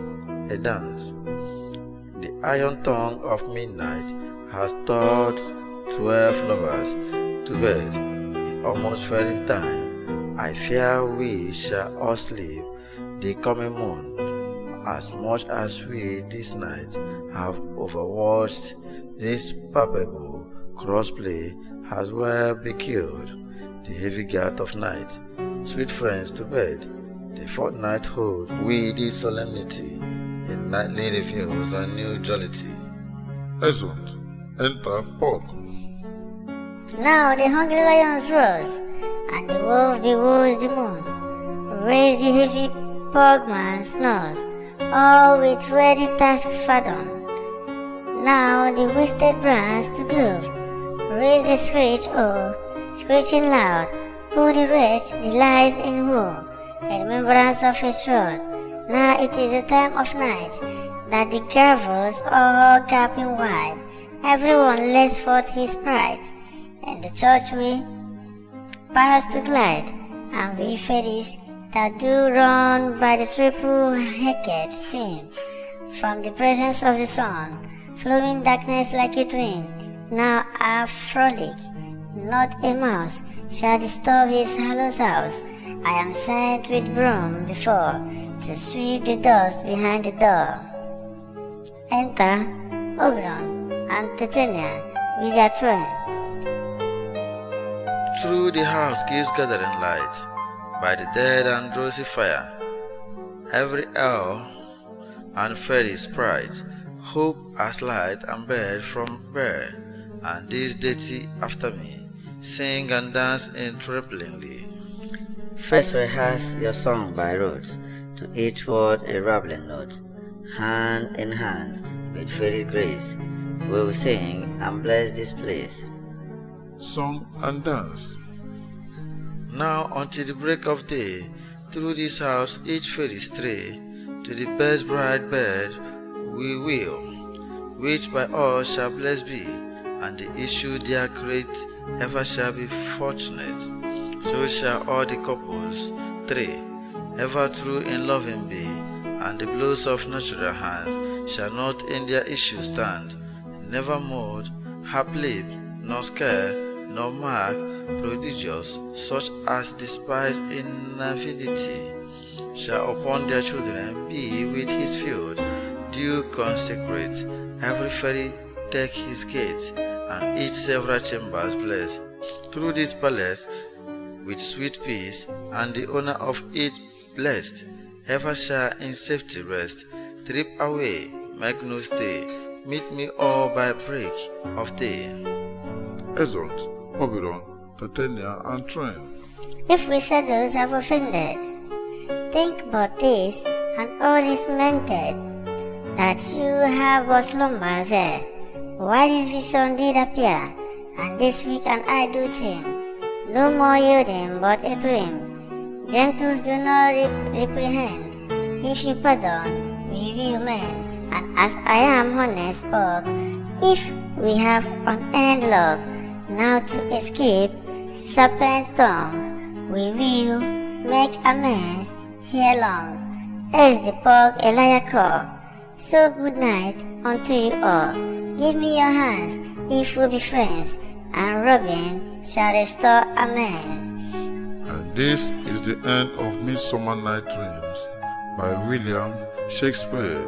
A dance. The iron tongue of midnight has taught 12 lovers to bed. The almost failing time, I fear we shall all sleep the coming moon, as much as we this night have overwatched this palpable crossplay has well be killed. The heavy guard of night, sweet friends to bed, the fortnight hold we this solemnity in nightly reviews and new jollity. Exeunt. Enter Pork. Now the hungry lions rose, and the wolf bewoos the moon, raised the heavy pugman snores, all with ready task fathom. Now the wasted branch to glove, raise the screech, screeching loud, pull the wretch, the lies in woe, a remembrance of a shroud. Now it is a time of night, that the gravels all gaping wide, everyone lets forth his pride, and the church we pass to glide, and we fairies that do run by the triple-hecked stream, from the presence of the sun, flowing darkness like a dream, now our frolic, not a mouse shall disturb his hallowed house. I am sent with broom before, to sweep the dust behind the door. Enter Oberon and Titania with their train. Through the house gives gathering light, by the dead and rosy fire, every elf and fairy sprite hope as light and bed from bear, and this deity after me sing and dance tremblingly. First rehearse your song by rote, to each word a rambling note. Hand in hand, with fairy grace, we will sing and bless this place. Song and dance. Now until the break of day, through this house each fairy stray, to the best bright bed we will, which by all shall blessed be, and the issue their great ever shall be fortunate. So shall all the couples, three, ever true in loving be, and the blows of natural hand shall not in their issue stand, never mold, hap-lip, nor scare, nor mark, prodigious, such as despise in naivety, shall upon their children be with his field, due consecrate, every fairy take his gates, and each several chambers bless. Through this palace, with sweet peace, and the owner of it blessed, ever shall in safety rest. Trip away, make no stay, meet me all by break of day. Exeunt. Oberon, Titania, and Train. If we shadows have offended, think but this, and all is mended, that you have but slumbers here. Why this vision did appear, and this week and I do dream, no more yielding but a dream. Gentles do not reprehend, if you pardon, we will mend, and as I am honest spoke, if we have unend luck, now to escape serpent tongue, we will make amends here long, as the pork a liar call. So good night unto you all. Give me your hands, if we be friends, and Robin shall restore amends. And this is the end of Midsummer Night Dreams by William Shakespeare.